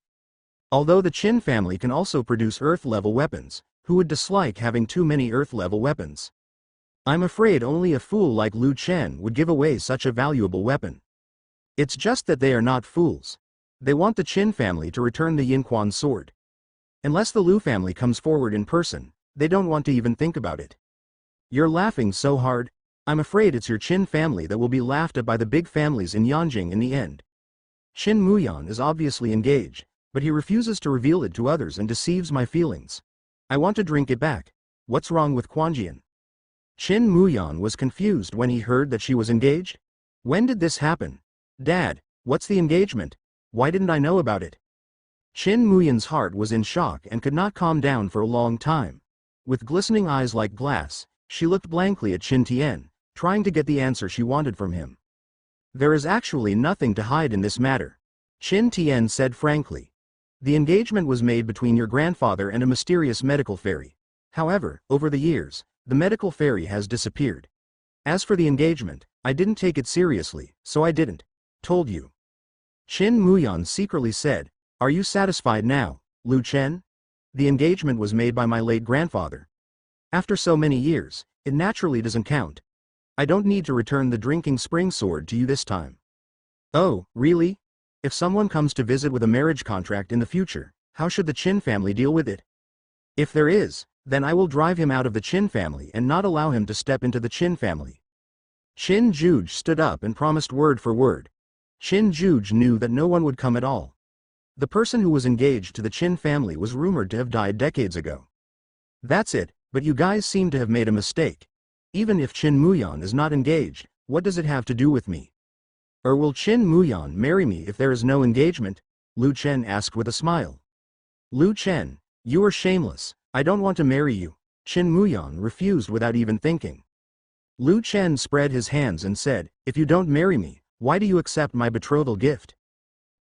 [SPEAKER 1] Although the Qin family can also produce earth-level weapons, who would dislike having too many earth-level weapons? I'm afraid only a fool like Lu Chen would give away such a valuable weapon. It's just that they are not fools. They want the Qin family to return the Yinquan sword. Unless the Lu family comes forward in person, they don't want to even think about it. You're laughing so hard, I'm afraid it's your Qin family that will be laughed at by the big families in Yanjing in the end. Qin Muyan is obviously engaged, but he refuses to reveal it to others and deceives my feelings. I want to drink it back. What's wrong with Quanjian? Qin Muyan was confused when he heard that she was engaged. When did this happen? Dad, what's the engagement? Why didn't I know about it? Qin Muyan's heart was in shock and could not calm down for a long time. With glistening eyes like glass, she looked blankly at Qin Tian, trying to get the answer she wanted from him. There is actually nothing to hide in this matter, Qin Tian said frankly. The engagement was made between your grandfather and a mysterious medical fairy. However, over the years, the medical fairy has disappeared. As for the engagement, I didn't take it seriously, so I didn't. Told you. Qin Muyan secretly said, Are you satisfied now, Lu Chen? The engagement was made by my late grandfather. After so many years, it naturally doesn't count. I don't need to return the drinking spring sword to you this time. Oh, really? If someone comes to visit with a marriage contract in the future, how should the Qin family deal with it? If there is, then I will drive him out of the Qin family and not allow him to step into the Qin family. Qin Zhuge stood up and promised word for word. Qin Zhuge knew that no one would come at all. The person who was engaged to the Qin family was rumored to have died decades ago. That's it, but you guys seem to have made a mistake. Even if Qin Muyan is not engaged, what does it have to do with me? Or will Qin Muyan marry me if there is no engagement? Lu Chen asked with a smile. Lu Chen, you are shameless. I don't want to marry you. Qin Muyan refused without even thinking. Lu Chen spread his hands and said, If you don't marry me, why do you accept my betrothal gift?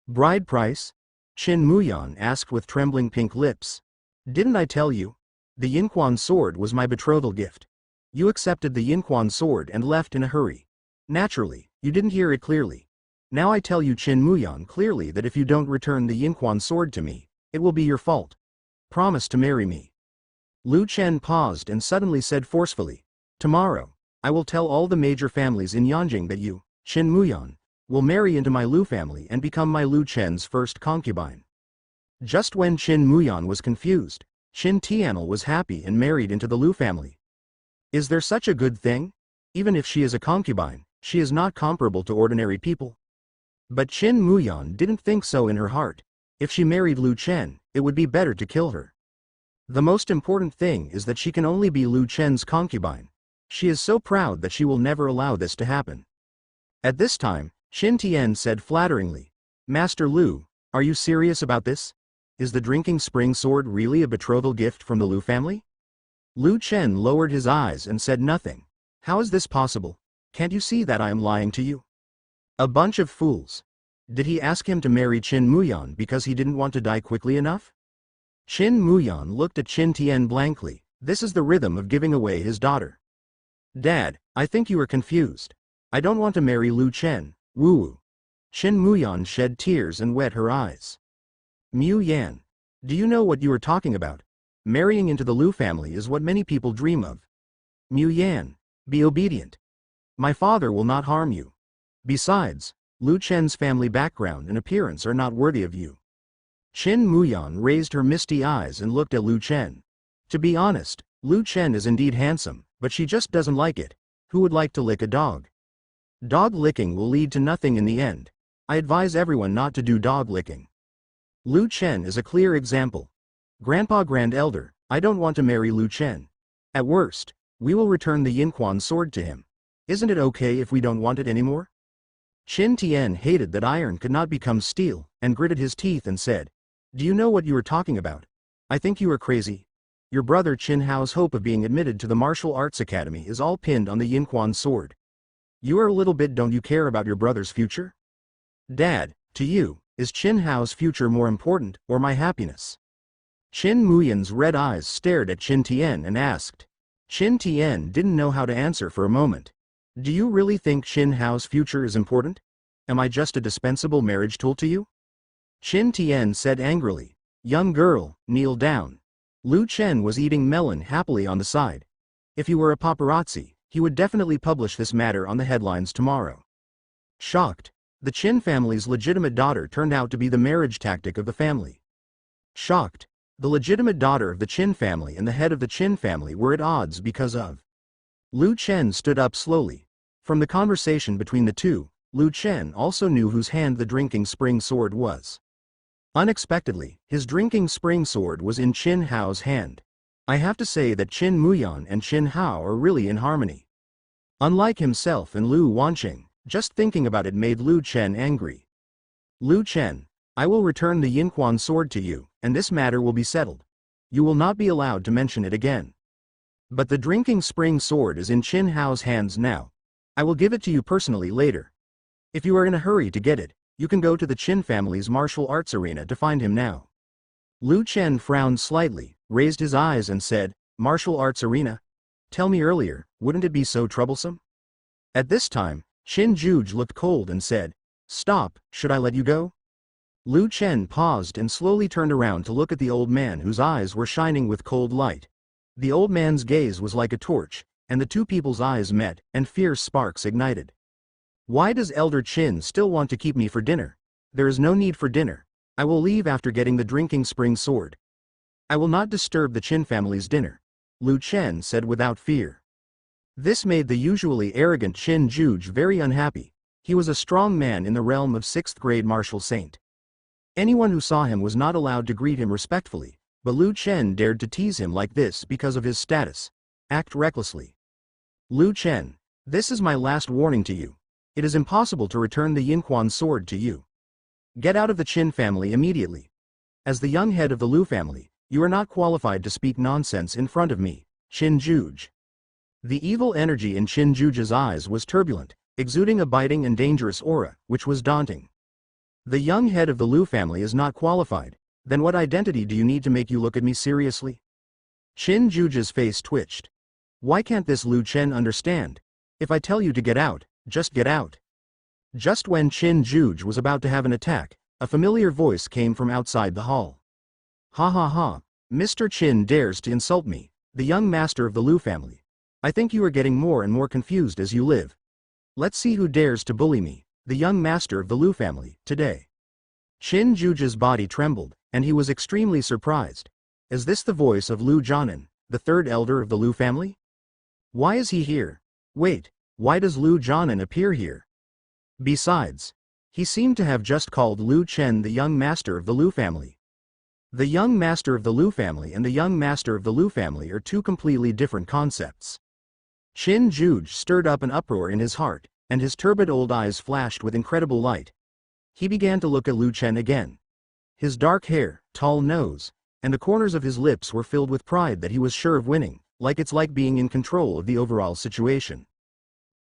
[SPEAKER 1] Bride price? Qin Muyan asked with trembling pink lips. Didn't I tell you? The Yinquan sword was my betrothal gift. You accepted the Yinquan sword and left in a hurry. Naturally, you didn't hear it clearly. Now I tell you Qin Muyan clearly that if you don't return the Yinquan sword to me, it will be your fault. Promise to marry me. Lu Chen paused and suddenly said forcefully, Tomorrow, I will tell all the major families in Yanjing that you, Qin Muyan, will marry into my Lu family and become my Lu Chen's first concubine. Just when Qin Muyan was confused, Qin Tianl was happy and married into the Lu family. Is there such a good thing? Even if she is a concubine, she is not comparable to ordinary people. But Qin Muyan didn't think so in her heart. If she married Lu Chen, it would be better to kill her. The most important thing is that she can only be Lu Chen's concubine. She is so proud that she will never allow this to happen. At this time, Qin Tian said flatteringly, "Master Lu, are you serious about this? Is the drinking spring sword really a betrothal gift from the Lu family?" Lu Chen lowered his eyes and said nothing. "How is this possible? Can't you see that I am lying to you? A bunch of fools. Did he ask him to marry Qin Muyan because he didn't want to die quickly enough?" Qin Muyan looked at Qin Tian blankly. This is the rhythm of giving away his daughter. "Dad, I think you are confused. I don't want to marry Lu Chen, woo-woo." Qin Muyan shed tears and wet her eyes. "Mu Yan, do you know what you are talking about? Marrying into the Lu family is what many people dream of. Mu Yan, be obedient. My father will not harm you. Besides, Lu Chen's family background and appearance are not worthy of you." Qin Muyan raised her misty eyes and looked at Lu Chen. To be honest, Lu Chen is indeed handsome, but she just doesn't like it. Who would like to lick a dog? Dog licking will lead to nothing in the end. I advise everyone not to do dog licking. Lu Chen is a clear example. Grandpa Grand Elder, I don't want to marry Lu Chen. At worst, we will return the Yinquan sword to him. Isn't it okay if we don't want it anymore? Qin Tian hated that iron could not become steel, and gritted his teeth and said, "Do you know what you are talking about? I think you are crazy. Your brother Qin Hao's hope of being admitted to the martial arts academy is all pinned on the Yinquan sword. You are a little bit, don't you care about your brother's future? Dad, to you, is Qin Hao's future more important, or my happiness?" Qin Muyan's red eyes stared at Qin Tian and asked. Qin Tian didn't know how to answer for a moment. "Do you really think Qin Hao's future is important? Am I just a dispensable marriage tool to you?" Qin Tian said angrily, "Young girl, kneel down." Lu Chen was eating melon happily on the side. If he were a paparazzi, he would definitely publish this matter on the headlines tomorrow. Shocked, the Qin family's legitimate daughter turned out to be the marriage tactic of the family. Shocked, the legitimate daughter of the Qin family and the head of the Qin family were at odds because of. Lu Chen stood up slowly. From the conversation between the two, Lu Chen also knew whose hand the drinking spring sword was. Unexpectedly, his drinking spring sword was in Qin Hao's hand. I have to say that Qin Muyan and Qin Hao are really in harmony. Unlike himself and Lu Wanqing, just thinking about it made Lu Chen angry. "Lu Chen, I will return the Yinquan sword to you, and this matter will be settled. You will not be allowed to mention it again. But the drinking spring sword is in Qin Hao's hands now. I will give it to you personally later. If you are in a hurry to get it, you can go to the Qin family's martial arts arena to find him now." Lu Chen frowned slightly, raised his eyes and said, "Martial arts arena? Tell me earlier, wouldn't it be so troublesome?" At this time, Qin Juge looked cold and said, "Stop, should I let you go?" Lu Chen paused and slowly turned around to look at the old man whose eyes were shining with cold light. The old man's gaze was like a torch, and the two people's eyes met, and fierce sparks ignited. "Why does Elder Qin still want to keep me for dinner? There is no need for dinner. I will leave after getting the drinking spring sword. I will not disturb the Qin family's dinner," Lu Chen said without fear. This made the usually arrogant Qin Juge very unhappy. He was a strong man in the realm of 6th grade martial saint. Anyone who saw him was not allowed to greet him respectfully, but Lu Chen dared to tease him like this because of his status. Act recklessly. "Lu Chen, this is my last warning to you. It is impossible to return the Yinquan sword to you. Get out of the Qin family immediately. As the young head of the Lu family, you are not qualified to speak nonsense in front of me, Qin Juge." The evil energy in Qin Juge's eyes was turbulent, exuding a biting and dangerous aura, which was daunting. "The young head of the Lu family is not qualified, then what identity do you need to make you look at me seriously?" Qin Juge's face twitched. "Why can't this Lu Chen understand? If I tell you to get out, just get out." Just when Qin Juge was about to have an attack, a familiar voice came from outside the hall. "Ha ha ha, Mr. Qin dares to insult me, the young master of the Lu family. I think you are getting more and more confused as you live. Let's see who dares to bully me." the young master of the Lu family, today. Qin Juji's body trembled, and he was extremely surprised. Is this the voice of Lu Jianan, the third elder of the Lu family? Why is he here? Wait, why does Lu Jianan appear here? Besides, he seemed to have just called Lu Chen the young master of the Lu family. The young master of the Lu family and the young master of the Lu family are two completely different concepts. Qin Juj stirred up an uproar in his heart, and his turbid old eyes flashed with incredible light. He began to look at Lu Chen again. His dark hair, tall nose, and the corners of his lips were filled with pride that he was sure of winning, it's like being in control of the overall situation.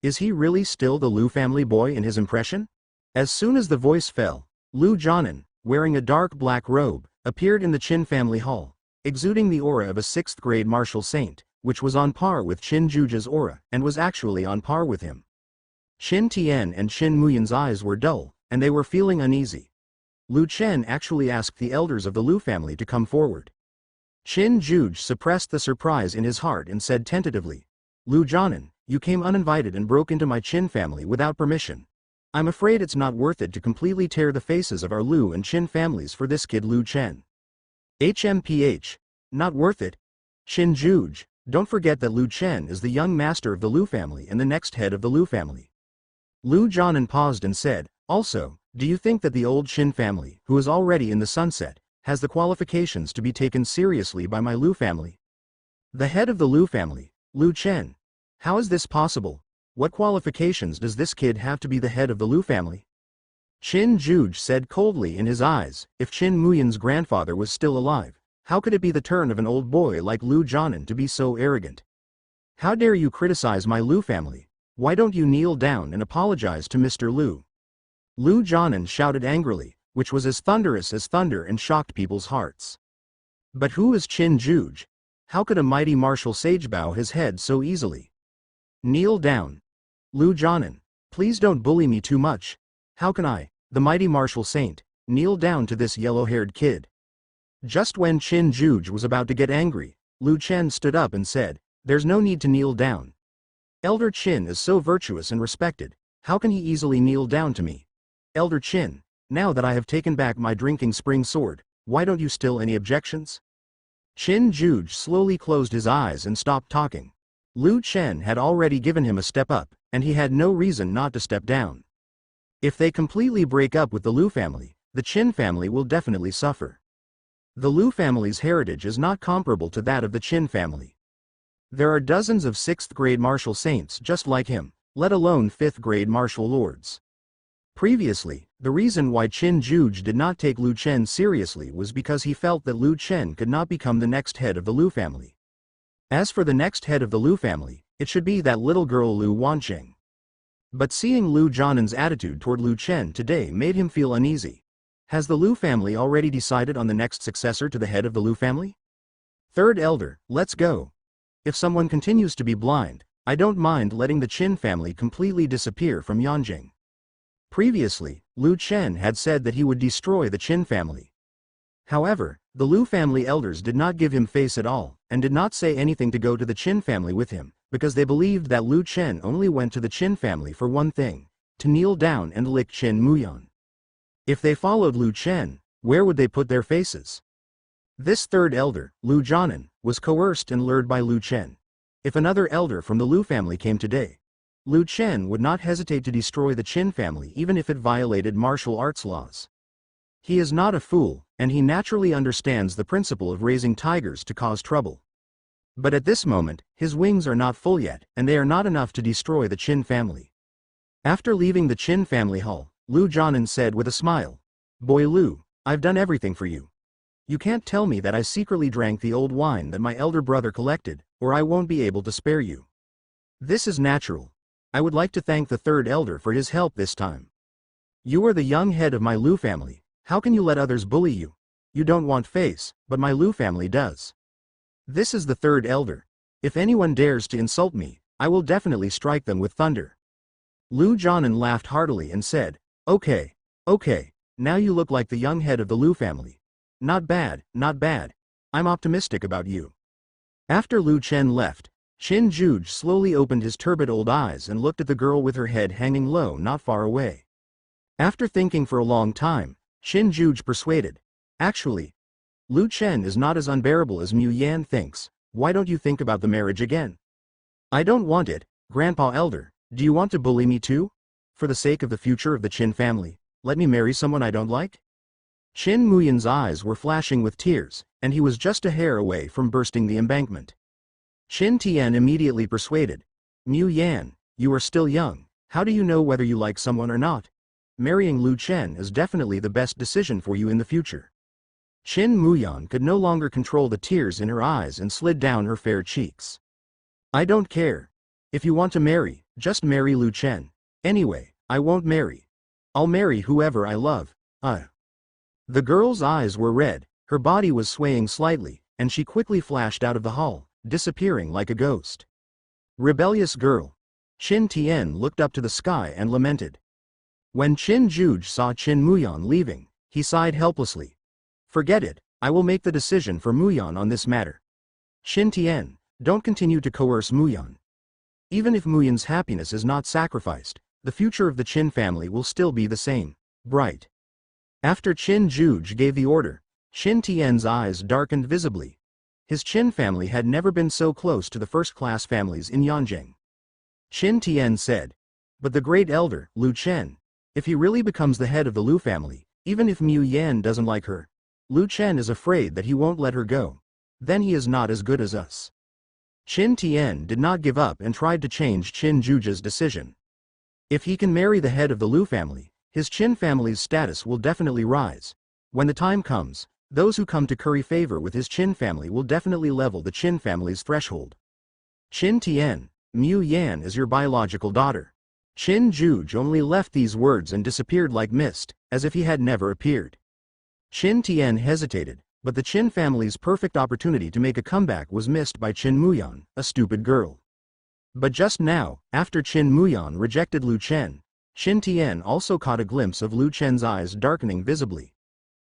[SPEAKER 1] Is he really still the Lu family boy in his impression? As soon as the voice fell, Lu Jianan, wearing a dark black robe, appeared in the Qin family hall, exuding the aura of a 6th grade martial saint, which was on par with Qin Juji's aura and was actually on par with him. Qin Tian and Qin Muyan's eyes were dull, and they were feeling uneasy. Lu Chen actually asked the elders of the Lu family to come forward. Qin Juj suppressed the surprise in his heart and said tentatively, Lu Jianan, you came uninvited and broke into my Qin family without permission. I'm afraid it's not worth it to completely tear the faces of our Lu and Qin families for this kid Lu Chen. HMPH. Not worth it? Qin Juj, don't forget that Lu Chen is the young master of the Lu family and the next head of the Lu family. Lu Jianan paused and said, also, do you think that the old Qin family, who is already in the sunset, has the qualifications to be taken seriously by my Lu family? The head of the Lu family, Lu Chen. How is this possible? What qualifications does this kid have to be the head of the Lu family? Qin Juj said coldly in his eyes, if Qin Muyan's grandfather was still alive, how could it be the turn of an old boy like Lu Jianan to be so arrogant? How dare you criticize my Lu family? Why don't you kneel down and apologize to Mr. Lu? Lu Jianan shouted angrily, which was as thunderous as thunder and shocked people's hearts. But who is Qin Juj? How could a mighty martial sage bow his head so easily? Kneel down. Lu Jianan, please don't bully me too much. How can I, the mighty martial saint, kneel down to this yellow-haired kid? Just when Qin Juj was about to get angry, Lu Chen stood up and said, there's no need to kneel down. Elder Qin is so virtuous and respected, how can he easily kneel down to me? Elder Qin, now that I have taken back my drinking spring sword, why don't you still any objections? Qin Juj slowly closed his eyes and stopped talking. Lu Chen had already given him a step up, and he had no reason not to step down. If they completely break up with the Lu family, the Qin family will definitely suffer. The Lu family's heritage is not comparable to that of the Qin family. There are dozens of 6th grade martial saints just like him, let alone 5th grade martial lords. Previously, the reason why Qin Juj did not take Lu Chen seriously was because he felt that Lu Chen could not become the next head of the Lu family. As for the next head of the Lu family, it should be that little girl Lu Wancheng. But seeing Lu Jianan's attitude toward Lu Chen today made him feel uneasy. Has the Lu family already decided on the next successor to the head of the Lu family? Third elder, let's go. If someone continues to be blind, I don't mind letting the Qin family completely disappear from Yanjing. Previously, Lu Chen had said that he would destroy the Qin family. However, the Lu family elders did not give him face at all, and did not say anything to go to the Qin family with him, because they believed that Lu Chen only went to the Qin family for one thing, to kneel down and lick Qin Muyan. If they followed Lu Chen, where would they put their faces? This third elder, Lu Jianan, was coerced and lured by Lu Chen. If another elder from the Lu family came today, Lu Chen would not hesitate to destroy the Qin family even if it violated martial arts laws. He is not a fool, and he naturally understands the principle of raising tigers to cause trouble. But at this moment, his wings are not full yet, and they are not enough to destroy the Qin family. After leaving the Qin family hall, Lu Jianan said with a smile, Boy Lu, I've done everything for you. You can't tell me that I secretly drank the old wine that my elder brother collected, or I won't be able to spare you. This is natural. I would like to thank the third elder for his help this time. You are the young head of my Lu family. How can you let others bully you? You don't want face, but my Lu family does. This is the third elder. If anyone dares to insult me, I will definitely strike them with thunder. Lu Jianan laughed heartily and said, Okay, now you look like the young head of the Lu family. Not bad, not bad. I'm optimistic about you. After Lu Chen left, Qin Juj slowly opened his turbid old eyes and looked at the girl with her head hanging low not far away. After thinking for a long time, Qin Juge persuaded. Actually, Lu Chen is not as unbearable as Mu Yan thinks. Why don't you think about the marriage again? I don't want it, Grandpa Elder. Do you want to bully me too? For the sake of the future of the Qin family, let me marry someone I don't like? Qin Muyan's eyes were flashing with tears, and he was just a hair away from bursting the embankment. Qin Tian immediately persuaded. Mu Yan, you are still young. How do you know whether you like someone or not? Marrying Lu Chen is definitely the best decision for you in the future. Qin Muyan could no longer control the tears in her eyes and slid down her fair cheeks. I don't care. If you want to marry, just marry Lu Chen. Anyway, I won't marry. I'll marry whoever I love. The girl's eyes were red, her body was swaying slightly, and she quickly flashed out of the hall, disappearing like a ghost. Rebellious girl. Qin Tian looked up to the sky and lamented. When Qin Juge saw Qin Muyan leaving, he sighed helplessly. Forget it, I will make the decision for Muyan on this matter. Qin Tian, don't continue to coerce Muyan. Even if Muyan's happiness is not sacrificed, the future of the Qin family will still be the same, bright. After Qin Juge gave the order, Qin Tian's eyes darkened visibly. His Qin family had never been so close to the first-class families in Yanjing. Qin Tian said, but the great elder, Lu Chen, if he really becomes the head of the Lu family, even if Mu Yan doesn't like her, Lu Chen is afraid that he won't let her go. Then he is not as good as us. Qin Tian did not give up and tried to change Qin Juge's decision. If he can marry the head of the Lu family, his Qin family's status will definitely rise. When the time comes, those who come to curry favor with his Qin family will definitely level the Qin family's threshold. Qin Tian, Mu Yan is your biological daughter. Qin Juge only left these words and disappeared like mist, as if he had never appeared. Qin Tian hesitated, but the Qin family's perfect opportunity to make a comeback was missed by Qin Muyan, a stupid girl. But just now, after Qin Muyan rejected Lu Chen, Qin Tian also caught a glimpse of Lu Chen's eyes darkening visibly.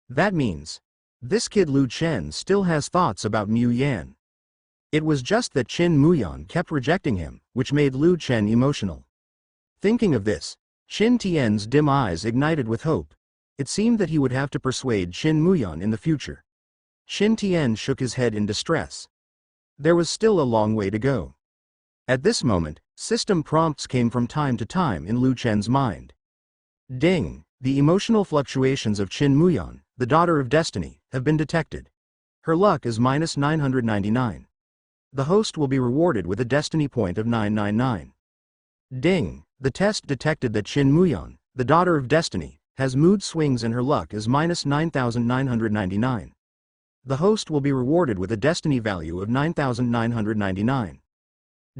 [SPEAKER 1] That means, this kid Lu Chen still has thoughts about Mu Yan. It was just that Qin Muyan kept rejecting him, which made Lu Chen emotional. Thinking of this, Qin Tian's dim eyes ignited with hope. It seemed that he would have to persuade Qin Muyan in the future. Qin Tian shook his head in distress. There was still a long way to go. At this moment, system prompts came from time to time in Lu Chen's mind. Ding! The emotional fluctuations of Qin Muyan, the daughter of destiny, have been detected. Her luck is -999. The host will be rewarded with a destiny point of 999. Ding! The test detected that Qin Muyan, the daughter of destiny, has mood swings and her luck is -9999. The host will be rewarded with a destiny value of 9999.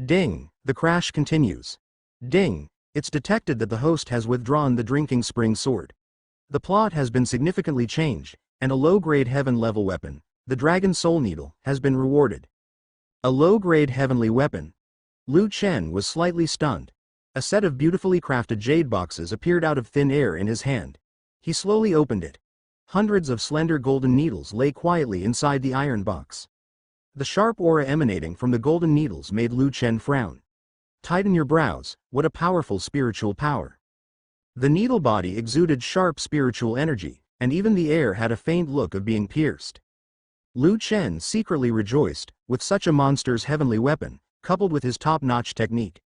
[SPEAKER 1] Ding! The crash continues. Ding! It's detected that the host has withdrawn the drinking spring sword. The plot has been significantly changed, and a low-grade heaven-level weapon, the Dragon Soul Needle, has been rewarded. A low-grade heavenly weapon. Lu Chen was slightly stunned. A set of beautifully crafted jade boxes appeared out of thin air in his hand. He slowly opened it. Hundreds of slender golden needles lay quietly inside the iron box. The sharp aura emanating from the golden needles made Lu Chen frown. Tighten your brows, what a powerful spiritual power. The needle body exuded sharp spiritual energy, and even the air had a faint look of being pierced. Lu Chen secretly rejoiced, with such a monster's heavenly weapon, coupled with his top-notch technique.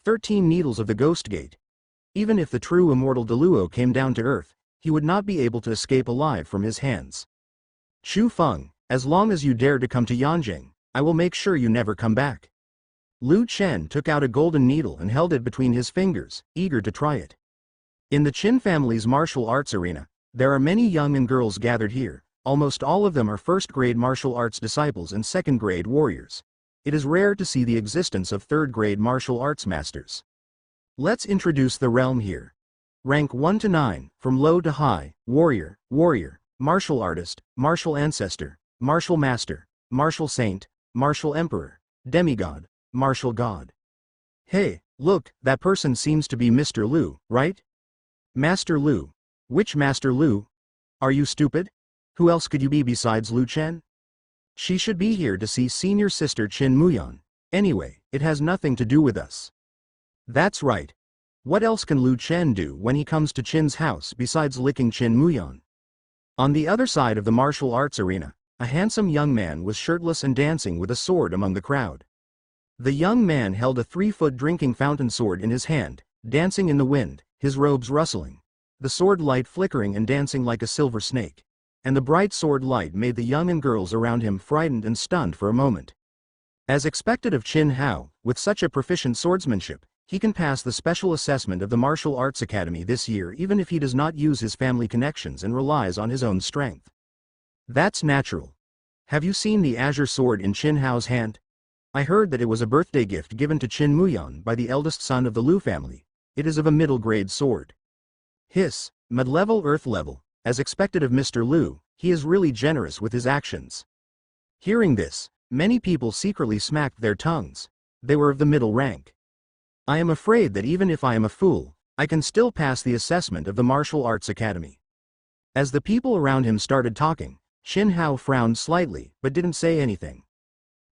[SPEAKER 1] 13 needles of the Ghost Gate. Even if the true immortal Deluo came down to earth, he would not be able to escape alive from his hands. Chu Feng, as long as you dare to come to Yanjing, I will make sure you never come back. Lu Chen took out a golden needle and held it between his fingers, eager to try it. In the Qin family's martial arts arena, there are many young and girls gathered here. Almost all of them are first-grade martial arts disciples and second-grade warriors. It is rare to see the existence of third-grade martial arts masters. Let's introduce the realm here. Rank 1 to 9, from low to high: warrior, warrior, martial artist, martial ancestor, martial master, martial saint, martial emperor, demigod, martial god. Hey, look, that person seems to be Mr. Lu, right? Master Lu. Which Master Lu? Are you stupid? Who else could you be besides Lu Chen? She should be here to see senior sister Qin Muyan. Anyway, it has nothing to do with us. That's right. What else can Lu Chen do when he comes to Qin's house besides licking Qin Muyan? On the other side of the martial arts arena, a handsome young man was shirtless and dancing with a sword among the crowd. The young man held a 3-foot drinking fountain sword in his hand, dancing in the wind, his robes rustling, the sword light flickering and dancing like a silver snake. And the bright sword light made the young and girls around him frightened and stunned for a moment. As expected of Qin Hao, with such a proficient swordsmanship, he can pass the special assessment of the Martial Arts Academy this year even if he does not use his family connections and relies on his own strength. That's natural. Have you seen the azure sword in Qin Hao's hand? I heard that it was a birthday gift given to Qin Muyan by the eldest son of the Lu family. It is of a middle-grade sword. Hiss, mid-level earth level. As expected of Mr. Lu, he is really generous with his actions. Hearing this, many people secretly smacked their tongues. They were of the middle rank. I am afraid that even if I am a fool, I can still pass the assessment of the Martial Arts Academy. As the people around him started talking, Qin Hao frowned slightly but didn't say anything.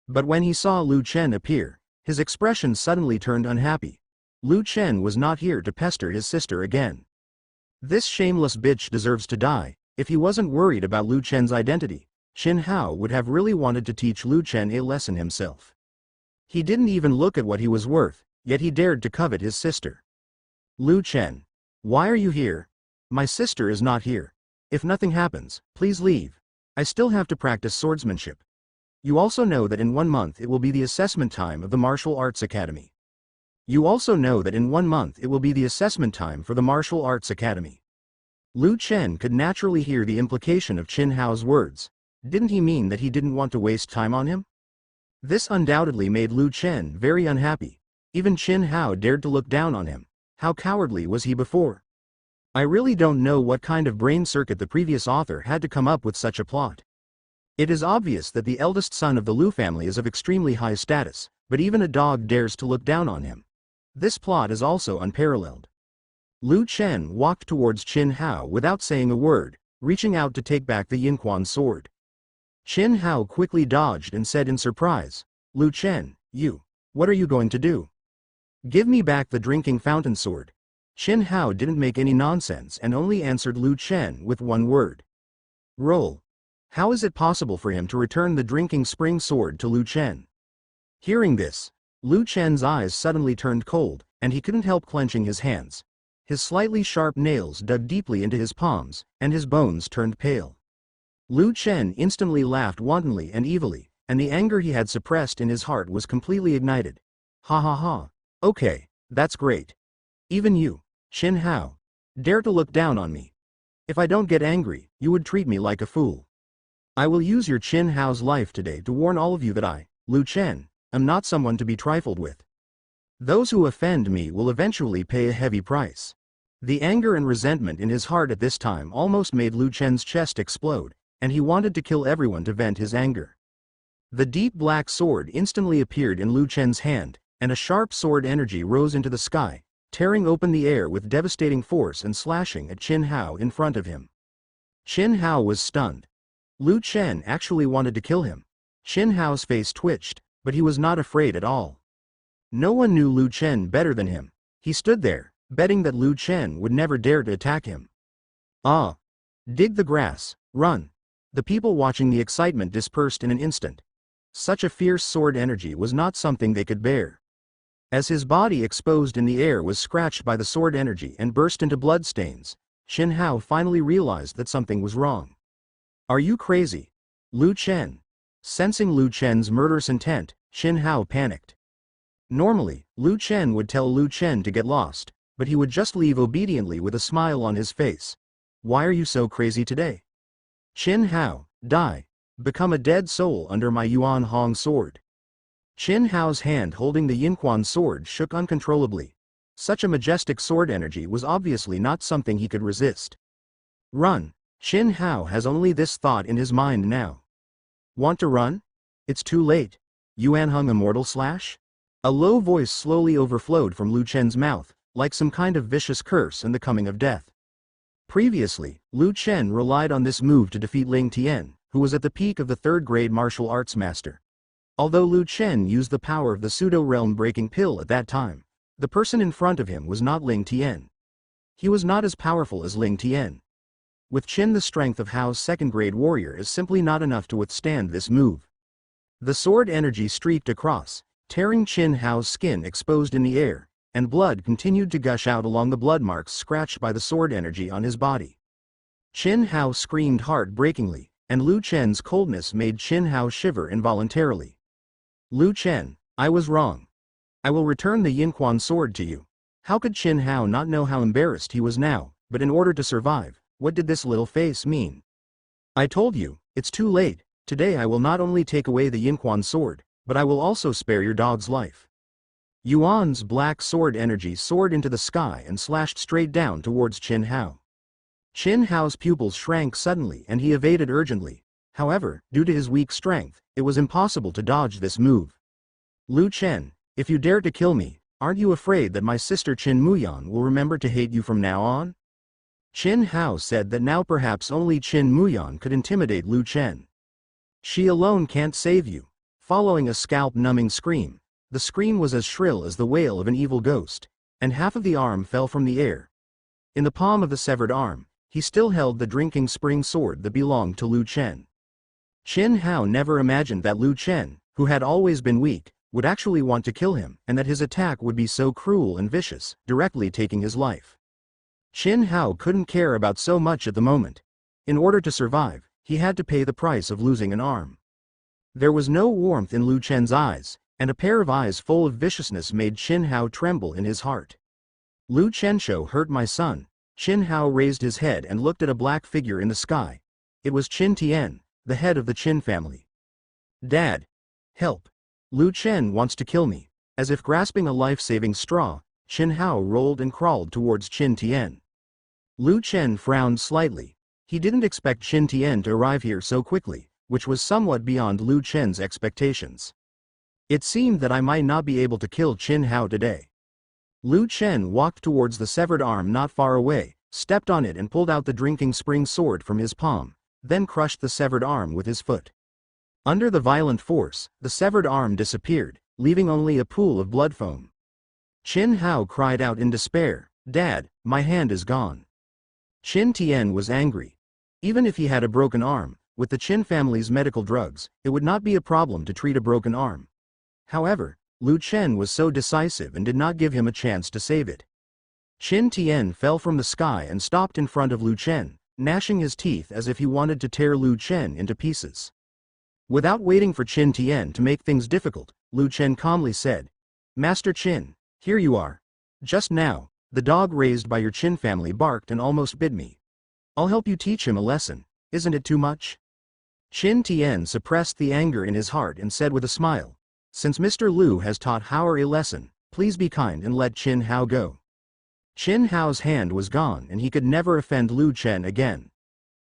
[SPEAKER 1] But when he saw Lu Chen appear, his expression suddenly turned unhappy. Lu Chen was not here to pester his sister again. This shameless bitch deserves to die. If he wasn't worried about Lu Chen's identity, Qin Hao would have really wanted to teach Lu Chen a lesson himself. He didn't even look at what he was worth, yet he dared to covet his sister. Lu Chen, why are you here? My sister is not here. If nothing happens, please leave. I still have to practice swordsmanship. You also know that in 1 month it will be the assessment time of the Martial Arts Academy. You also know that in 1 month it will be the assessment time for the Martial Arts Academy. Lu Chen could naturally hear the implication of Qin Hao's words. Didn't he mean that he didn't want to waste time on him? This undoubtedly made Lu Chen very unhappy. Even Qin Hao dared to look down on him. How cowardly was he before? I really don't know what kind of brain circuit the previous author had to come up with such a plot. It is obvious that the eldest son of the Lu family is of extremely high status, but even a dog dares to look down on him. This plot is also unparalleled. Lu Chen walked towards Qin Hao without saying a word, reaching out to take back the Yinquan sword. Qin Hao quickly dodged and said in surprise, Lu Chen, what are you going to do? Give me back the drinking fountain sword. Qin Hao didn't make any nonsense and only answered Lu Chen with one word. Roll. How is it possible for him to return the drinking spring sword to Lu Chen? Hearing this, Lu Chen's eyes suddenly turned cold, and he couldn't help clenching his hands. His slightly sharp nails dug deeply into his palms, and his bones turned pale. Lu Chen instantly laughed wantonly and evilly, and the anger he had suppressed in his heart was completely ignited. Ha ha ha. Okay, that's great. Even you, Qin Hao, dare to look down on me. If I don't get angry, you would treat me like a fool. I will use your Qin Hao's life today to warn all of you that I, Lu Chen, am not someone to be trifled with. Those who offend me will eventually pay a heavy price. The anger and resentment in his heart at this time almost made Lu Chen's chest explode, and he wanted to kill everyone to vent his anger. The deep black sword instantly appeared in Lu Chen's hand, and a sharp sword energy rose into the sky, tearing open the air with devastating force and slashing at Qin Hao in front of him. Qin Hao was stunned. Lu Chen actually wanted to kill him. Qin Hao's face twitched, but he was not afraid at all. No one knew Lu Chen better than him. He stood there, betting that Lu Chen would never dare to attack him. Ah! Dig the grass, run! The people watching the excitement dispersed in an instant. Such a fierce sword energy was not something they could bear. As his body exposed in the air was scratched by the sword energy and burst into bloodstains, Qin Hao finally realized that something was wrong. Are you crazy? Lu Chen. Sensing Lu Chen's murderous intent, Qin Hao panicked. Normally, Lu Chen would tell Lu Chen to get lost, but he would just leave obediently with a smile on his face. Why are you so crazy today? Qin Hao, die. Become a dead soul under my Yuan Hong sword. Qin Hao's hand holding the Yinquan sword shook uncontrollably. Such a majestic sword energy was obviously not something he could resist. Run. Qin Hao has only this thought in his mind now. Want to run? It's too late. Yuan Hong immortal slash? A low voice slowly overflowed from Lu Chen's mouth, like some kind of vicious curse and the coming of death. Previously, Lu Chen relied on this move to defeat Ling Tian, who was at the peak of the third-grade martial arts master. Although Lu Chen used the power of the pseudo-realm breaking pill at that time, The person in front of him was not Ling Tian. He was not as powerful as Ling Tian. With Qin, the strength of Hao's second-grade warrior is simply not enough to withstand this move. The sword energy streaked across, tearing Qin Hao's skin exposed in the air, and blood continued to gush out along the blood marks scratched by the sword energy on his body. Qin Hao screamed heart-breakingly, and Lu Chen's coldness made Qin Hao shiver involuntarily. Lu Chen, I was wrong. I will return the Yinquan sword to you. How could Qin Hao not know how embarrassed he was now, but in order to survive, what did this little face mean? I told you, it's too late. Today I will not only take away the Yinquan sword, but I will also spare your dog's life. Yuan's black sword energy soared into the sky and slashed straight down towards Qin Hao. Qin Hao's pupils shrank suddenly and he evaded urgently. However, due to his weak strength, it was impossible to dodge this move. Lu Chen, if you dare to kill me, aren't you afraid that my sister Qin Muyan will remember to hate you from now on? Qin Hao said that now perhaps only Qin Muyan could intimidate Lu Chen. She alone can't save you. Following a scalp-numbing scream, the scream was as shrill as the wail of an evil ghost, and half of the arm fell from the air. In the palm of the severed arm, he still held the drinking spring sword that belonged to Lu Chen. Qin Hao never imagined that Lu Chen, who had always been weak, would actually want to kill him, and that his attack would be so cruel and vicious, directly taking his life. Qin Hao couldn't care about so much at the moment. In order to survive, he had to pay the price of losing an arm. There was no warmth in Lu Chen's eyes, and a pair of eyes full of viciousness made Qin Hao tremble in his heart. Lu Chenshou hurt my son. Qin Hao raised his head and looked at a black figure in the sky. It was Qin Tian, the head of the Qin family. Dad! Help! Lu Chen wants to kill me. As if grasping a life-saving straw, Qin Hao rolled and crawled towards Qin Tian. Lu Chen frowned slightly. He didn't expect Qin Tian to arrive here so quickly, which was somewhat beyond Lu Chen's expectations. It seemed that I might not be able to kill Qin Hao today. Lu Chen walked towards the severed arm not far away, stepped on it and pulled out the drinking spring sword from his palm, then crushed the severed arm with his foot. Under the violent force, the severed arm disappeared, leaving only a pool of blood foam. Qin Hao cried out in despair, "Dad, my hand is gone." Qin Tian was angry. Even if he had a broken arm, with the Qin family's medical drugs, it would not be a problem to treat a broken arm. However, Lu Chen was so decisive and did not give him a chance to save it. Qin Tian fell from the sky and stopped in front of Lu Chen, gnashing his teeth as if he wanted to tear Lu Chen into pieces. Without waiting for Qin Tian to make things difficult, Lu Chen calmly said, "Master Qin, here you are. Just now, the dog raised by your Qin family barked and almost bit me. I'll help you teach him a lesson, isn't it too much?" Qin Tian suppressed the anger in his heart and said with a smile, "Since Mr. Lu has taught Hao a lesson, please be kind and let Qin Hao go." Qin Hao's hand was gone and he could never offend Lu Chen again.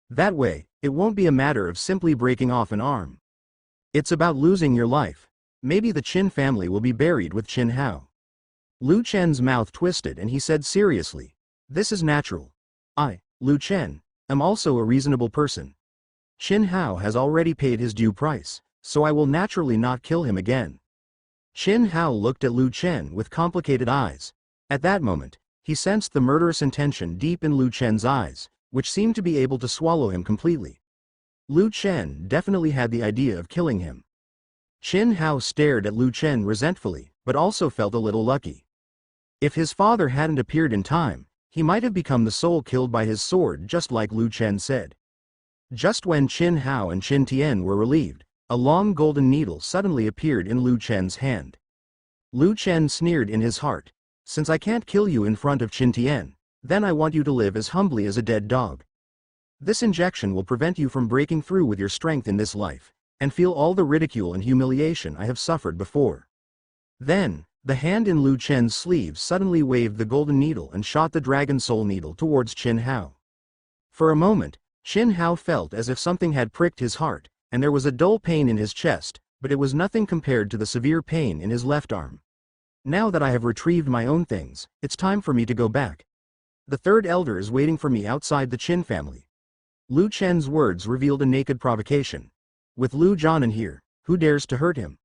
[SPEAKER 1] That way, it won't be a matter of simply breaking off an arm. It's about losing your life. Maybe the Qin family will be buried with Qin Hao. Lu Chen's mouth twisted and he said seriously, "This is natural. I, Lu Chen, am also a reasonable person. Qin Hao has already paid his due price, so I will naturally not kill him again." Qin Hao looked at Lu Chen with complicated eyes. At that moment, he sensed the murderous intention deep in Lu Chen's eyes, which seemed to be able to swallow him completely. Lu Chen definitely had the idea of killing him. Qin Hao stared at Lu Chen resentfully, but also felt a little lucky. If his father hadn't appeared in time, he might have become the soul killed by his sword just like Lu Chen said. Just when Qin Hao and Qin Tian were relieved, a long golden needle suddenly appeared in Lu Chen's hand. Lu Chen sneered in his heart, "Since I can't kill you in front of Qin Tian, then I want you to live as humbly as a dead dog. This injection will prevent you from breaking through with your strength in this life, and feel all the ridicule and humiliation I have suffered before." Then, the hand in Lu Chen's sleeve suddenly waved the golden needle and shot the dragon soul needle towards Qin Hao. For a moment, Qin Hao felt as if something had pricked his heart, and there was a dull pain in his chest, but it was nothing compared to the severe pain in his left arm. "Now that I have retrieved my own things, it's time for me to go back. The third elder is waiting for me outside the Qin family." Lu Chen's words revealed a naked provocation. With Lu Jianan here, who dares to hurt him?